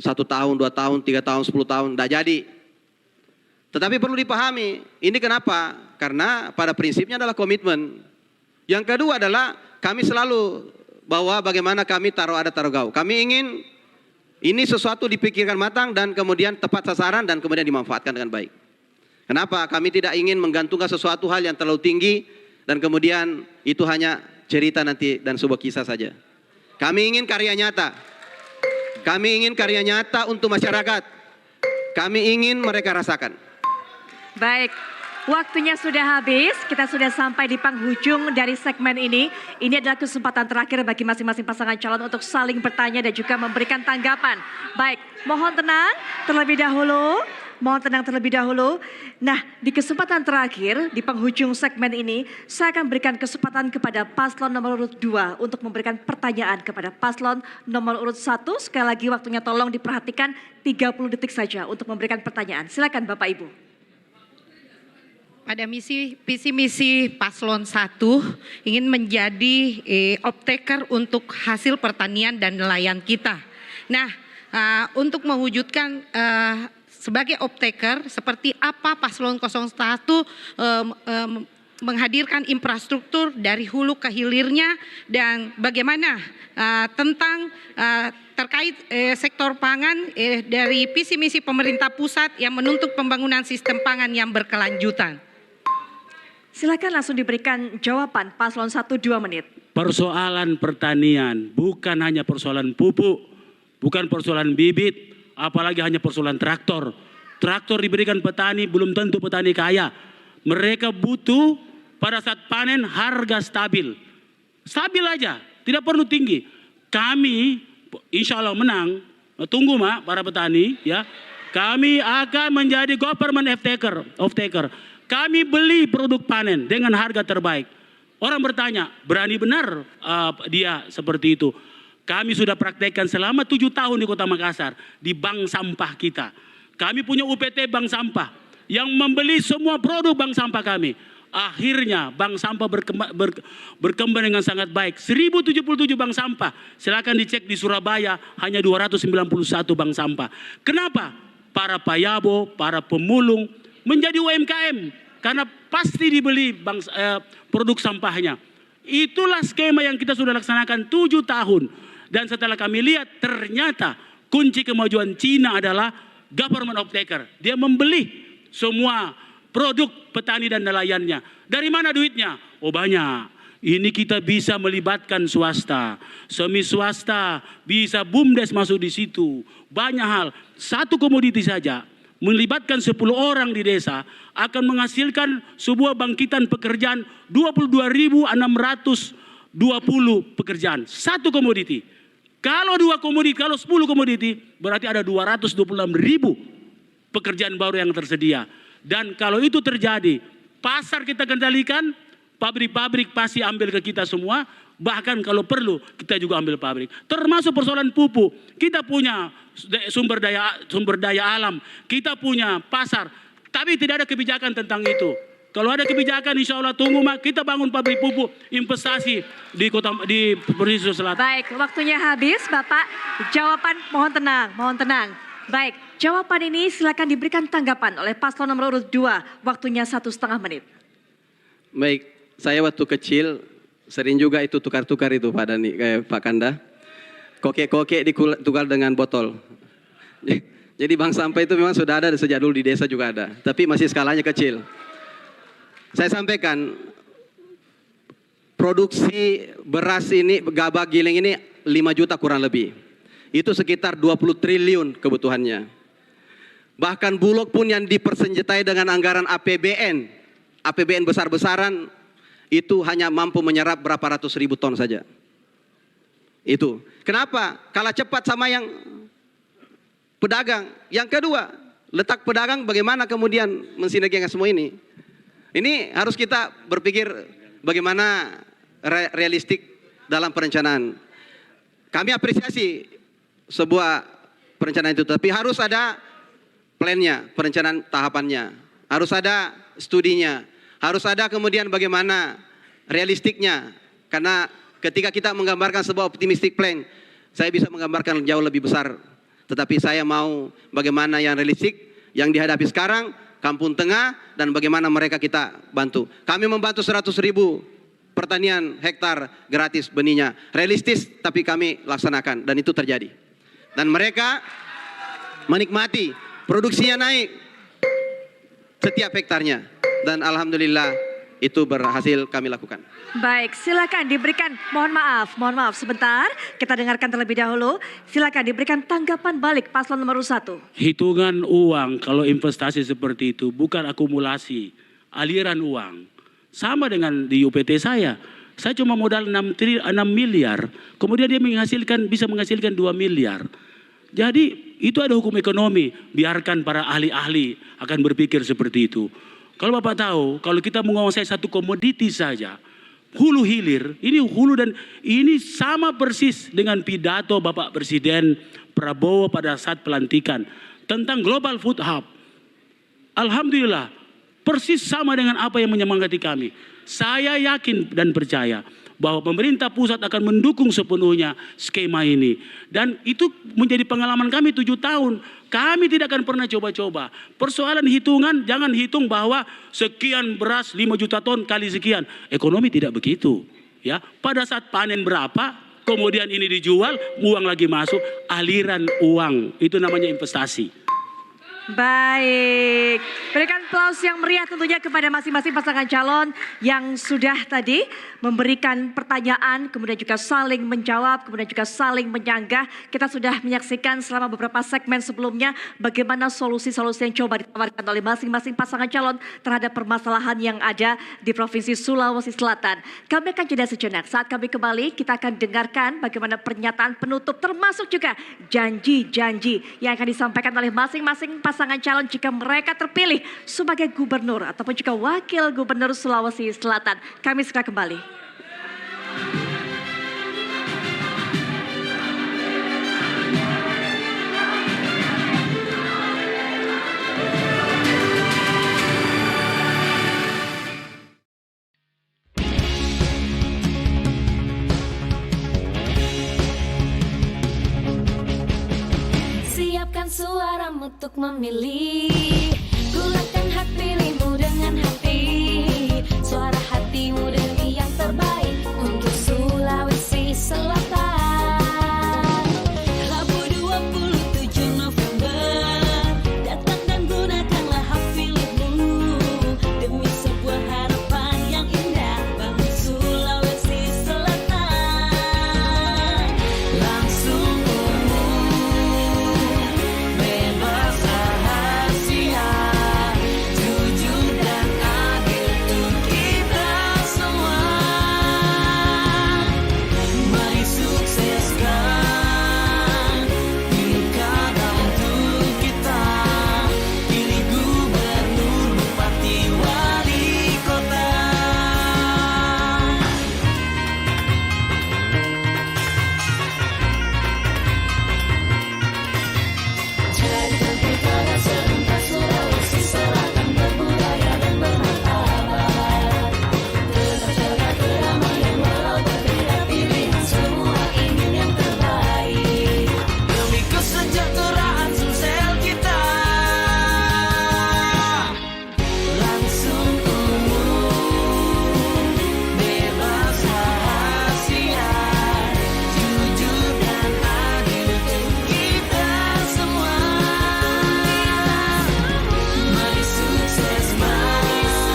1 tahun, 2 tahun, 3 tahun, 10 tahun, tidak jadi. Tetapi perlu dipahami, ini kenapa? Karena pada prinsipnya adalah komitmen. Yang kedua adalah kami selalu bahwa bagaimana kami taruh gau. Kami ingin ini sesuatu dipikirkan matang dan kemudian tepat sasaran dan kemudian dimanfaatkan dengan baik. Kenapa? Kami tidak ingin menggantungkan sesuatu hal yang terlalu tinggi dan kemudian itu hanya cerita nanti dan sebuah kisah saja. Kami ingin karya nyata. Kami ingin karya nyata untuk masyarakat. Kami ingin mereka rasakan. Baik, waktunya sudah habis. Kita sudah sampai di penghujung dari segmen ini. Ini adalah kesempatan terakhir bagi masing-masing pasangan calon untuk saling bertanya dan juga memberikan tanggapan. Baik, mohon tenang terlebih dahulu. Nah, di kesempatan terakhir, di penghujung segmen ini, saya akan berikan kesempatan kepada paslon nomor urut 2 untuk memberikan pertanyaan kepada paslon nomor urut 1. Sekali lagi waktunya tolong diperhatikan 30 detik saja untuk memberikan pertanyaan. Silakan Bapak Ibu. pada visi misi Paslon 1 ingin menjadi off-taker untuk hasil pertanian dan nelayan kita. Nah, untuk mewujudkan sebagai off-taker, seperti apa Paslon 01 menghadirkan infrastruktur dari hulu ke hilirnya, dan bagaimana tentang terkait sektor pangan dari visi misi pemerintah pusat yang menuntut pembangunan sistem pangan yang berkelanjutan. Silakan langsung diberikan jawaban Paslon 1 2 menit. Persoalan pertanian bukan hanya persoalan pupuk, bukan persoalan bibit, apalagi hanya persoalan traktor. Traktor diberikan petani belum tentu petani kaya. Mereka butuh pada saat panen harga stabil. Stabil aja, tidak perlu tinggi. Kami insya Allah menang, tunggu Mak para petani ya. Kami akan menjadi government off-taker. Kami beli produk panen dengan harga terbaik. Orang bertanya, berani benar dia seperti itu. Kami sudah praktekkan selama 7 tahun di Kota Makassar, di bank sampah kita. Kami punya UPT bank sampah yang membeli semua produk bank sampah kami. Akhirnya bank sampah berkembang dengan sangat baik. 1077 bank sampah. Silakan dicek di Surabaya, hanya 291 bank sampah. Kenapa? Para payabo, para pemulung menjadi UMKM karena pasti dibeli produk sampahnya. Itulah skema yang kita sudah laksanakan 7 tahun. Dan setelah kami lihat, ternyata kunci kemajuan Cina adalah government off-taker. Dia membeli semua produk petani dan nelayannya. Dari mana duitnya? Oh banyak. Ini kita bisa melibatkan swasta. Semi swasta bisa BUMDes masuk di situ. Banyak hal. Satu komoditi saja melibatkan 10 orang di desa akan menghasilkan sebuah bangkitan pekerjaan 22.620 pekerjaan. Satu komoditi. Kalau 2 komoditi, kalau 10 komoditi berarti ada 226.000 pekerjaan baru yang tersedia. Dan kalau itu terjadi, pasar kita kendalikan, pabrik-pabrik pasti ambil ke kita semua. Bahkan kalau perlu kita juga ambil pabrik. Termasuk persoalan pupuk. Kita punya sumber daya alam. Kita punya pasar. Tapi tidak ada kebijakan tentang itu. Kalau ada kebijakan insya Allah tunggu Mak, kita bangun pabrik pupuk, investasi di Provinsi Selatan. Baik, waktunya habis Bapak. Jawaban mohon tenang. Baik, jawaban ini silakan diberikan tanggapan oleh paslon nomor urut 2. Waktunya 1,5 menit. Baik, saya waktu kecil sering juga itu tukar-tukar itu Pak Dani, kayak Pak Kanda. Kokek-kokek ditukar dengan botol. Jadi bank sampah itu memang sudah ada sejak dulu di desa juga ada. Tapi masih skalanya kecil. Saya sampaikan, produksi beras ini, gabah giling ini 5 juta kurang lebih. Itu sekitar 20 triliun kebutuhannya. Bahkan Bulog pun yang dipersenjatai dengan anggaran APBN besar-besaran, itu hanya mampu menyerap berapa ratus ribu ton saja. Itu. Kenapa? Kalah cepat sama yang pedagang. Yang kedua, letak pedagang bagaimana kemudian mensinergikan semua ini. Ini harus kita berpikir bagaimana realistik dalam perencanaan. Kami apresiasi sebuah perencanaan itu, tapi harus ada plannya, perencanaan tahapannya. Harus ada studinya. Harus ada kemudian bagaimana realistiknya. Karena ketika kita menggambarkan sebuah optimistic plan, saya bisa menggambarkan jauh lebih besar. Tetapi saya mau bagaimana yang realistik, yang dihadapi sekarang, Kampung Tengah, dan bagaimana mereka kita bantu. Kami membantu 100.000 pertanian hektar gratis benihnya. Realistis tapi kami laksanakan dan itu terjadi. Dan mereka menikmati, produksinya naik setiap hektarnya. Dan alhamdulillah itu berhasil kami lakukan. Baik, silakan diberikan, mohon maaf sebentar, kita dengarkan terlebih dahulu. Silakan diberikan tanggapan balik paslon nomor 1. Hitungan uang kalau investasi seperti itu bukan akumulasi, aliran uang. Sama dengan di UPT saya cuma modal 6 miliar, kemudian dia bisa menghasilkan 2 miliar. Jadi itu ada hukum ekonomi, biarkan para ahli-ahli akan berpikir seperti itu. Kalau Bapak tahu, kalau kita menguasai satu komoditi saja, hulu hilir, ini hulu dan ini sama persis dengan pidato Bapak Presiden Prabowo pada saat pelantikan tentang Global Food Hub. Alhamdulillah, persis sama dengan apa yang menyemangati kami. Saya yakin dan percaya bahwa pemerintah pusat akan mendukung sepenuhnya skema ini. Dan itu menjadi pengalaman kami 7 tahun. Kami tidak akan pernah coba-coba. Persoalan hitungan, jangan hitung bahwa sekian beras 5 juta ton kali sekian. Ekonomi tidak begitu. Ya, pada saat panen berapa, kemudian ini dijual, uang lagi masuk, aliran uang. Itu namanya investasi. Baik, berikan aplaus yang meriah tentunya kepada masing-masing pasangan calon yang sudah tadi memberikan pertanyaan, kemudian juga saling menjawab, kemudian juga saling menyanggah. Kita sudah menyaksikan selama beberapa segmen sebelumnya bagaimana solusi-solusi yang coba ditawarkan oleh masing-masing pasangan calon terhadap permasalahan yang ada di Provinsi Sulawesi Selatan. Kami akan jeda sejenak. Saat kami kembali, kita akan dengarkan bagaimana pernyataan penutup termasuk juga janji-janji yang akan disampaikan oleh masing-masing pasangan calon jika mereka terpilih sebagai gubernur ataupun juga wakil gubernur Sulawesi Selatan. Kami segera kembali. Siapkan suaramu untuk memilih, gulakan hak pilihmu dengan hati. Suara hatimu demi yang terbaik untuk Sulawesi Selatan. Rabu 27 November, datang dan gunakanlah hak pilihmu demi sebuah harapan yang indah bagi Sulawesi Selatan. Langsung bebas rahasia, jujur dan adil untuk kita semua. Mari sukseskan pilkada untuk kita, pilih gubernur, bupati, wali kota. Jadikan pilkada serentak Sulawesi Selatan berbudaya dan bermartabat. Tetap jaga kedamaian walau berbeda pilihan, semua ingin yang terbaik demi kesejahteraan Sulsel kita. Langsung umum, bebas rahasia, jujur dan adil untuk kita semua. Mari sukses, pilkada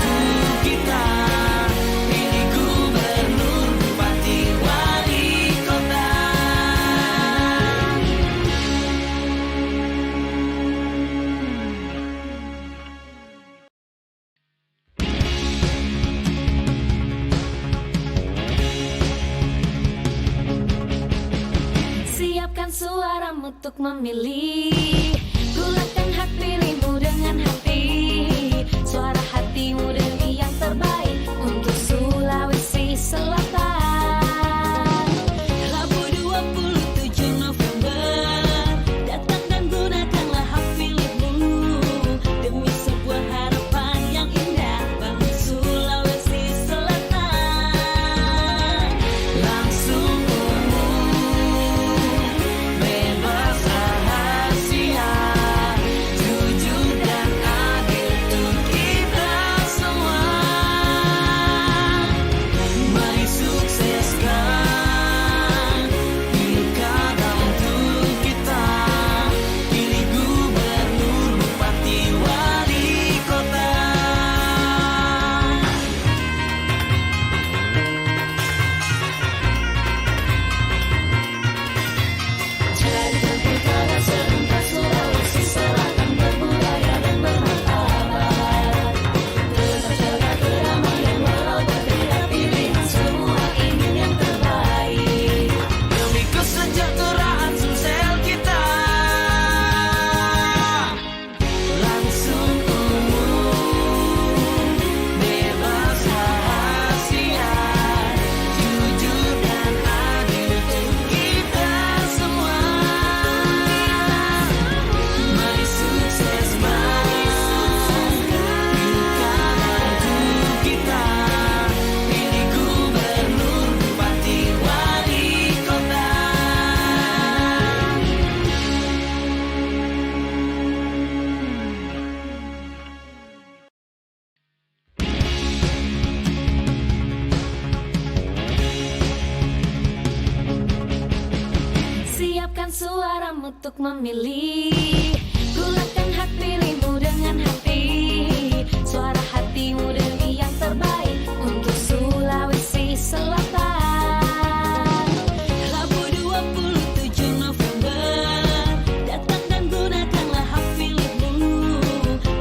untuk kita, pilih gubernur, bupati, wali kota. Siapkan suaramu untuk memilih, gulakan hak pilihmu dengan hati. Suara hatimu demi yang terbaik untuk Sulawesi Selatan. Rabu 27 November, datang dan gunakanlah hak pilihmu demi sebuah harapan yang indah bagi Sulawesi Selatan. Langsung bebas rahasia, jujur dan adil untuk kita semua. Mari sukses suaramu untuk memilih. Gunakan hak pilihmu dengan hati. Suara hatimu demi yang terbaik untuk Sulawesi Selatan. Rabu 27 November, datang dan gunakanlah hak pilihmu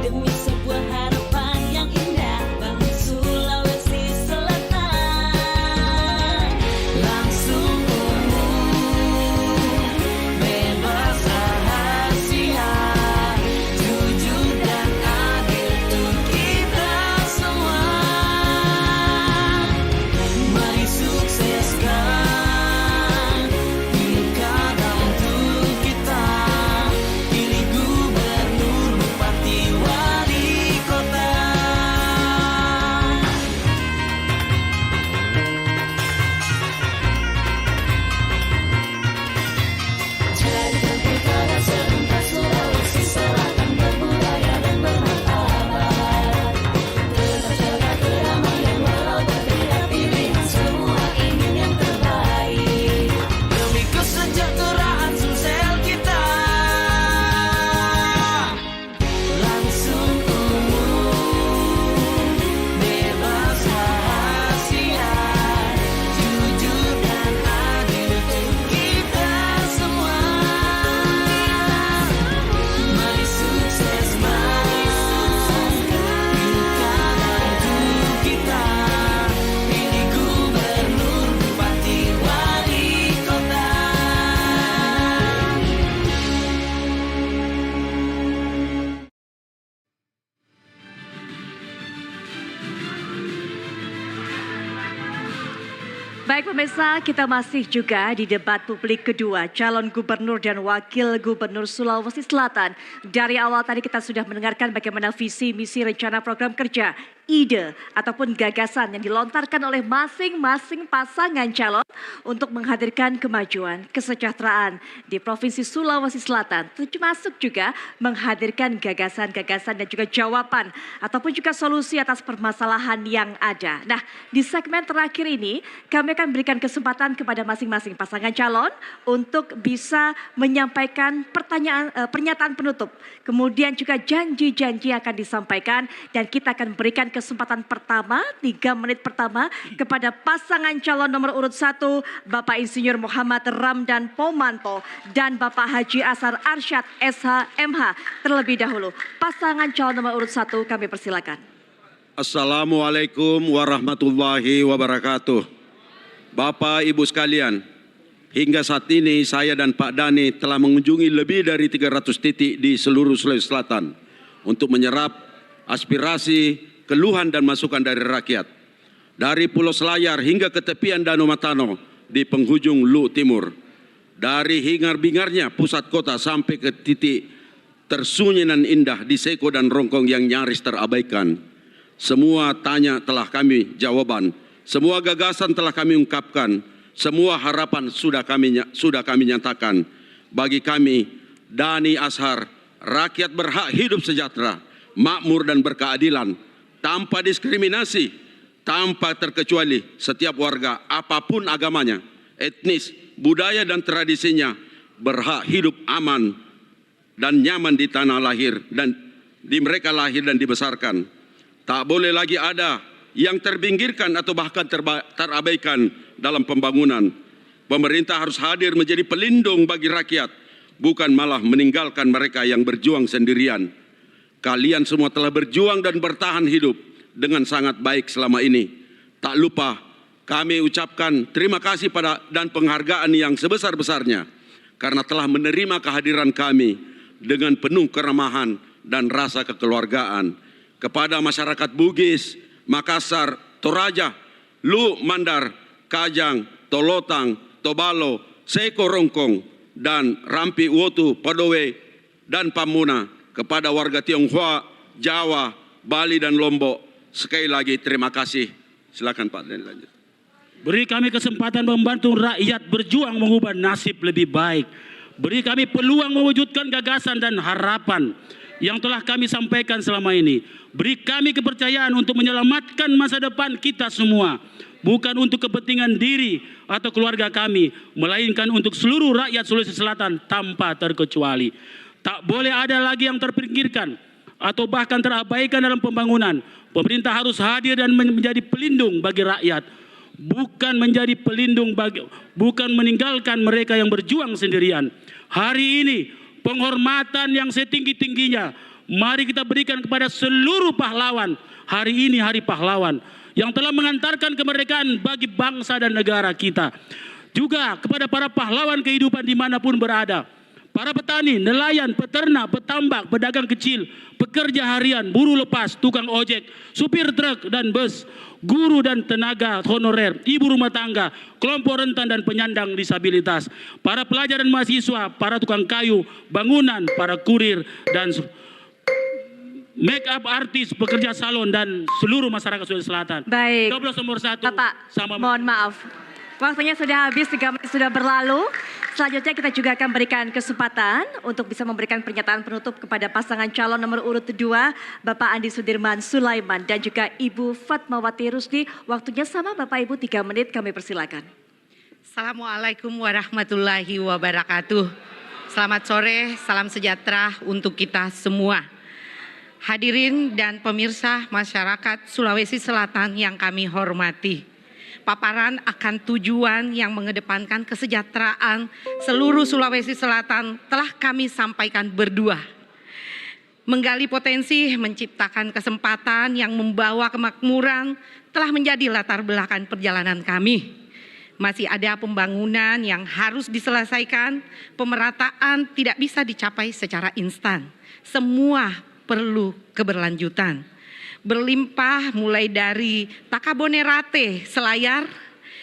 demi sebuah harapan yang indah bagi Sulawesi Selatan. Langsung umum, bebas rahasia, jujur dan adil untuk kita semua. Mari sukseskan pilkada untuk kita. Pilih gubernur, bupati, wali kota. Jadikan pilkada serentak Sulawesi Selatan berbudaya dan bermartabat. Tetap jaga kedamaian walau berbeda pilihan, semua ingin yang terbaik demi kesejahteraan Sulsel kita. Langsung umum, bebas rahasia, jujur dan adil untuk kita semua. Mari sukseskan pilkada untuk kita. Pilih gubernur, bupati, wali kota. Baik pemirsa, kita masih juga di debat publik kedua calon gubernur dan wakil gubernur Sulawesi Selatan. Dari awal tadi kita sudah mendengarkan bagaimana visi, misi, rencana program kerja, ide ataupun gagasan yang dilontarkan oleh masing-masing pasangan calon untuk menghadirkan kemajuan, kesejahteraan di Provinsi Sulawesi Selatan. Termasuk juga menghadirkan gagasan-gagasan dan juga jawaban ataupun juga solusi atas permasalahan yang ada. Nah, di segmen terakhir ini kami akan berikan kesempatan kepada masing-masing pasangan calon untuk bisa menyampaikan pernyataan penutup. Kemudian juga janji-janji akan disampaikan dan kita akan berikan kesempatan pertama, 3 menit pertama kepada pasangan calon nomor urut 1 Bapak Insinyur Muhammad Ramdan Pomanto dan Bapak Haji Asar Arsyad SH MH terlebih dahulu. Pasangan calon nomor urut 1 kami persilakan. Assalamualaikum warahmatullahi wabarakatuh. Bapak Ibu sekalian, hingga saat ini saya dan Pak Dhani telah mengunjungi lebih dari 300 titik di seluruh Sulawesi Selatan untuk menyerap aspirasi, keluhan dan masukan dari rakyat. Dari Pulau Selayar hingga ke tepian Danau Matano di penghujung Lu Timur. Dari hingar-bingarnya pusat kota sampai ke titik tersunyi dan indah di Seko dan Rongkong yang nyaris terabaikan. Semua tanya telah kami jawaban. Semua gagasan telah kami ungkapkan, semua harapan sudah kami nyatakan. Bagi kami, Dhani Ashar, rakyat berhak hidup sejahtera, makmur dan berkeadilan, tanpa diskriminasi, tanpa terkecuali setiap warga apapun agamanya, etnis, budaya dan tradisinya berhak hidup aman dan nyaman di tanah lahir dan di mereka lahir dan dibesarkan. Tak boleh lagi ada yang terbinggirkan atau bahkan terabaikan dalam pembangunan. Pemerintah harus hadir menjadi pelindung bagi rakyat, bukan malah meninggalkan mereka yang berjuang sendirian. Kalian semua telah berjuang dan bertahan hidup dengan sangat baik selama ini. Tak lupa kami ucapkan terima kasih dan penghargaan yang sebesar-besarnya karena telah menerima kehadiran kami dengan penuh keramahan dan rasa kekeluargaan. Kepada masyarakat Bugis, Makassar, Toraja, Lu Mandar, Kajang, Tolotang, Tobalo, Seko Rongkong, dan Rampi Wotu, Padowe, dan Pamuna. Kepada warga Tionghoa, Jawa, Bali, dan Lombok, sekali lagi terima kasih. Silakan Pak Dan lanjut. Beri kami kesempatan membantu rakyat berjuang mengubah nasib lebih baik. Beri kami peluang mewujudkan gagasan dan harapan yang telah kami sampaikan selama ini. Beri kami kepercayaan untuk menyelamatkan masa depan kita semua. bukan untuk kepentingan diri atau keluarga kami, melainkan untuk seluruh rakyat Sulawesi Selatan tanpa terkecuali. Tak boleh ada lagi yang terpinggirkan atau bahkan terabaikan dalam pembangunan. Pemerintah harus hadir dan menjadi pelindung bagi rakyat, bukan menjadi pelindung bukan meninggalkan mereka yang berjuang sendirian. Hari ini penghormatan yang setinggi-tingginya mari kita berikan kepada seluruh pahlawan. Hari ini Hari Pahlawan yang telah mengantarkan kemerdekaan bagi bangsa dan negara kita. Juga kepada para pahlawan kehidupan dimanapun berada. Para petani, nelayan, peternak, petambak, pedagang kecil, pekerja harian, buruh lepas, tukang ojek, supir truk dan bus, guru dan tenaga honorer, ibu rumah tangga, kelompok rentan dan penyandang disabilitas, para pelajar dan mahasiswa, para tukang kayu, bangunan, para kurir, dan make up artis, pekerja salon, dan seluruh masyarakat Sulawesi Selatan. Baik. Coblos nomor 1. Bapak, mohon maaf. Waktunya sudah habis, 3 menit sudah berlalu. Selanjutnya kita juga akan berikan kesempatan untuk bisa memberikan pernyataan penutup kepada pasangan calon nomor urut 2, Bapak Andi Sudirman Sulaiman dan juga Ibu Fatmawati Rusdi. Waktunya sama Bapak Ibu 3 menit, kami persilakan. Assalamualaikum warahmatullahi wabarakatuh. Selamat sore, salam sejahtera untuk kita semua. Hadirin dan pemirsa masyarakat Sulawesi Selatan yang kami hormati. Paparan akan tujuan yang mengedepankan kesejahteraan seluruh Sulawesi Selatan telah kami sampaikan berdua. Menggali potensi, menciptakan kesempatan yang membawa kemakmuran telah menjadi latar belakang perjalanan kami. Masih ada pembangunan yang harus diselesaikan, pemerataan tidak bisa dicapai secara instan. Semua perlu keberlanjutan. Berlimpah mulai dari Takabonerate Selayar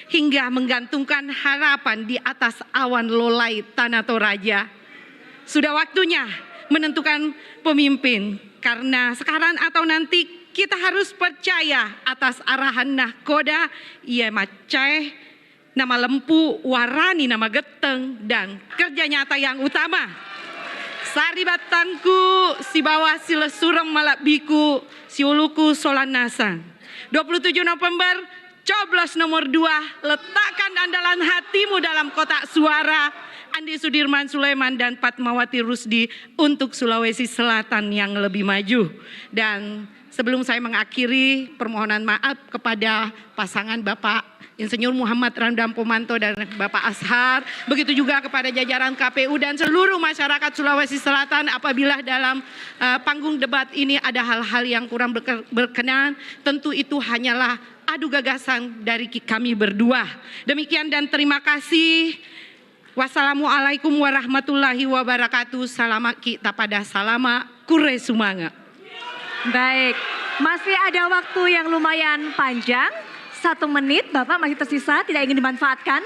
hingga menggantungkan harapan di atas awan lolai Tanah Toraja. Sudah waktunya menentukan pemimpin karena sekarang atau nanti kita harus percaya atas arahan nahkoda ia macai nama lempu warani nama geteng dan kerja nyata yang utama. Sari batangku, si bawah si lesurem malak biku, si uluku solan nasan. 27 November, coblos nomor 2, letakkan andalan hatimu dalam kotak suara. Andi Sudirman Sulaiman dan Fatmawati Rusdi untuk Sulawesi Selatan yang lebih maju. Dan sebelum saya mengakhiri, permohonan maaf kepada pasangan Bapak Insinyur Muhammad Ramdan Pomanto dan Bapak Ashar, begitu juga kepada jajaran KPU dan seluruh masyarakat Sulawesi Selatan apabila dalam panggung debat ini ada hal-hal yang kurang berkenan, tentu itu hanyalah adu gagasan dari kami berdua. Demikian dan terima kasih. Wassalamualaikum warahmatullahi wabarakatuh. Salamat kita pada salama kure sumanga. Baik, masih ada waktu yang lumayan panjang. 1 menit, Bapak masih tersisa, tidak ingin dimanfaatkan?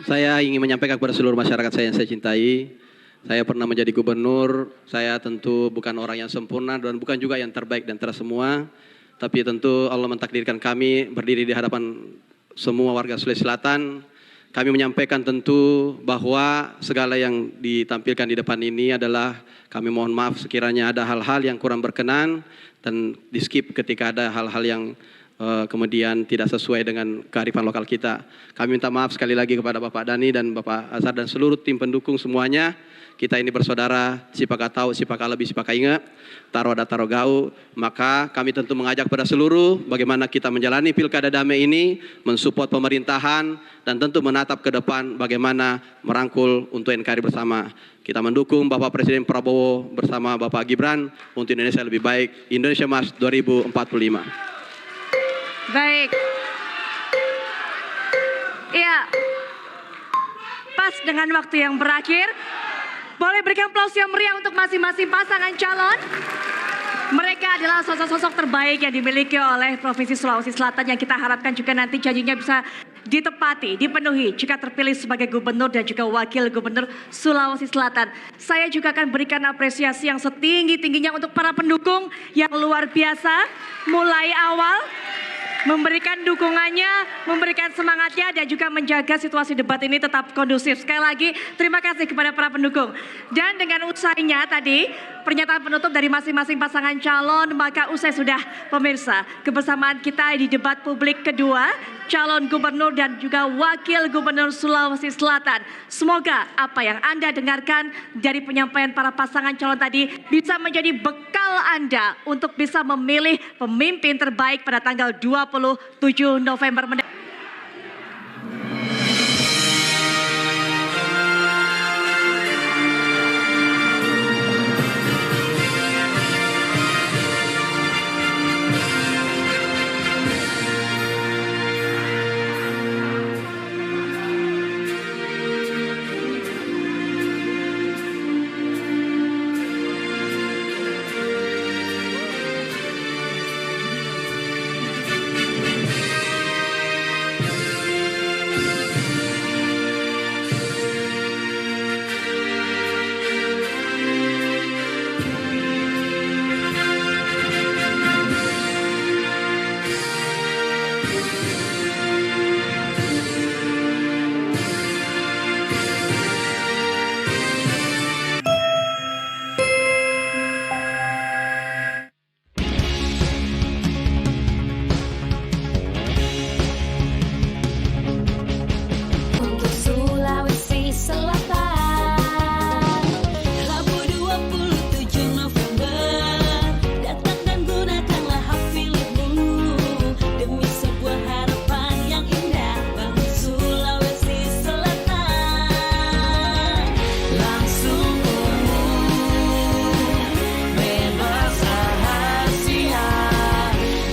Saya ingin menyampaikan kepada seluruh masyarakat saya yang saya cintai. Saya pernah menjadi gubernur, saya tentu bukan orang yang sempurna dan bukan juga yang terbaik dan tersemua. Tapi tentu Allah mentakdirkan kami berdiri di hadapan semua warga Sulawesi Selatan. Kami menyampaikan tentu bahwa segala yang ditampilkan di depan ini adalah kami mohon maaf sekiranya ada hal-hal yang kurang berkenan dan di skip ketika ada hal-hal yang kemudian tidak sesuai dengan kearifan lokal kita. Kami minta maaf sekali lagi kepada Bapak Dani dan Bapak Azhar dan seluruh tim pendukung semuanya. Kita ini bersaudara, sipaka tahu, sipaka lebih, sipaka ingat, taro ada taro gau. Maka kami tentu mengajak pada seluruh bagaimana kita menjalani pilkada damai ini, mensupport pemerintahan dan tentu menatap ke depan bagaimana merangkul untuk NKRI bersama. Kita mendukung Bapak Presiden Prabowo bersama Bapak Gibran untuk Indonesia lebih baik. Indonesia Mas 2045. Baik. Iya. Pas dengan waktu yang berakhir, boleh berikan aplaus yang meriah untuk masing-masing pasangan calon. Mereka adalah sosok-sosok terbaik yang dimiliki oleh Provinsi Sulawesi Selatan yang kita harapkan juga nanti janjinya bisa ditepati, dipenuhi jika terpilih sebagai gubernur dan juga wakil gubernur Sulawesi Selatan. Saya juga akan berikan apresiasi yang setinggi-tingginya untuk para pendukung yang luar biasa mulai awal memberikan dukungannya, memberikan semangatnya, dan juga menjaga situasi debat ini tetap kondusif. Sekali lagi, terima kasih kepada para pendukung. Dan dengan usainya tadi, pernyataan penutup dari masing-masing pasangan calon, maka usai sudah pemirsa kebersamaan kita di debat publik kedua, calon gubernur dan juga wakil gubernur Sulawesi Selatan. Semoga apa yang Anda dengarkan dari penyampaian para pasangan calon tadi bisa menjadi bekal Anda untuk bisa memilih pemimpin terbaik pada tanggal 27 November mendatang. Untuk Sulawesi Selatan, Rabu 27 November, datang dan gunakanlah hak pilihmu demi sebuah harapan yang indah bagi Sulawesi Selatan. Langsung umum, bebas rahasia,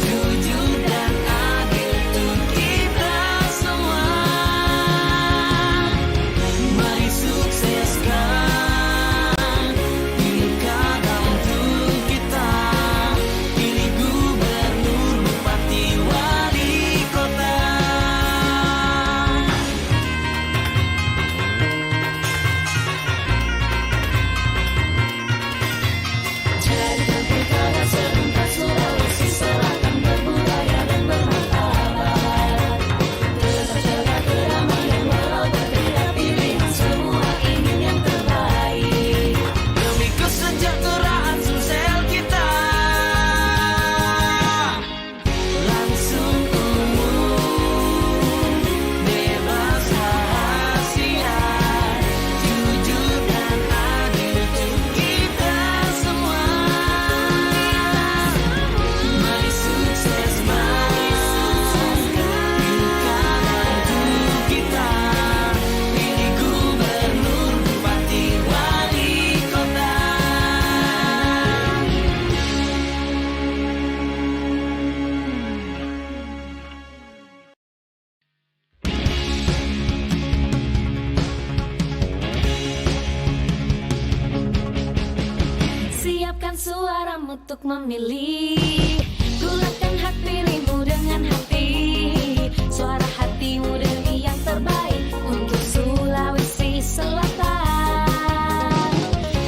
jujur dan adil untuk kita semua. Mari sukseskan pilkada untuk kita, pilih gubernur, bupati, wali kota. Jadikan pilkada serentak Sulawesi Selatan berbudaya dan bermartabat. Tetap jaga kedamaian walau berbeda pilihan, semua ingin yang terbaik demi kesejahteraan sosial kita. Langsung umum, bebas rahasia, jujur dan adil untuk kita semua. Mari sukseskan pilkada untuk kita, pilih gubernur, bupati, wali kota. Siapkan suaramu untuk memilih, gunakan hak pilihmu dengan hati. Suara hatimu demi yang terbaik untuk Sulawesi Selatan.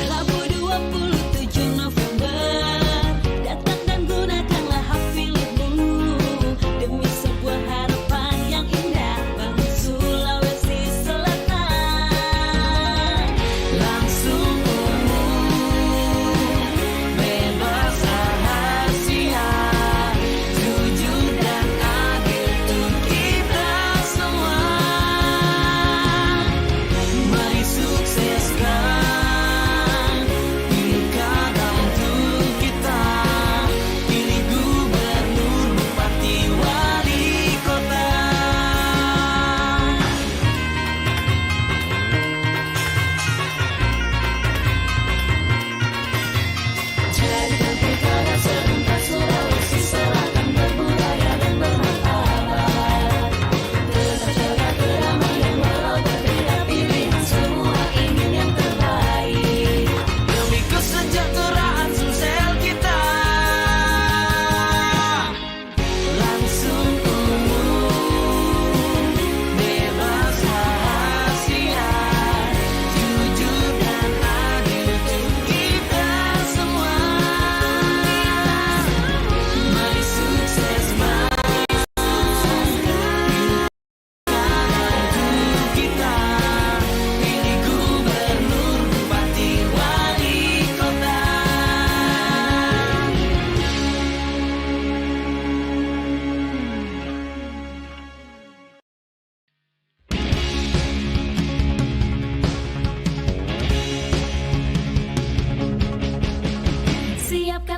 Rabu 27 November, datang dan gunakanlah hak pilihmu demi sebuah harapan yang indah bagi Sulawesi Selatan. Langsung umum, bebas rahasia, jujur dan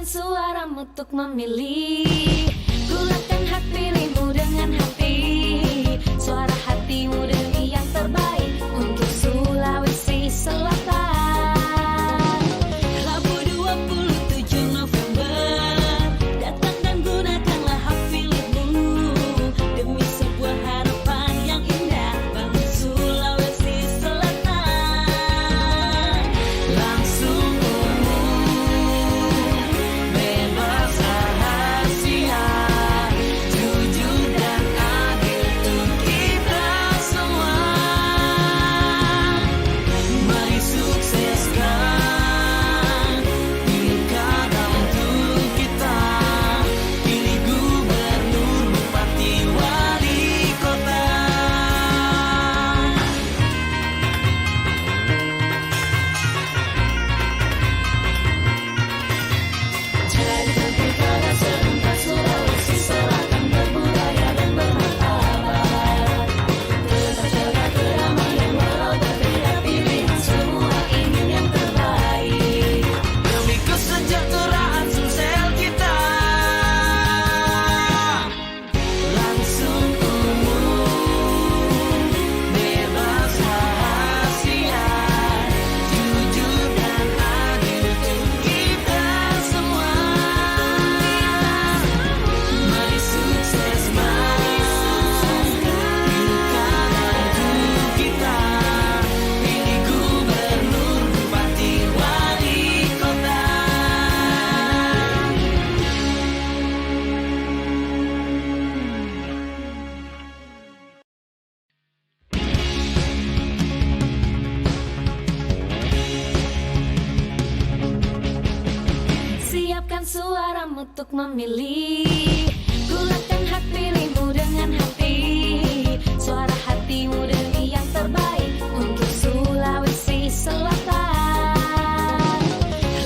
suaramu untuk memilih. Gulakan hak pilihmu dengan hati. Suara hatimu demi yang terbaik untuk Sulawesi Selatan. Rabu 27 November, datang dan gunakanlah hak pilihmu demi sebuah harapan yang indah bagi Sulawesi Selatan. Langsung bebas rahasia, jujur dan adil untuk kita semua. Mari sukseskan pilkada untuk kita. Pilih gubernur, bupati, wali kota. Jadikan pilkada serentak Sulawesi Selatan berbudaya dan bermartabat. Tetap jaga keramaian walau berbeda pilihan, semua ingin yang terbaik demi kesejahteraan Sumsel kita. Langsung umum, bebas rahasia, jujur dan adil untuk kita semua. Mari sukses, pilkada untuk kita. Pilih gubernur, bupati, wali kota. Siapkan suaramu untuk memilih. Gulakan hak pilihmu dengan hati. Suara hatimu demi yang terbaik untuk Sulawesi Selatan.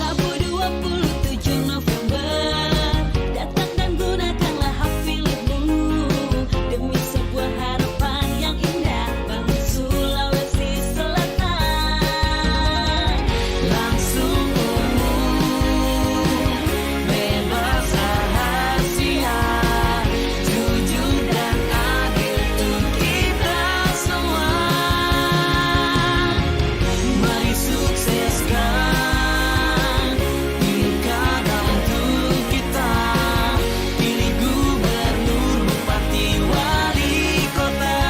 Rabu 27 November, datang dan gunakanlah hak pilihmu demi sebuah harapan yang indah bagi Sulawesi Selatan. Langsung bebas rahasia, jujur dan adil untuk kita semua. Mari sukseskan pilkada untuk kita. Pilih gubernur, bupati, wali kota.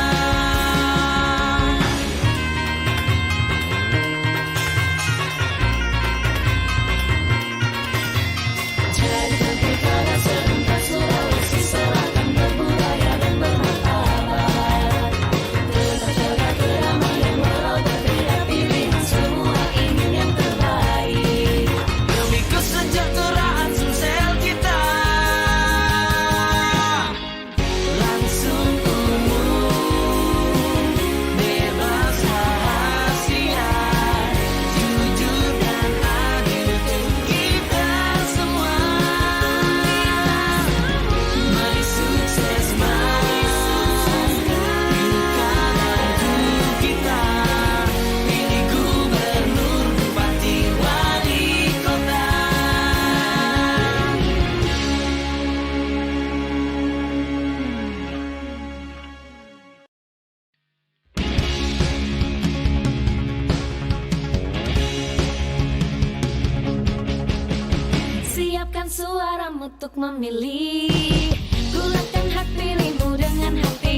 Jadikan pilkada serentak Sulawesi Selatan berbudaya dan bermartabat. Tetap jaga keramaian walau berbeda pilihan, semua ingin yang terbaik demi kesejahteraan Sumsel kita. Langsung umum, bebas rahasia, jujur dan adil untuk kita semua. Mari sukses, pilkada untuk kita. Pilih gubernur, bupati, wali kota. Siapkan suaramu untuk memilih. Gulakan hak pilihmu dengan hati.